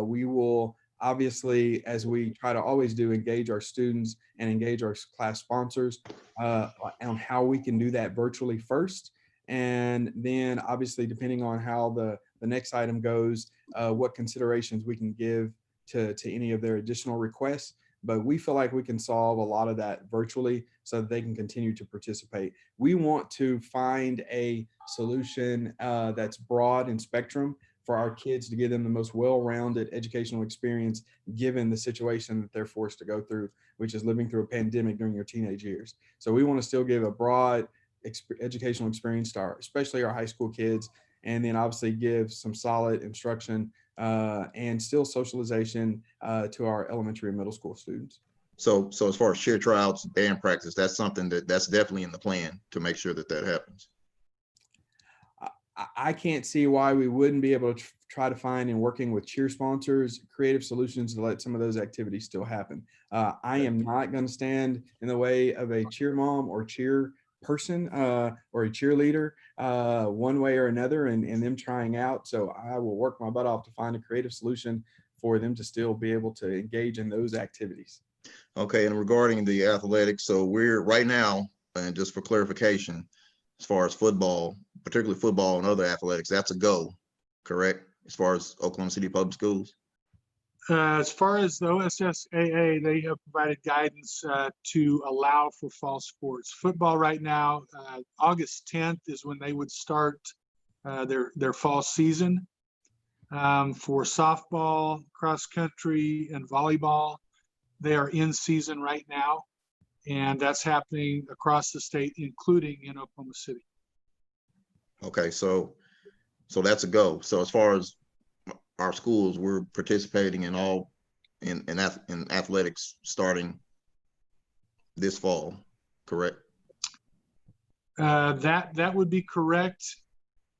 we will obviously, as we try to always do, engage our students and engage our class sponsors on how we can do that virtually first. And then obviously, depending on how the next item goes, what considerations we can give to any of their additional requests. But we feel like we can solve a lot of that virtually so that they can continue to participate. We want to find a solution that's broad in spectrum for our kids to give them the most well-rounded educational experience given the situation that they're forced to go through, which is living through a pandemic during your teenage years. So we want to still give a broad educational experience to especially our high school kids, and then obviously give some solid instruction and still socialization to our elementary and middle school students. So as far as cheer tryouts, band practice, that's something that's definitely in the plan to make sure that happens. I can't see why we wouldn't be able to try to find, and working with cheer sponsors, creative solutions to let some of those activities still happen. I am not going to stand in the way of a cheer mom or cheer person or a cheerleader one way or another, and them trying out. So I will work my butt off to find a creative solution for them to still be able to engage in those activities. Okay, and regarding the athletics, so we're right now, and just for clarification, as far as football, particularly football and other athletics, that's a go, correct? As far as Oklahoma City Public Schools? As far as the OSSAA, they have provided guidance to allow for fall sports. Football right now, August 10th is when they would start their fall season. For softball, cross country, and volleyball, they are in season right now, and that's happening across the state, including in Oklahoma City. Okay, so that's a go. So as far as our schools, we're participating in all in athletics starting this fall, correct? That would be correct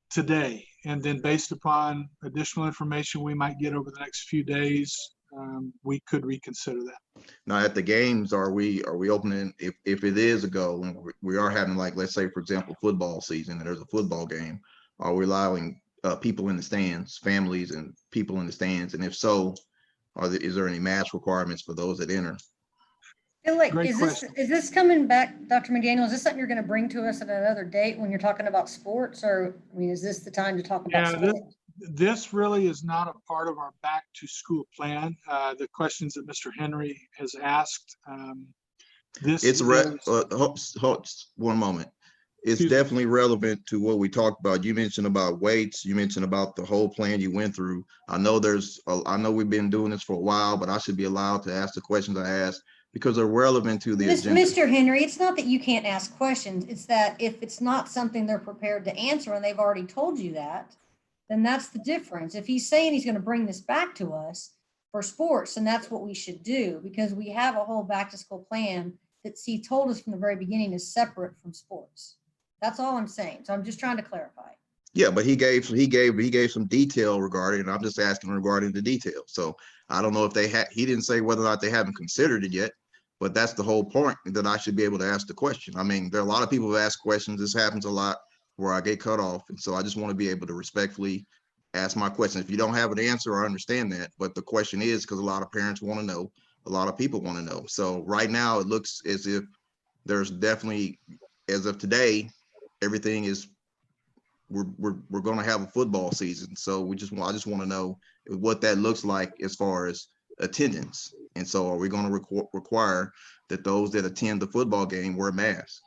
today, and then based upon additional information we might get over the next few days, we could reconsider that. Now at the games, are we opening, if it is a go and we are having, like, let's say for example football season and there's a football game, are we allowing people in the stands, families and people in the stands, and if so, is there any mask requirements for those that enter? I feel like, Great is question. this coming back, Dr. McDaniel? Is this something you're going to bring to us at another date when you're talking about sports, or I mean, is this the time to talk about Yeah, sports? this really is not a part of our back to school plan. The questions that Mr. Henry has asked, It's one moment. It's Excuse me. definitely relevant to what we talked about. You mentioned about weights. You mentioned about the whole plan you went through. I know I know we've been doing this for a while, but I should be allowed to ask the questions I asked because they're relevant to the agenda. Mr. Henry, it's not that you can't ask questions. It's that if it's not something they're prepared to answer and they've already told you that, then that's the difference. If he's saying he's going to bring this back to us for sports, then that's what we should do, because we have a whole back to school plan that he told us from the very beginning is separate from sports. That's all I'm saying. So I'm just trying to clarify. Yeah, but he gave some detail regarding, and I'm just asking regarding the detail. So I don't know if he didn't say whether or not they haven't considered it yet, but that's the whole point, that I should be able to ask the question. I mean, there are a lot of people who ask questions. This happens a lot where I get cut off. And so I just want to be able to respectfully ask my question. If you don't have an answer, I understand that. But the question is, because a lot of parents want to know, a lot of people want to know. So right now it looks as if there's definitely, as of today, everything is, we're going to have a football season. So I just want to know what that looks like as far as attendance. And so are we going to require that those that attend the football game wear masks?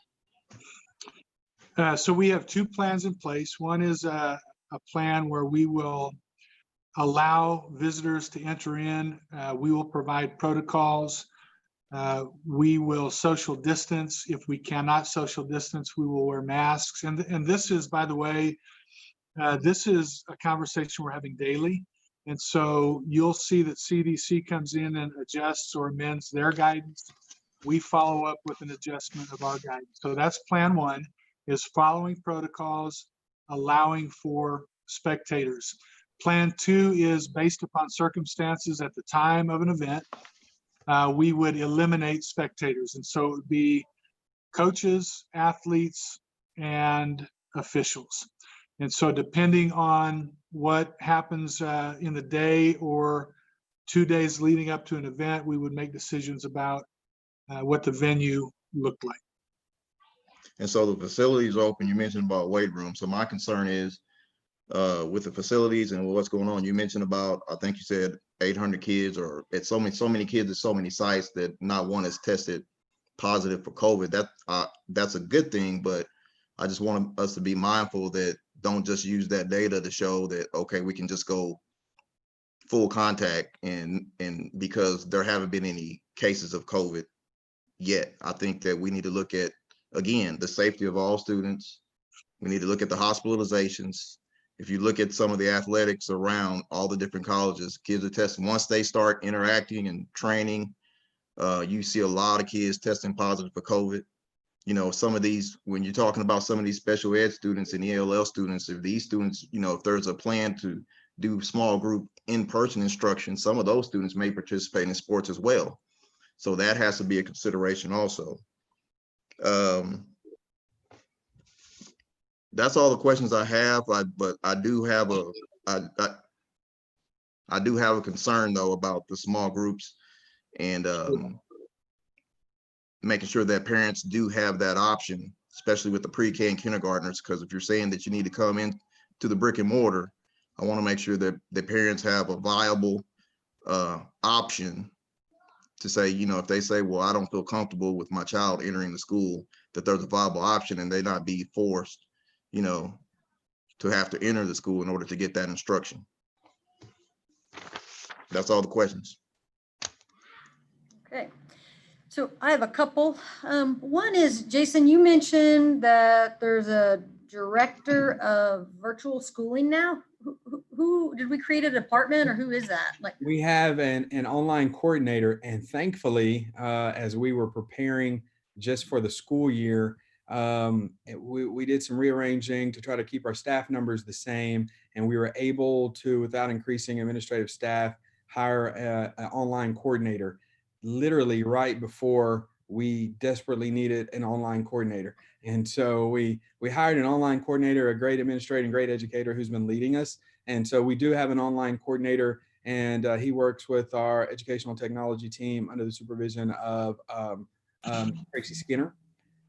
So we have two plans in place. One is a plan where we will allow visitors to enter in. We will provide protocols. We will social distance. If we cannot social distance, we will wear masks. And this is, by the way, this is a conversation we're having daily. And so you'll see that CDC comes in and adjusts or amends their guidance. We follow up with an adjustment of our guidance. So that's plan one, is following protocols, allowing for spectators. Plan two is based upon circumstances at the time of an event. We would eliminate spectators. And so it would be coaches, athletes, and officials. And so depending on what happens in the day or 2 days leading up to an event, we would make decisions about what the venue looked like. And so the facilities are open. You mentioned about weight room. So my concern is with the facilities and what's going on. You mentioned about, I think you said 800 kids, or at so many kids at so many sites that not one is tested positive for COVID. That's a good thing, but I just want us to be mindful that don't just use that data to show that, okay, we can just go full contact and because there haven't been any cases of COVID yet. I think that we need to look at, again, the safety of all students. We need to look at the hospitalizations. If you look at some of the athletics around all the different colleges, kids are testing. Once they start interacting and training, you see a lot of kids testing positive for COVID. You know, some of these, when you're talking about some of these special ed students and ELL students, if these students, you know, if there's a plan to do small group in-person instruction, some of those students may participate in sports as well. So that has to be a consideration also. That's all the questions I have, but I do have a concern though about the small groups and making sure that parents do have that option, especially with the pre-K and kindergartners, because if you're saying that you need to come in to the brick and mortar, I want to make sure that the parents have a viable option to say, you know, if they say, well, I don't feel comfortable with my child entering the school, that there's a viable option and they not be forced, you know, to have to enter the school in order to get that instruction. That's all the questions. Okay. So I have a couple. One is, Jason, you mentioned that there's a director of virtual schooling now. Who did we create a department, or who is that? Like, We have an online coordinator, and thankfully, as we were preparing just for the school year, we did some rearranging to try to keep our staff numbers the same, and we were able to, without increasing administrative staff, hire an online coordinator literally right before we desperately needed an online coordinator. And so we hired an online coordinator, a great administrator and great educator who's been leading us. And so we do have an online coordinator, and he works with our educational technology team under the supervision of Tracy Skinner.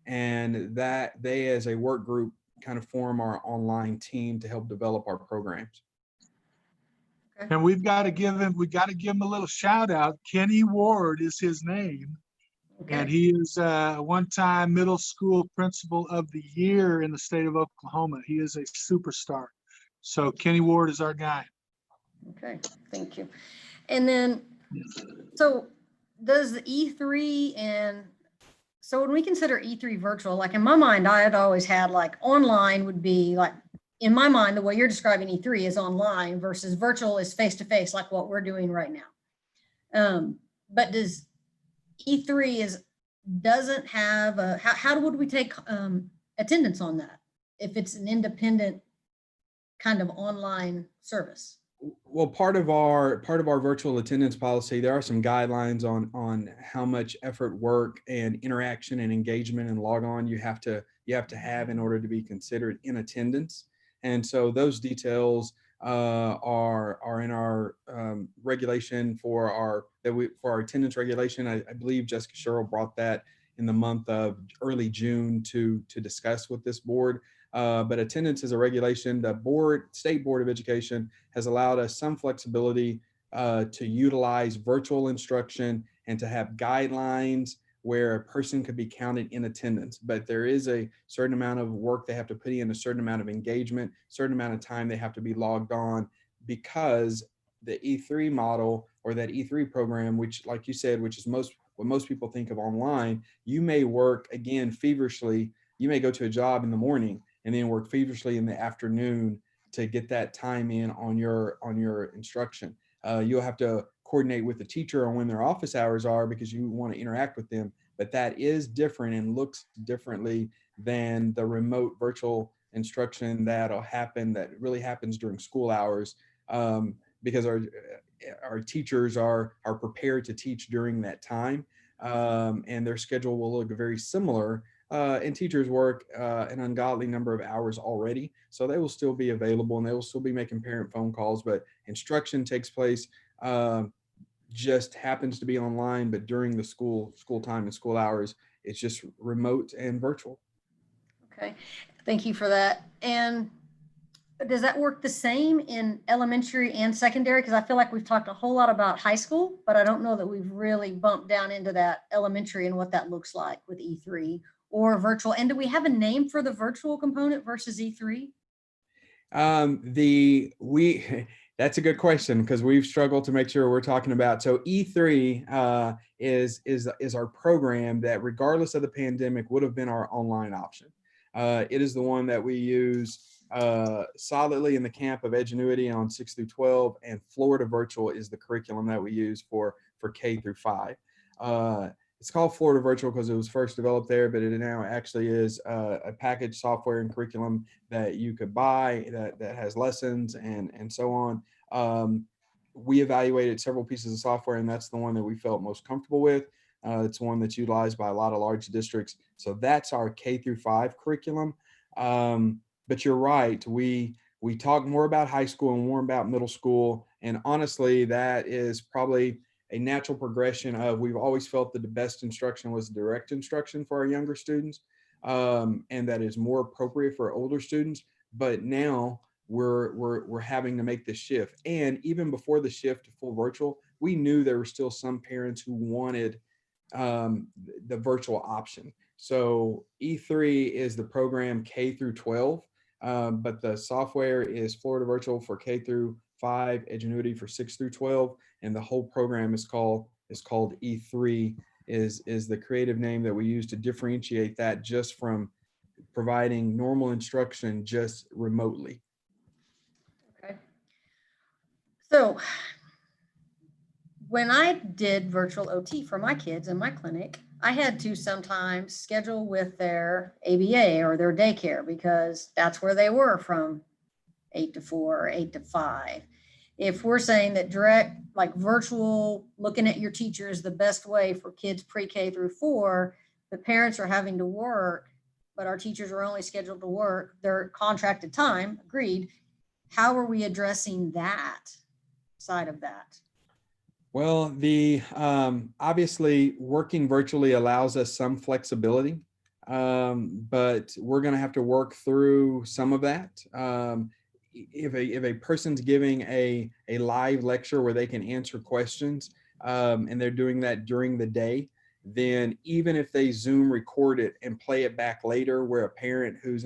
And that they, as a work group, kind of form our online team to help develop our programs. And we got to give him a little shout out. Kenny Ward is his name. okay. And he is a one-time middle school principal of the year in the state of Oklahoma. He is a superstar. So Kenny Ward is our guy. Okay, thank you. And then, so does the E3 and so when we consider E3 virtual, like in my mind, I had always had like online would be like, in my mind, the way you're describing E3 is online versus virtual is face-to-face, like what we're doing right now. But does E3 doesn't have a, how would we take attendance on that if it's an independent kind of online service? Well, part of our virtual attendance policy, there are some guidelines on how much effort, work, and interaction and engagement and log on you have to have in order to be considered in attendance. And so those details are in our regulation for our attendance regulation. I believe Jessica Sherrill brought that in the month of early June to discuss with this board. But attendance is a regulation. The State Board of Education has allowed us some flexibility to utilize virtual instruction and to have guidelines where a person could be counted in attendance. But there is a certain amount of work they have to put in, a certain amount of engagement, certain amount of time they have to be logged on, because the E3 model, or that E3 program, which, like you said, which is what most people think of online, you may work, again, feverishly. You may go to a job in the morning and then work feverishly in the afternoon to get that time in on your instruction. You'll have to coordinate with the teacher on when their office hours are because you want to interact with them. But that is different and looks differently than the remote virtual instruction that really happens during school hours, because our teachers are prepared to teach during that time, and their schedule will look very similar. And teachers work an ungodly number of hours already, so they will still be available and they will still be making parent phone calls, but instruction takes place, just happens to be online, but during the school time and school hours, it's just remote and virtual. Okay, thank you for that. And does that work the same in elementary and secondary? Because I feel like we've talked a whole lot about high school, but I don't know that we've really bumped down into that elementary and what that looks like with E3 or virtual. And do we have a name for the virtual component versus E3? That's a good question, because we've struggled to make sure we're talking about. So E3 is our program that, regardless of the pandemic, would have been our online option. It is the one that we use solidly in the camp of Edgenuity on 6 through 12, and Florida Virtual is the curriculum that we use for K through 5. It's called Florida Virtual because it was first developed there, but it now actually is a packaged software and curriculum that you could buy that has lessons and so on. We evaluated several pieces of software, and that's the one that we felt most comfortable with. It's one that's utilized by a lot of large districts. So that's our K through 5 curriculum. But you're right, we talk more about high school and more about middle school. And honestly, that is probably a natural progression of, we've always felt that the best instruction was direct instruction for our younger students, and that is more appropriate for older students. But now we're having to make the shift. And even before the shift to full virtual, we knew there were still some parents who wanted the virtual option. So E3 is the program K through 12, but the software is Florida Virtual for K through 5, Edgenuity for 6 through 12, and the whole program is called E3. Is the creative name that we use to differentiate that just from providing normal instruction just remotely. Okay. So when I did virtual OT for my kids in my clinic, I had to sometimes schedule with their ABA or their daycare because that's where they were from 8 to 4 or 8 to 5. If we're saying that direct, like virtual, looking at your teacher is the best way for kids pre-K through 4, the parents are having to work, but our teachers are only scheduled to work their contracted time, agreed. How are we addressing that side of that? Well, the obviously working virtually allows us some flexibility, but we're going to have to work through some of that. If a person's giving a live lecture where they can answer questions, and they're doing that during the day, then even if they Zoom record it and play it back later, where a parent whose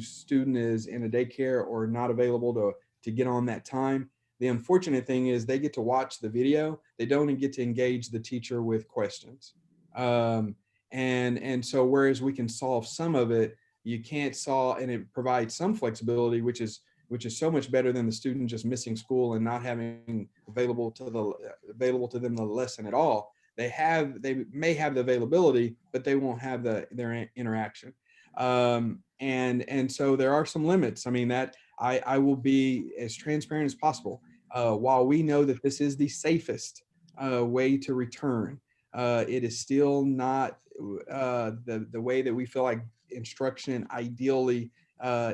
student is in a daycare or not available to get on that time, the unfortunate thing is they get to watch the video. They don't get to engage the teacher with questions. And so whereas we can solve some of it, you can't solve, and it provides some flexibility, which is so much better than the student just missing school and not having available to them the lesson at all. They may have the availability, but they won't have their interaction. And so there are some limits. I mean, that I will be as transparent as possible. While we know that this is the safest way to return, it is still not the way that we feel like instruction ideally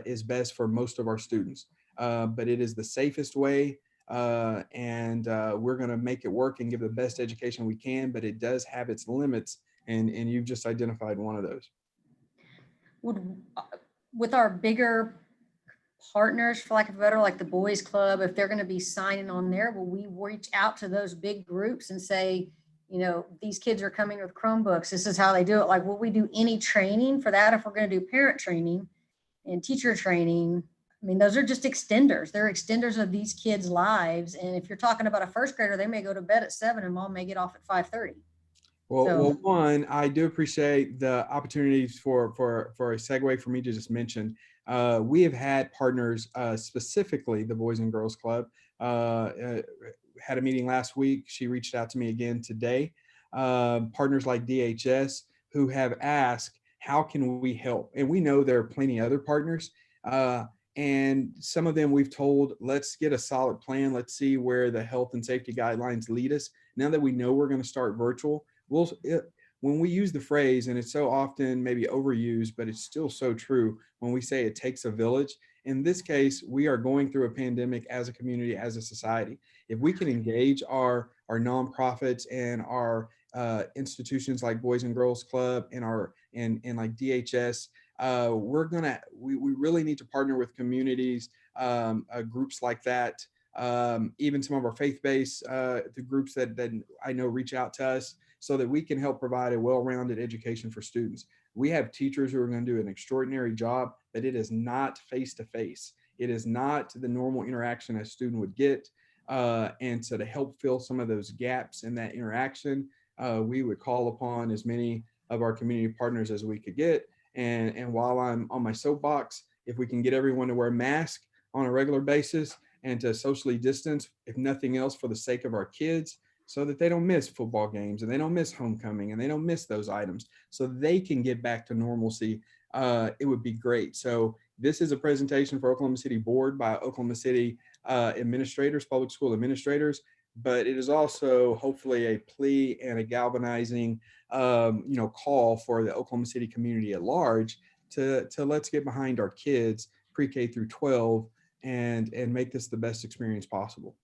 is best for most of our students. But it is the safest way, and we're going to make it work and give the best education we can, but it does have its limits, and you've just identified one of those. With our bigger partners, for lack of a better, like the boys club, if they're going to be signing on there, will we reach out to those big groups and say, you know, these kids are coming with Chromebooks, this is how they do it? Like, will we do any training for that if we're going to do parent training and teacher training? I mean, those are just extenders. They're extenders of these kids' lives. And if you're talking about a first grader, they may go to bed at 7 and mom may get off at 5:30. Well, one, I do appreciate the opportunities for a segue for me to just mention. We have had partners, specifically the Boys and Girls Club, had a meeting last week. She reached out to me again today. Partners like DHS who have asked, how can we help? And we know there are plenty of other partners. And some of them we've told, let's get a solid plan. Let's see where the health and safety guidelines lead us. Now that we know we're going to start virtual, when we use the phrase, and it's so often maybe overused, but it's still so true when we say it takes a village. In this case, we are going through a pandemic as a community, as a society. If we can engage our nonprofits and our institutions like Boys and Girls Club and like DHS, we really need to partner with communities, groups like that, even some of our faith-based the groups that I know reach out to us, so that we can help provide a well-rounded education for students. We have teachers who are going to do an extraordinary job, but it is not face-to-face. It is not the normal interaction a student would get. And so to help fill some of those gaps in that interaction, we would call upon as many of our community partners as we could get. And while I'm on my soapbox, if we can get everyone to wear masks on a regular basis and to socially distance, if nothing else, for the sake of our kids, so that they don't miss football games and they don't miss homecoming and they don't miss those items, so they can get back to normalcy, it would be great. So this is a presentation for Oklahoma City Board by Oklahoma City administrators, public school administrators, but it is also hopefully a plea and a galvanizing call for the Oklahoma City community at large to let's get behind our kids pre-K through 12 and make this the best experience possible.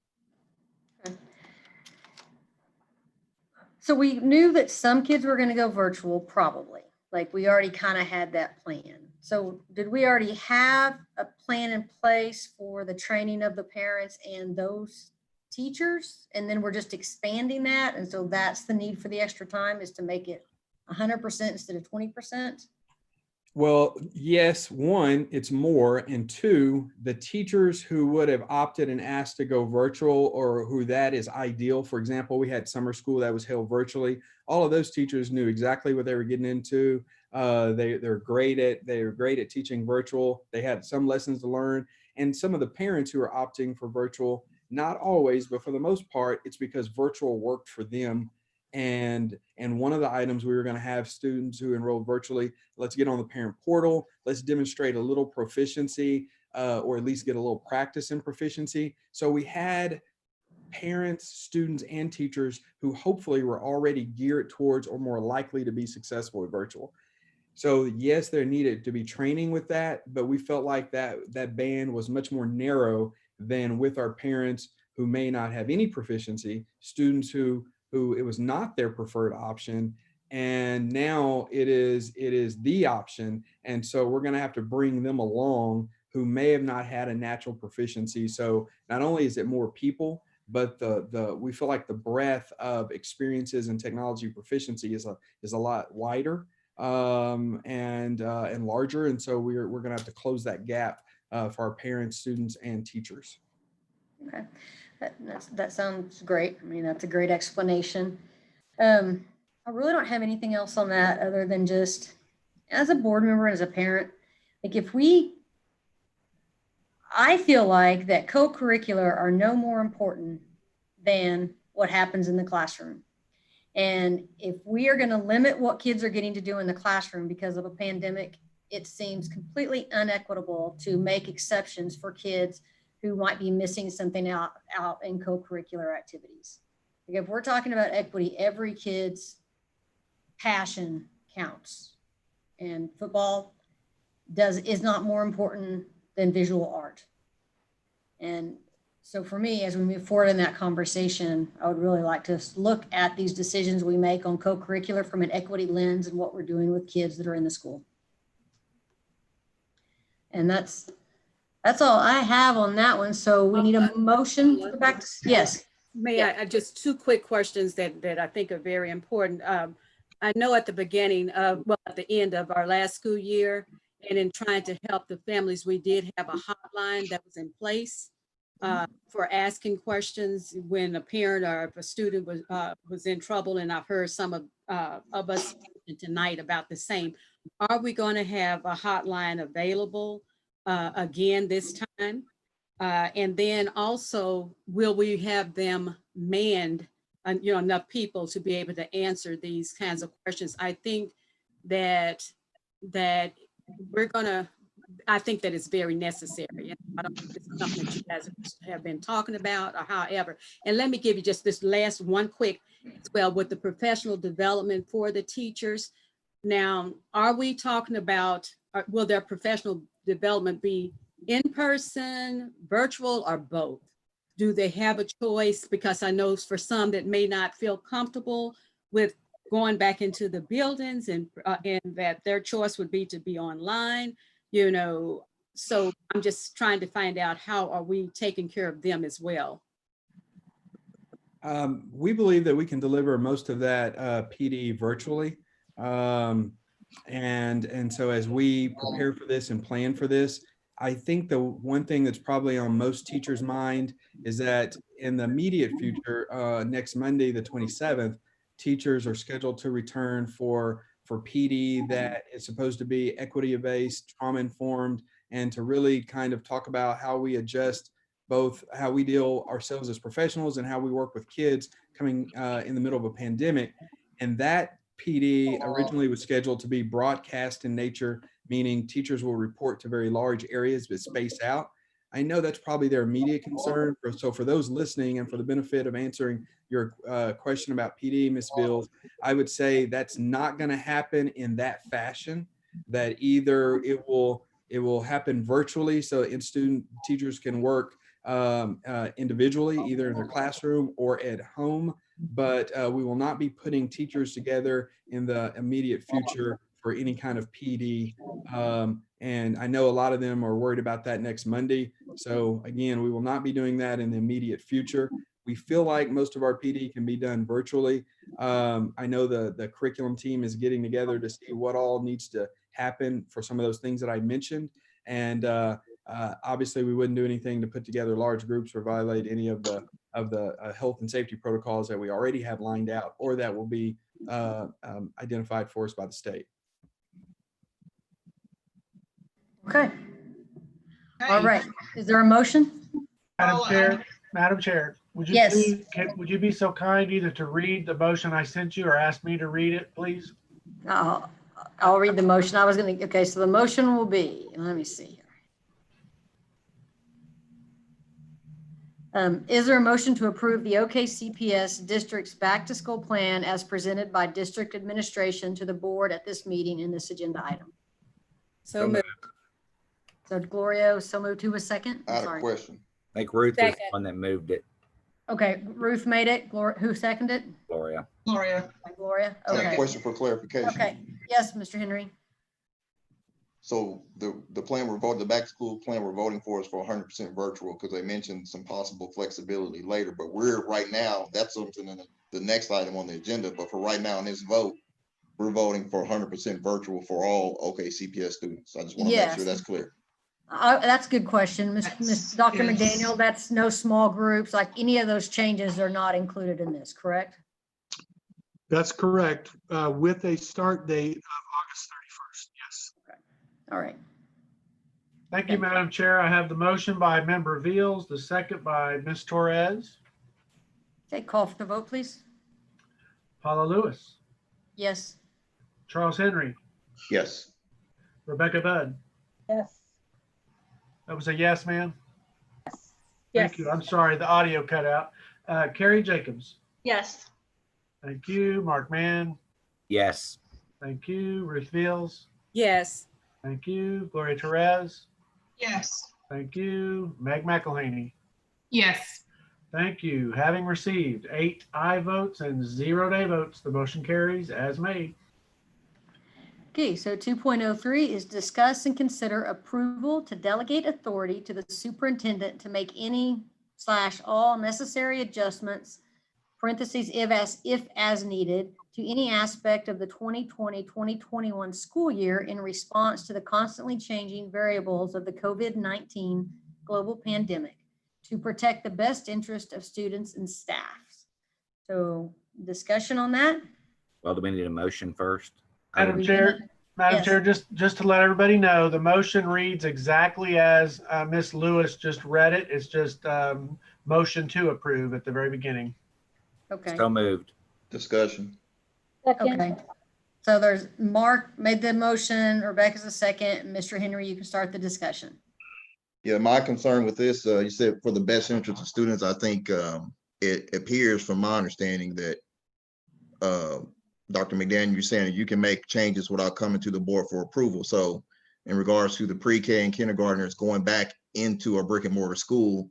So we knew that some kids were going to go virtual, probably. Like, we already kind of had that plan. So did we already have a plan in place for the training of the parents and those teachers, and then we're just expanding that. And so that's the need for the extra time, is to make it 100% instead of 20%. Well, yes, one, it's more, and two, the teachers who would have opted and asked to go virtual, or who that is ideal. For example, we had summer school that was held virtually. All of those teachers knew exactly what they were getting into. They're great at teaching virtual. They had some lessons to learn. And some of the parents who are opting for virtual, not always, but for the most part, it's because virtual worked for them. And one of the items, we were going to have students who enrolled virtually, let's get on the parent portal, let's demonstrate a little proficiency, or at least get a little practice in proficiency. So we had parents, students, and teachers who hopefully were already geared towards or more likely to be successful with virtual. So yes, there needed to be training with that, but we felt like that band was much more narrow than with our parents who may not have any proficiency, students who it was not their preferred option, and now it is the option. And so we're going to have to bring them along who may have not had a natural proficiency. So not only is it more people, but we feel like the breadth of experiences and technology proficiency is a lot wider, and larger. And so we're going to have to close that gap for our parents, students, and teachers. Okay, that sounds great. I mean, that's a great explanation. I really don't have anything else on that other than just, as a board member, as a parent, like I feel like that co-curricular are no more important than what happens in the classroom. And if we are going to limit what kids are getting to do in the classroom because of a pandemic, it seems completely unequitable to make exceptions for kids who might be missing something out in co-curricular activities. Like, if we're talking about equity, every kid's passion counts, and football is not more important than visual art. And so for me, as we move forward in that conversation, I would really like to look at these decisions we make on co-curricular from an equity lens and what we're doing with kids that are in the school. And that's all I have on that one. So we need a motion for the back to, yes. May I just two quick questions that I think are very important. I know at the beginning of, well, at the end of our last school year, and in trying to help the families, we did have a hotline that was in place for asking questions when a parent or if a student was in trouble. And I've heard some of us tonight about the same. Are we going to have a hotline available again this time? And then also, will we have them manned, enough people to be able to answer these kinds of questions? I think that I think that it's very necessary. And I don't know if it's something that you guys have been talking about or however. And let me give you just this last one quick as well with the professional development for the teachers. Now, are we talking about, will their professional development be in person, virtual, or both? Do they have a choice? Because I know for some that may not feel comfortable with going back into the buildings, and that their choice would be to be online, so I'm just trying to find out, how are we taking care of them as well? We believe that we can deliver most of that PD virtually. And so as we prepare for this and plan for this, I think the one thing that's probably on most teachers' mind is that in the immediate future, next Monday, the 27th, teachers are scheduled to return for PD that is supposed to be equity-based, trauma-informed, and to really kind of talk about how we adjust both how we deal ourselves as professionals and how we work with kids coming in the middle of a pandemic. And that PD originally was scheduled to be broadcast in nature, meaning teachers will report to very large areas but space out. I know that's probably their immediate concern. So for those listening and for the benefit of answering your question about PD, Ms. Bills, I would say that's not going to happen in that fashion, that either it will happen virtually so teachers can work individually, either in their classroom or at home, but we will not be putting teachers together in the immediate future for any kind of PD. And I know a lot of them are worried about that next Monday. So again, we will not be doing that in the immediate future. We feel like most of our PD can be done virtually. I know the curriculum team is getting together to see what all needs to happen for some of those things that I mentioned. And obviously, we wouldn't do anything to put together large groups or violate any of the health and safety protocols that we already have lined out or that will be identified for us by the state. Okay. All right. Is there a motion? Madam Chair, would you Yes. please, would you be so kind either to read the motion I sent you or ask me to read it, please? I'll read the motion. I was going to, okay, so the motion will be, let me see here. Is there a motion to approve the OKCPS district's back to school plan as presented by district administration to the board at this meeting in this agenda item? So moved. So Gloria, so moved. Who was second? I had a question. I think Ruth was the Second. one that moved it. Okay, Ruth made it. Who seconded it? Gloria. Gloria. Gloria. I have a Okay. question for clarification. Okay. Yes, Mr. Henry. So the plan we're voting, the back to school plan we're voting for is for 100% virtual because they mentioned some possible flexibility later, but we're right now, that's something in the next item on the agenda. But for right now in this vote, we're voting for 100% virtual for all OKCPS students. I just want to make sure that's clear. That's a good question. Dr. Yes. McDaniel, that's no small groups, like any of those changes are not included in this, correct? That's correct, with a start date of August 31st, yes. Okay. All right. Thank you, Madam Chair. I have the motion by Member Veals, the second by Ms. Torres. Okay, call for the vote, please. Paula Lewis, Yes. Charles Henry, Yes. Rebecca Budd. Yes. That was a yes, ma'am? Yes. Thank you. I'm sorry, the audio cut out. Carrie Jacobs. Yes. Thank you. Mark Mann. Yes. Thank you. Ruth Veals. Yes. Thank you. Gloria Torres. Yes. Thank you. Meg McElhaney. Yes. Thank you. Having received 8 aye votes and 0 nay votes, the motion carries as made. Okay, so 2.03 is discuss and consider approval to delegate authority to the superintendent to make any/all necessary adjustments, parentheses, if as needed, to any aspect of the 2020-2021 school year in response to the constantly changing variables of the COVID-19 global pandemic to protect the best interest of students and staff. So discussion on that? Well, do we need a motion first? Madam Chair, just to let everybody know, the motion reads exactly as Ms. Lewis just read it. It's just motion to approve at the very beginning. Okay. So moved. Discussion. Okay. So there's Mark made the motion, Rebecca's the second. Mr. Henry, you can start the discussion. Yeah, my concern with this, you said for the best interest of students, I think it appears from my understanding that Dr. McDaniel, you're saying that you can make changes without coming to the board for approval. So in regards to the pre-K and kindergartners going back into a brick and mortar school,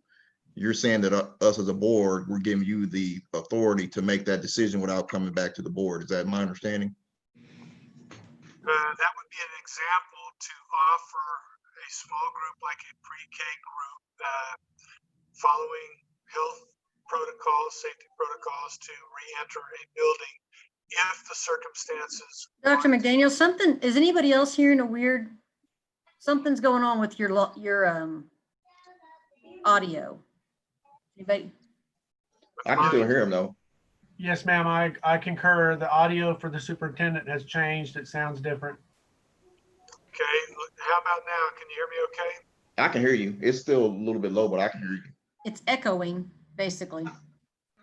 you're saying that us as a board, we're giving you the authority to make that decision without coming back to the board. Is that my understanding? That would be an example to offer a small group like a pre-K group following health protocols, safety protocols to re-enter a building if the circumstances. Dr. McDaniel, is anybody else hearing a weird, something's going on with your audio? Anybody? I can still hear him though. Yes, ma'am, I concur. The audio for the superintendent has changed. It sounds different. Okay, how about now? Can you hear me okay? I can hear you. It's still a little bit low, but I can hear you. It's echoing, basically.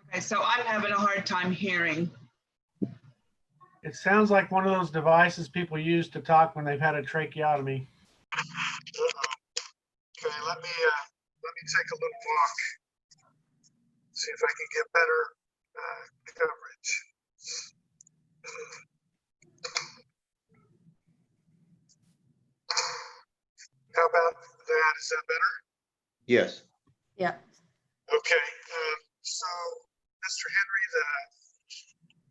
Okay, so I'm having a hard time hearing. It sounds like one of those devices people use to talk when they've had a tracheotomy. Okay, let me take a little walk. See if I can get better coverage. How about that? Is that better? Yes. Yeah. Okay. So, Mr. Henry,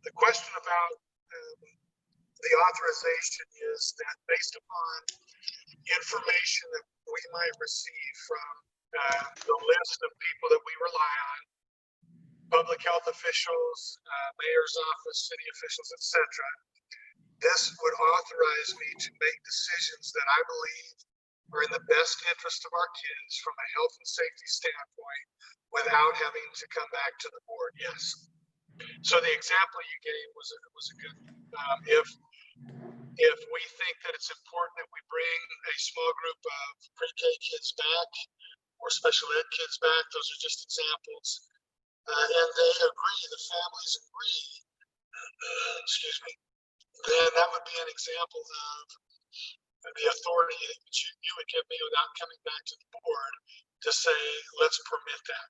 the question about the authorization is that based upon information that we might receive from the list of people that we rely on, public health officials, mayor's office, city officials, etc. This would authorize me to make decisions that I believe are in the best interest of our kids from a health and safety standpoint without having to come back to the board. Yes. So the example you gave was a good one. If we think that it's important that we bring a small group of pre-K kids back or special ed kids back, those are just examples. And they agree, the families agree, excuse me, then that would be an example of the authority that you would give me without coming back to the board to say, let's permit that.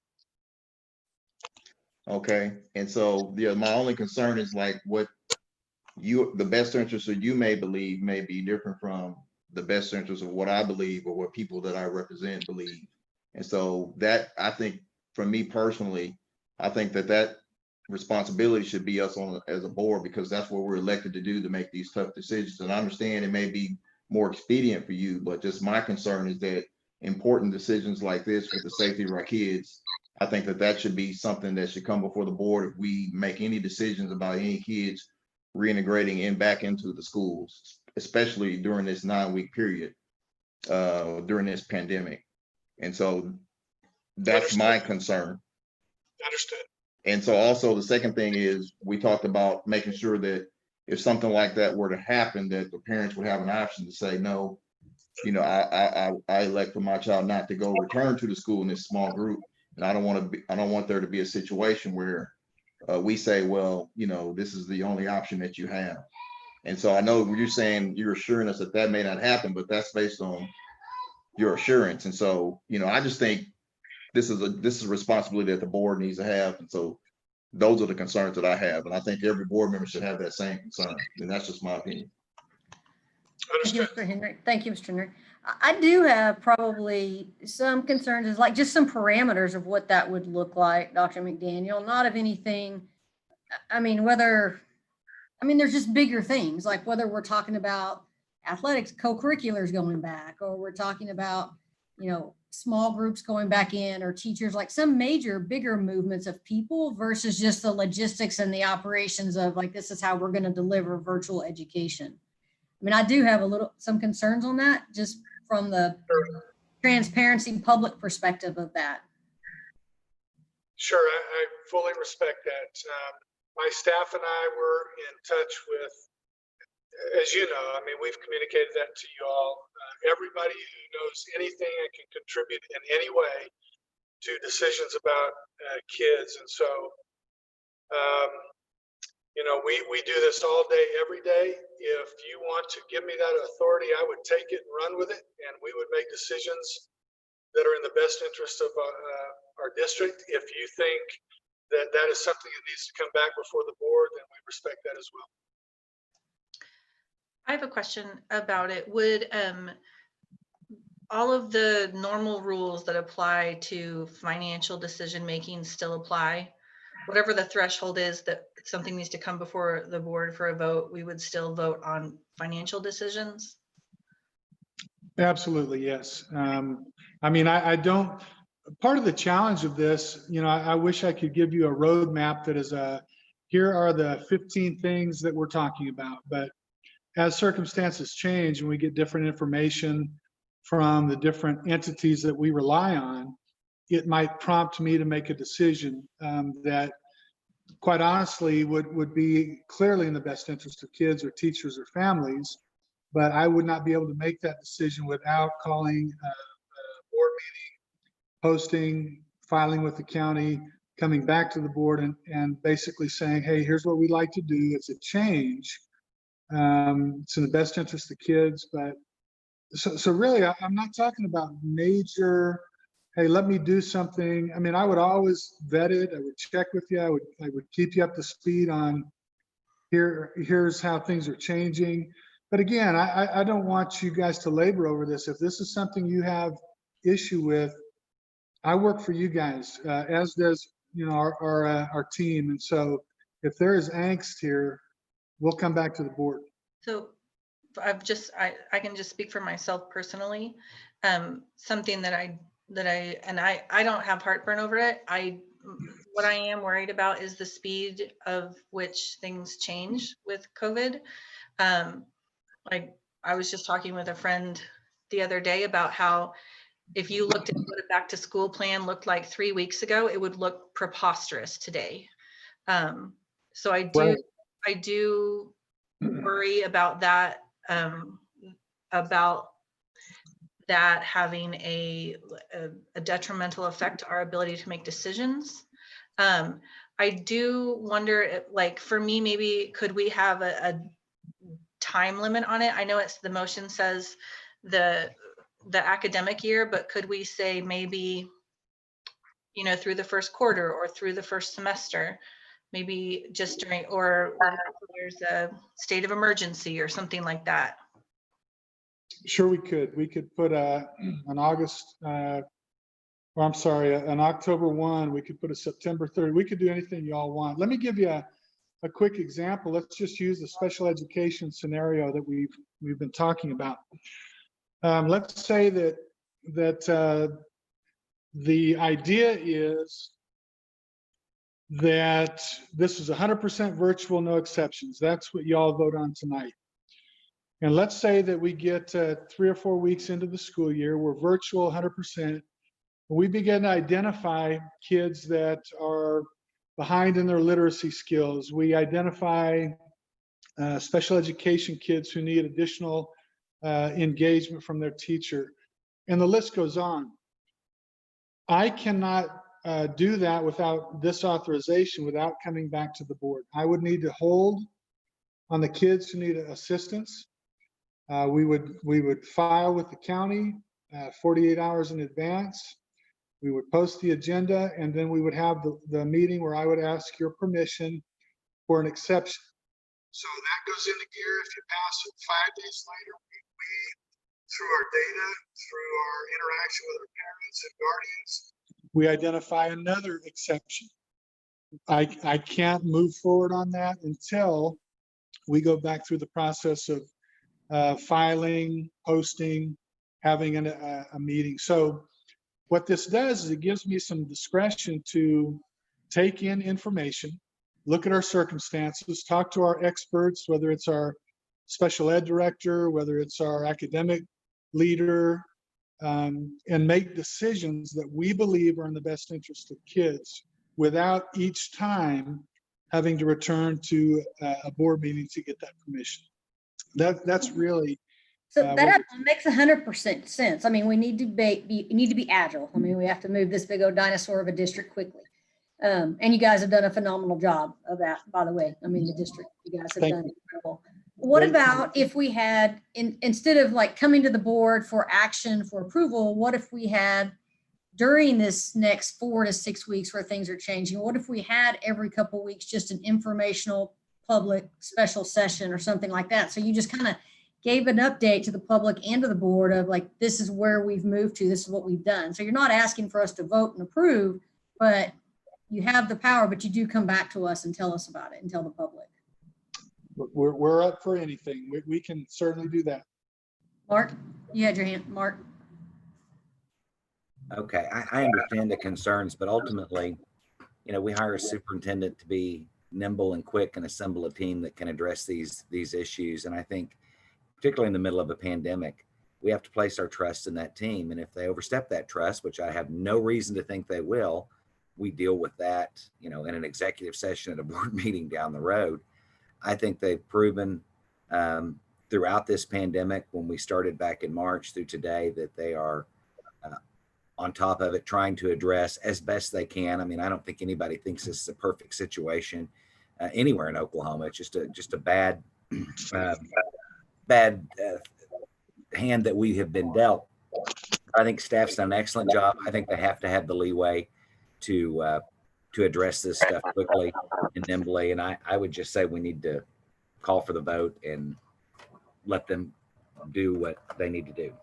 Okay, and so my only concern is like what the best interest of you may believe may be different from the best interest of what I believe or what people that I represent believe. And so that, I think, for me personally, I think that responsibility should be us on as a board, because that's what we're elected to do, to make these tough decisions. And I understand it may be more expedient for you, but just my concern is that important decisions like this with the safety of our kids, I think that should be something that should come before the board if we make any decisions about any kids reintegrating back into the schools, especially during this 9-week period, during this pandemic. And so that's my concern. Understood. And so also the second thing is, we talked about making sure that if something like that were to happen, that the parents would have an option to say, no, I elect for my child not to go return to the school in this small group. And I don't want there to be a situation where we say, well, this is the only option that you have. And so I know you're saying, you're assuring us that may not happen, but that's based on your assurance. And so, I just think this is a responsibility that the board needs to have. And so those are the concerns that I have. And I think every board member should have that same concern. And that's just my opinion. Thank you, Mr. Henry. Thank you, Mr. Henry. I do have probably some concerns, is like just some parameters of what that would look like, Dr. McDaniel, not of anything. I mean, there's just bigger things, like whether we're talking about athletics, co-curriculars going back, or we're talking about, small groups going back in, or teachers, like some major, bigger movements of people versus just the logistics and the operations of like, this is how we're going to deliver virtual education. I mean, I do have some concerns on that, just from the transparency public perspective of that. Sure, I fully respect that. My staff and I were in touch with, as you know, we've communicated that to you all. Everybody who knows anything and can contribute in any way to decisions about kids. And so, we do this all day, every day. If you want to give me that authority, I would take it and run with it, and we would make decisions that are in the best interest of our district. If you think that is something that needs to come back before the board, then we respect that as well. I have a question about it. Would all of the normal rules that apply to financial decision making still apply? Whatever the threshold is that something needs to come before the board for a vote, we would still vote on financial decisions? Absolutely, yes. I don't, part of the challenge of this, I wish I could give you a roadmap that is here are the 15 things that we're talking about. But as circumstances change and we get different information from the different entities that we rely on, it might prompt me to make a decision that quite honestly would be clearly in the best interest of kids or teachers or families. But I would not be able to make that decision without calling a board meeting, posting, filing with the county, coming back to the board and basically saying, hey, here's what we'd like to do. It's a change. It's in the best interest of kids. But so really, I'm not talking about major, hey, let me do something. I would always vet it. I would check with you. I would keep you up to speed on here's how things are changing. But again, I don't want you guys to labor over this. If this is something you have issue with, I work for you guys, as does our team. And so if there is angst here, we'll come back to the board. So I can just speak for myself personally. Something that I don't have heartburn over it. what I am worried about is the speed of which things change with COVID. Like I was just talking with a friend the other day about how if you looked at what a back to school plan looked like 3 weeks ago, it would look preposterous today. So I do worry about that, having a detrimental effect to our ability to make decisions. I do wonder, like for me, maybe could we have a time limit on it? I know the motion says the academic year, but could we say maybe, through the first quarter or through the first semester, maybe just during, or there's a state of emergency or something like that? Sure, we could. We could put an October 1. We could put a September 3rd. We could do anything y'all want. Let me give you a quick example. Let's just use the special education scenario that we've been talking about. Let's say that the idea is that this is 100% virtual, no exceptions. That's what y'all vote on tonight. And let's say that we get 3 or 4 weeks into the school year, we're virtual 100%. We begin to identify kids that are behind in their literacy skills. We identify special education kids who need additional engagement from their teacher. And the list goes on. I cannot do that without this authorization, without coming back to the board. I would need to hold on the kids who need assistance. We would file with the county 48 hours in advance. We would post the agenda, and then we would have the meeting where I would ask your permission for an exception. So that goes into gear. If you pass it 5 days later, we through our data, through our interaction with our parents and guardians, we identify another exception. I can't move forward on that until we go back through the process of filing, posting, having a meeting. So what this does is it gives me some discretion to take in information, look at our circumstances, talk to our experts, whether it's our special ed director, whether it's our academic leader, and make decisions that we believe are in the best interest of kids without each time having to return to a board meeting to get that permission. That's really so that makes 100% sense. I mean, we need to be agile. I mean, we have to move this big old dinosaur of a district quickly. And you guys have done a phenomenal job of that, by the way. I mean, the district, you guys have done incredible. What about if we had, instead of like coming to the board for action, for approval, what if we had during this next 4 to 6 weeks where things are changing, what if we had every couple of weeks just an informational public special session or something like that? So you just kind of gave an update to the public and to the board of like, this is where we've moved to, this is what we've done. So you're not asking for us to vote and approve, but you have the power, but you do come back to us and tell us about it and tell the public. We're up for anything. We can certainly do that. Mark, you had your hand, Mark. Okay, I understand the concerns, but ultimately, we hire a superintendent to be nimble and quick and assemble a team that can address these issues. And I think, particularly in the middle of a pandemic, we have to place our trust in that team. And if they overstep that trust, which I have no reason to think they will, we deal with that, in an executive session at a board meeting down the road. I think they've proven throughout this pandemic, when we started back in March through today, that they are on top of it, trying to address as best they can. I mean, I don't think anybody thinks this is a perfect situation anywhere in Oklahoma. It's just a bad hand that we have been dealt. I think staff's done an excellent job. I think they have to have the leeway to address this stuff quickly and nimbly. And I would just say we need to call for the vote and let them do what they need to do.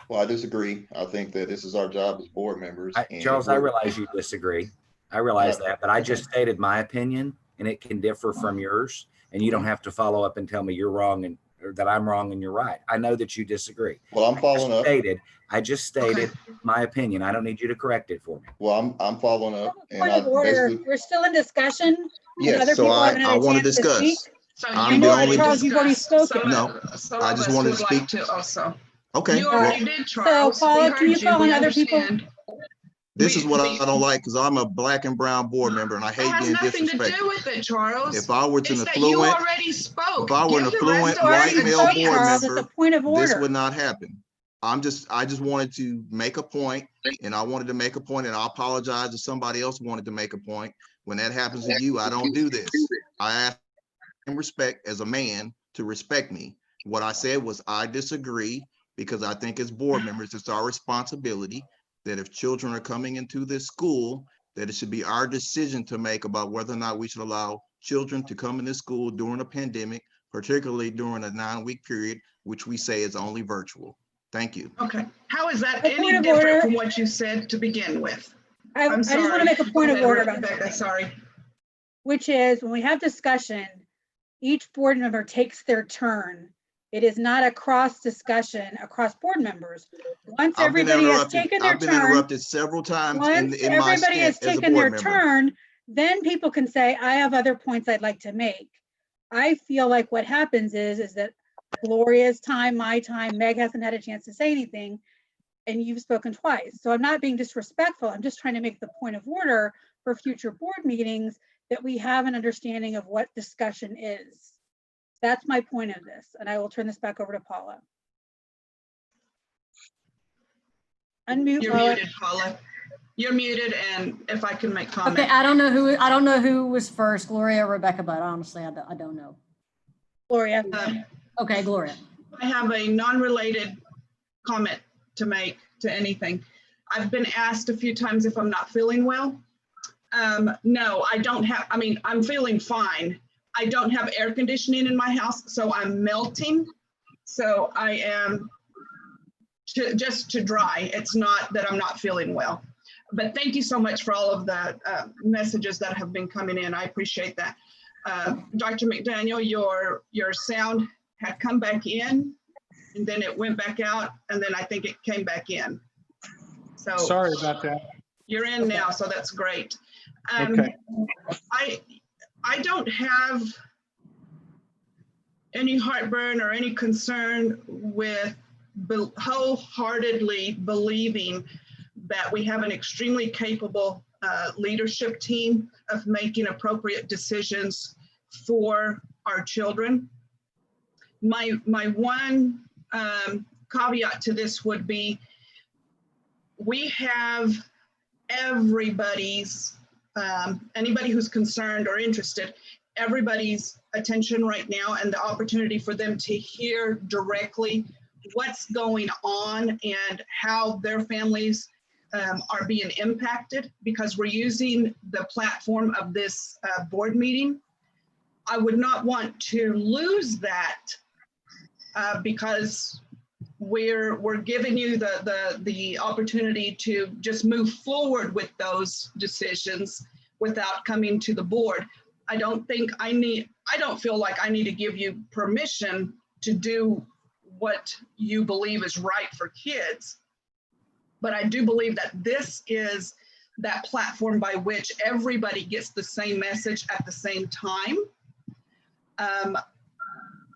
Well, I disagree. I think that this is our job as board members. Charles, I realize you disagree. I realize that, but I just stated my opinion, and it can differ from yours. And you don't have to follow up and tell me you're wrong or that I'm wrong and you're right. I know that you disagree. Well, I'm following up. I just stated my opinion. I don't need you to correct it for me. Well, I'm following up. And Point of order, basically, we're still in discussion. and yes, other so people haven't had I a want to chance speak. discuss. So I'm you the already only- Charles, you've already discussed. spoken. No, Some I of just us wanted would to like speak. to also. Okay. You well, already did, Charles. So, Paula, We can heard you call We on other people? understand. This is what We- I don't like, because I'm a black and brown board member and I That hate has being nothing to disrespected. do with it, Charles. If I were an It's that you affluent, already spoke. if I were an Give the affluent rest of white us a male chance. board Charles, it's a member, point of this order. would not happen. I just wanted to make a point, and I wanted to make a point, and I apologize if somebody else wanted to make a point. When that happens to you, I don't do this. I ask in respect as a man to respect me. What I said was I disagree, because I think as board members, it's our responsibility that if children are coming into this school, that it should be our decision to make about whether or not we should allow children to come into school during a pandemic, particularly during a 9-week period, which we say is only virtual. Thank you. Okay. How is that A point any of different order. from what you said to begin with? I I'm just sorry. want to make a point Go of ahead, order about Rebecca, something, sorry. which is when we have discussion, each board member takes their turn. It is not a cross discussion across board members. Once I've been everybody has interrupted. taken their I've been turn, interrupted several times once in my everybody has stint as a taken their board member. turn, then people can say, I have other points I'd like to make. I feel like what happens is that Gloria's time, my time, Meg hasn't had a chance to say anything, and you've spoken twice. So I'm not being disrespectful. I'm just trying to make the point of order for future board meetings that we have an understanding of what discussion is. That's my point of this, and I will turn this back over to Paula. Unmute, You're Paula. muted, Paula. You're muted, and if I can make comment. Okay, I don't know who was first, Gloria or Rebecca, but honestly, I don't know. Gloria. Okay, Gloria. I have a non-related comment to make to anything. I've been asked a few times if I'm not feeling well. No, I don't have, I mean, I'm feeling fine. I don't have air conditioning in my house, so I'm melting. So I am just to dry. It's not that I'm not feeling well. But thank you so much for all of the messages that have been coming in. I appreciate that. Dr. McDaniel, your sound had come back in, and then it went back out, and then I think it came back in. So Sorry about that. you're in now, so that's great. Okay. I don't have any heartburn or any concern with wholeheartedly believing that we have an extremely capable leadership team of making appropriate decisions for our children. My one caveat to this would be, we have everybody's, anybody who's concerned or interested, everybody's attention right now, and the opportunity for them to hear directly what's going on and how their families are being impacted, because we're using the platform of this board meeting. I would not want to lose that because we're giving you the opportunity to just move forward with those decisions without coming to the board. I don't feel like I need to give you permission to do what you believe is right for kids. But I do believe that this is that platform by which everybody gets the same message at the same time.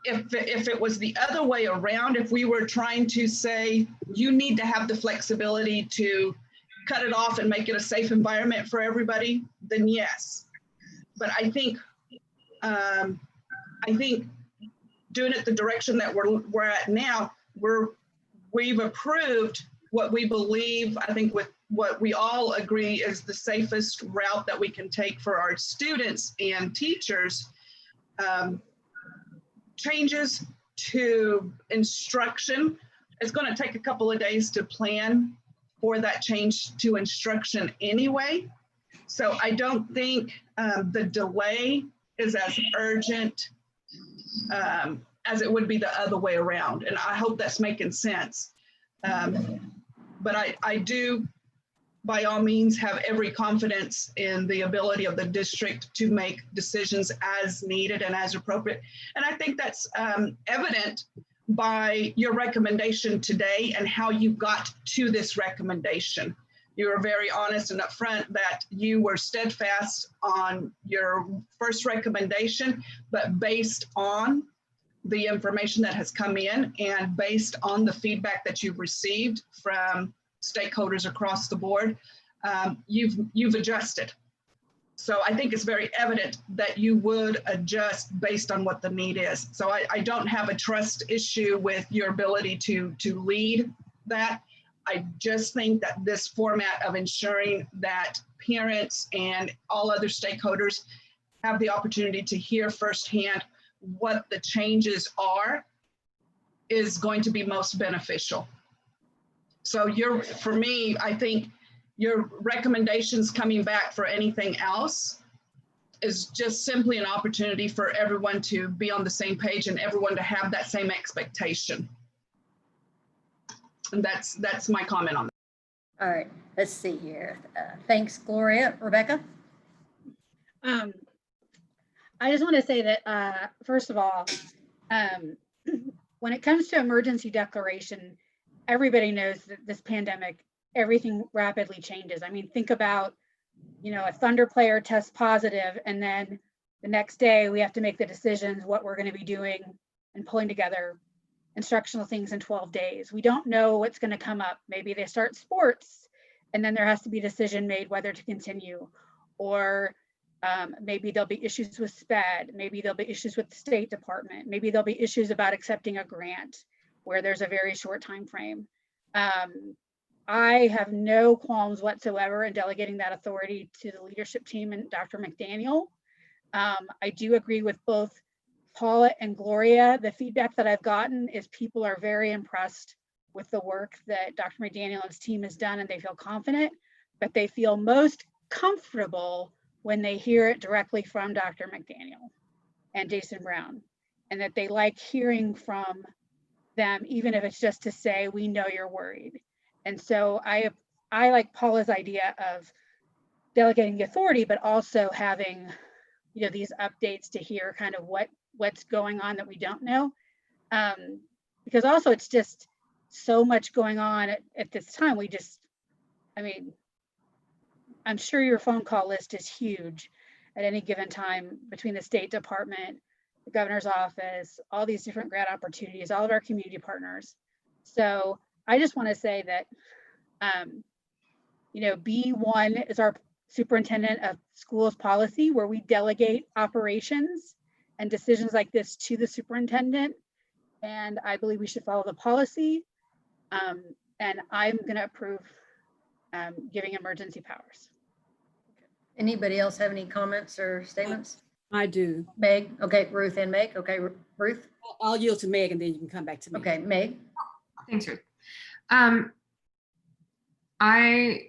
If it was the other way around, if we were trying to say, you need to have the flexibility to cut it off and make it a safe environment for everybody, then yes. But I think doing it the direction that we're at now, we've approved what we believe, I think with what we all agree is the safest route that we can take for our students and teachers. Changes to instruction, it's going to take a couple of days to plan for that change to instruction anyway. So I don't think the delay is as urgent as it would be the other way around. And I hope that's making sense. But I do by all means, have every confidence in the ability of the district to make decisions as needed and as appropriate. And I think that's evident by your recommendation today and how you got to this recommendation. You were very honest and upfront that you were steadfast on your first recommendation, but based on the information that has come in and based on the feedback that you've received from stakeholders across the board, you've adjusted. So I think it's very evident that you would adjust based on what the need is. So I don't have a trust issue with your ability to lead that. I just think that this format of ensuring that parents and all other stakeholders have the opportunity to hear firsthand what the changes are is going to be most beneficial. So for me, I think your recommendations coming back for anything else is just simply an opportunity for everyone to be on the same page and everyone to have that same expectation. And that's my comment on that. All right, let's see here. Thanks, Gloria. Rebecca? I just want to say that, first of all, when it comes to emergency declaration, everybody knows that this pandemic, everything rapidly changes. I mean, think about, a Thunder player tests positive, and then the next day we have to make the decisions what we're going to be doing and pulling together instructional things in 12 days. We don't know what's going to come up. Maybe they start sports, and then there has to be a decision made whether to continue, or maybe there'll be issues with SPED. Maybe there'll be issues with the State Department. Maybe there'll be issues about accepting a grant where there's a very short time frame. I have no qualms whatsoever in delegating that authority to the leadership team and Dr. McDaniel. I do agree with both Paula and Gloria. The feedback that I've gotten is people are very impressed with the work that Dr. McDaniel and his team has done, and they feel confident, but they feel most comfortable when they hear it directly from Dr. McDaniel and Jason Brown, and that they like hearing from them, even if it's just to say, we know you're worried. And so I like Paula's idea of delegating the authority, but also having, these updates to hear kind of what's going on that we don't know. Because also it's just so much going on at this time. I'm sure your phone call list is huge at any given time between the State Department, the governor's office, all these different grant opportunities, all of our community partners. So I just want to say that, B1 is our superintendent of schools policy, where we delegate operations and decisions like this to the superintendent. And I believe we should follow the policy. And I'm going to approve giving emergency powers. Anybody else have any comments or statements? I do. Meg? Okay, Ruth and Meg. Okay, Ruth? I'll yield to Meg and then you can come back to me. Okay, Meg? Thanks, Ruth. I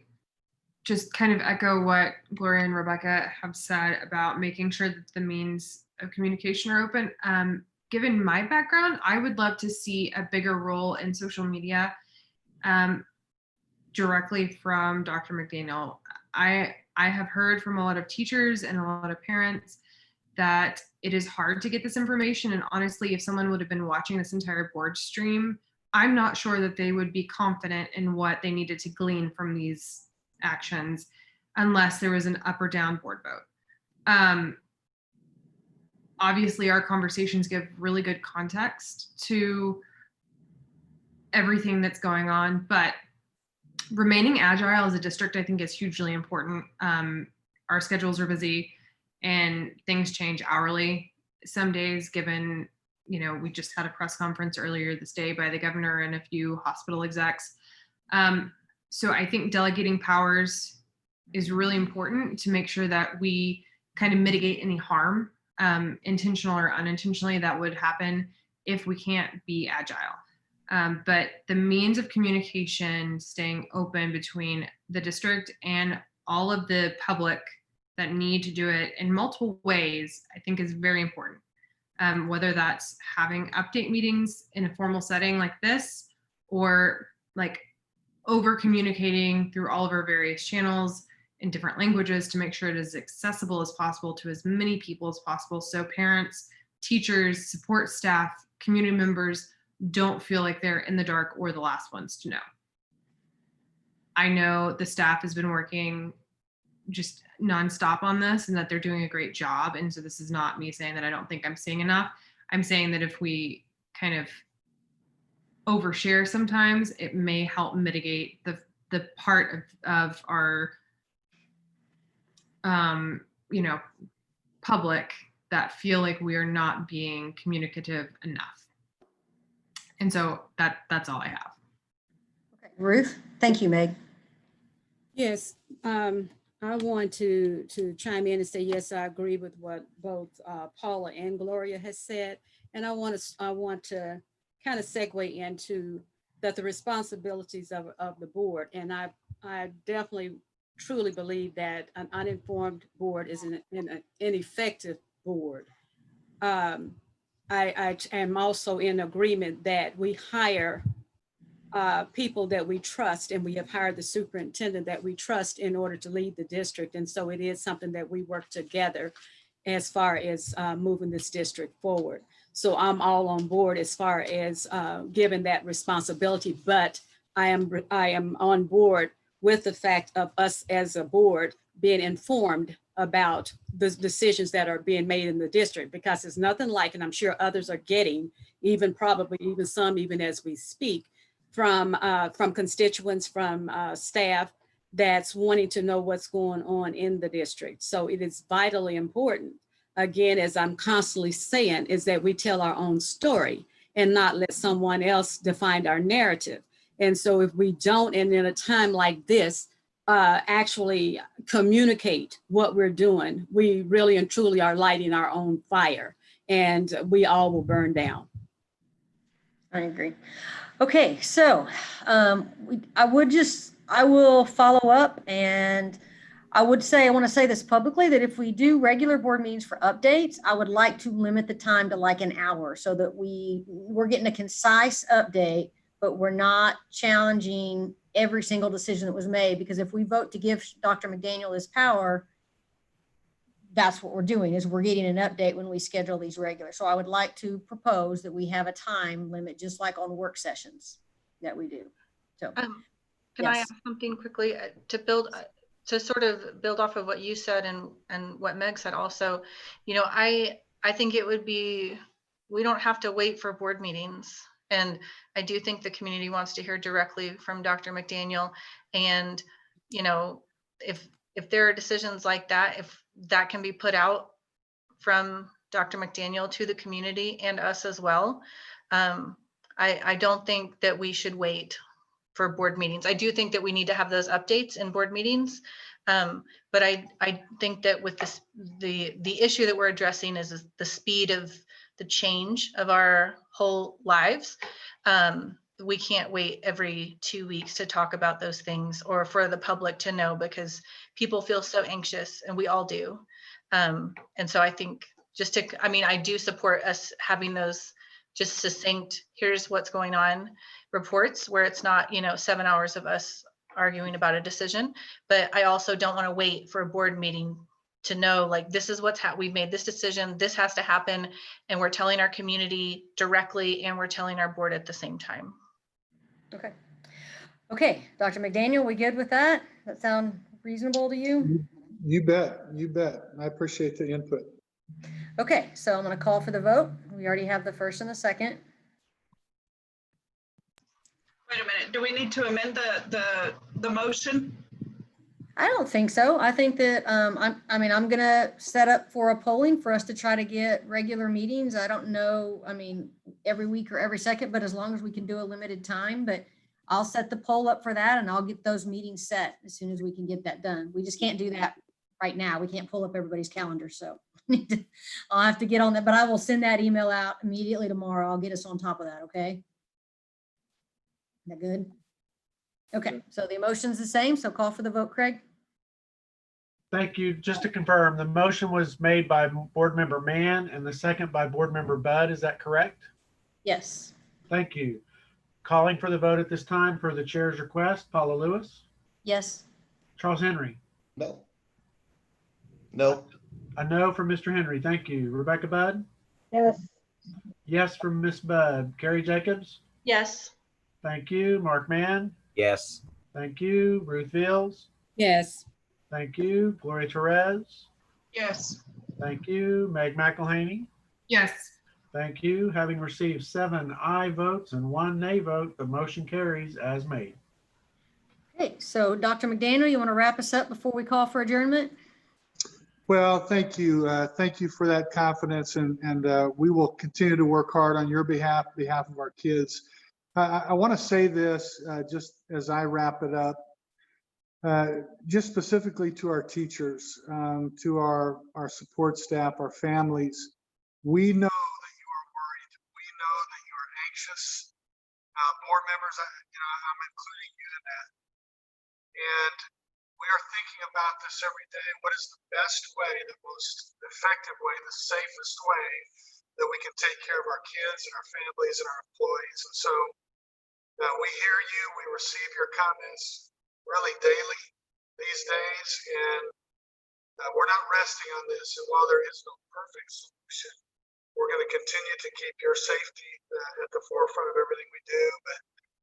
just kind of echo what Gloria and Rebecca have said about making sure that the means of communication are open. Given my background, I would love to see a bigger role in social media directly from Dr. McDaniel. I have heard from a lot of teachers and a lot of parents that it is hard to get this information. And honestly, if someone would have been watching this entire board stream, I'm not sure that they would be confident in what they needed to glean from these actions unless there was an up or down board vote. Obviously, our conversations give really good context to everything that's going on, but remaining agile as a district, I think, is hugely important. Our schedules are busy and things change hourly. Some days, given, we just had a press conference earlier this day by the governor and a few hospital execs. So I think delegating powers is really important to make sure that we kind of mitigate any harm, intentional or unintentionally, that would happen if we can't be agile. But the means of communication staying open between the district and all of the public that need to do it in multiple ways, I think is very important. Whether that's having update meetings in a formal setting like this, or like over communicating through all of our various channels in different languages to make sure it is accessible as possible to as many people as possible. So parents, teachers, support staff, community members don't feel like they're in the dark or the last ones to know. I know the staff has been working just nonstop on this and that they're doing a great job. And so this is not me saying that I don't think I'm seeing enough. I'm saying that if we kind of overshare sometimes, it may help mitigate the part of our you know, public that feel like we are not being communicative enough. And so that's all I have. Okay. Ruth, thank you, Meg. Yes, I want to chime in and say, yes, I agree with what both Paula and Gloria has said. And I want to kind of segue into the responsibilities of the board. And I definitely truly believe that an uninformed board is an ineffective board. I am also in agreement that we hire people that we trust, and we have hired the superintendent that we trust in order to lead the district. And so it is something that we work together as far as moving this district forward. So I'm all on board as far as giving that responsibility, but I am on board with the fact of us as a board being informed about the decisions that are being made in the district, because it's nothing like, and I'm sure others are getting, even probably even some, even as we speak, from constituents, from staff that's wanting to know what's going on in the district. So it is vitally important, again, as I'm constantly saying, is that we tell our own story and not let someone else define our narrative. And so if we don't, and in a time like this, actually communicate what we're doing, we really and truly are lighting our own fire, and we all will burn down. I agree. Okay, so I will follow up, and I want to say this publicly, that if we do regular board meetings for updates, I would like to limit the time to like an hour so that we're getting a concise update, but we're not challenging every single decision that was made, because if we vote to give Dr. McDaniel this power, that's what we're doing, is we're getting an update when we schedule these regular. So I would like to propose that we have a time limit, just like on work sessions that we do. So can yes. I ask something quickly to sort of build off of what you said and what Meg said also? You know, I think it would be, we don't have to wait for board meetings. And I do think the community wants to hear directly from Dr. McDaniel. And, you know, if there are decisions like that, if that can be put out from Dr. McDaniel to the community and us as well, I don't think that we should wait for board meetings. I do think that we need to have those updates in board meetings. But I think that with this, the issue that we're addressing is the speed of the change of our whole lives. We can't wait every 2 weeks to talk about those things, or for the public to know, because people feel so anxious, and we all do. And so I think I do support us having those just succinct, here's what's going on reports, where it's not, 7 hours of us arguing about a decision. But I also don't want to wait for a board meeting to know, like, this is what's we've made this decision, this has to happen, and we're telling our community directly, and we're telling our board at the same time. Okay, Dr. McDaniel, we good with that? That sound reasonable to you? You bet. I appreciate the input. Okay, so I'm going to call for the vote. We already have the first and the second. Wait a minute, do we need to amend the motion? I don't think so. I think that I'm going to set up for a polling for us to try to get regular meetings. I don't know, every week or every second, but as long as we can do a limited time. But I'll set the poll up for that, and I'll get those meetings set as soon as we can get that done. We just can't do that right now. We can't pull up everybody's calendar, so I'll have to get on that. But I will send that email out immediately tomorrow. I'll get us on top of that. Okay. Is that good? Okay, so the motion's the same. So call for the vote, Craig. Thank you. Just to confirm, the motion was made by Board Member Mann and the second by Board Member Budd. Is that correct? Yes. Thank you. Calling for the vote at this time per the chair's request. Paula Lewis, Yes. Charles Henry. No. No. A no from Mr. Henry. Thank you. Rebecca Budd. Yes. Yes from Miss Budd. Carrie Jacobs. Yes. Thank you. Mark Mann. Yes. Thank you. Ruth Fields. Yes. Thank you. Gloria Therese. Yes. Thank you. Meg McElhaney. Yes. Thank you. Having received 7 aye votes and 1 nay vote, the motion carries as made. Okay, so Dr. McDaniel, you want to wrap us up before we call for adjournment? Well, thank you. Thank you for that confidence, and we will continue to work hard on your behalf of our kids. I want to say this just as I wrap it up, just specifically to our teachers, to our support staff, our families. We know that you are worried. We know that you are anxious. Board members, I'm including you in that. And we are thinking about this every day. What is the best way, the most effective way, the safest way that we can take care of our kids and our families and our employees? And so we hear you, we receive your comments really daily these days, and we're not resting on this. And while there is no perfect solution, we're going to continue to keep your safety at the forefront of everything we do. But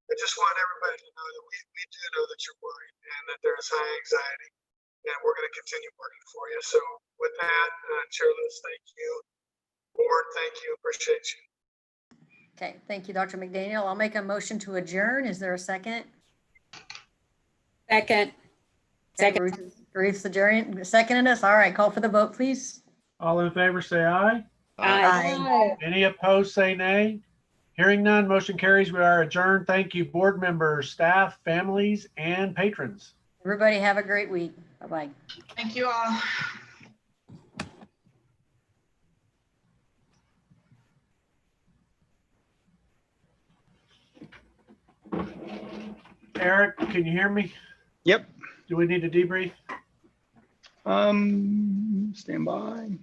I just want everybody to know that we do know that you're worried and that there's high anxiety, and we're going to continue working for you. So with that, Chair Lewis, thank you. Board, thank you. Appreciate you. Okay, thank you, Dr. McDaniel. I'll make a motion to adjourn. Is there a second? Second. Second. Ruth's adjourning, seconded us. All right, call for the vote, please. All in favor, say aye. Aye. Any opposed, say nay. Hearing none, motion carries. We are adjourned. Thank you, board members, staff, families, and patrons. Everybody have a great week. Bye-bye. Thank you all. Eric, can you hear me? Yep. Do we need to debrief? Stand by.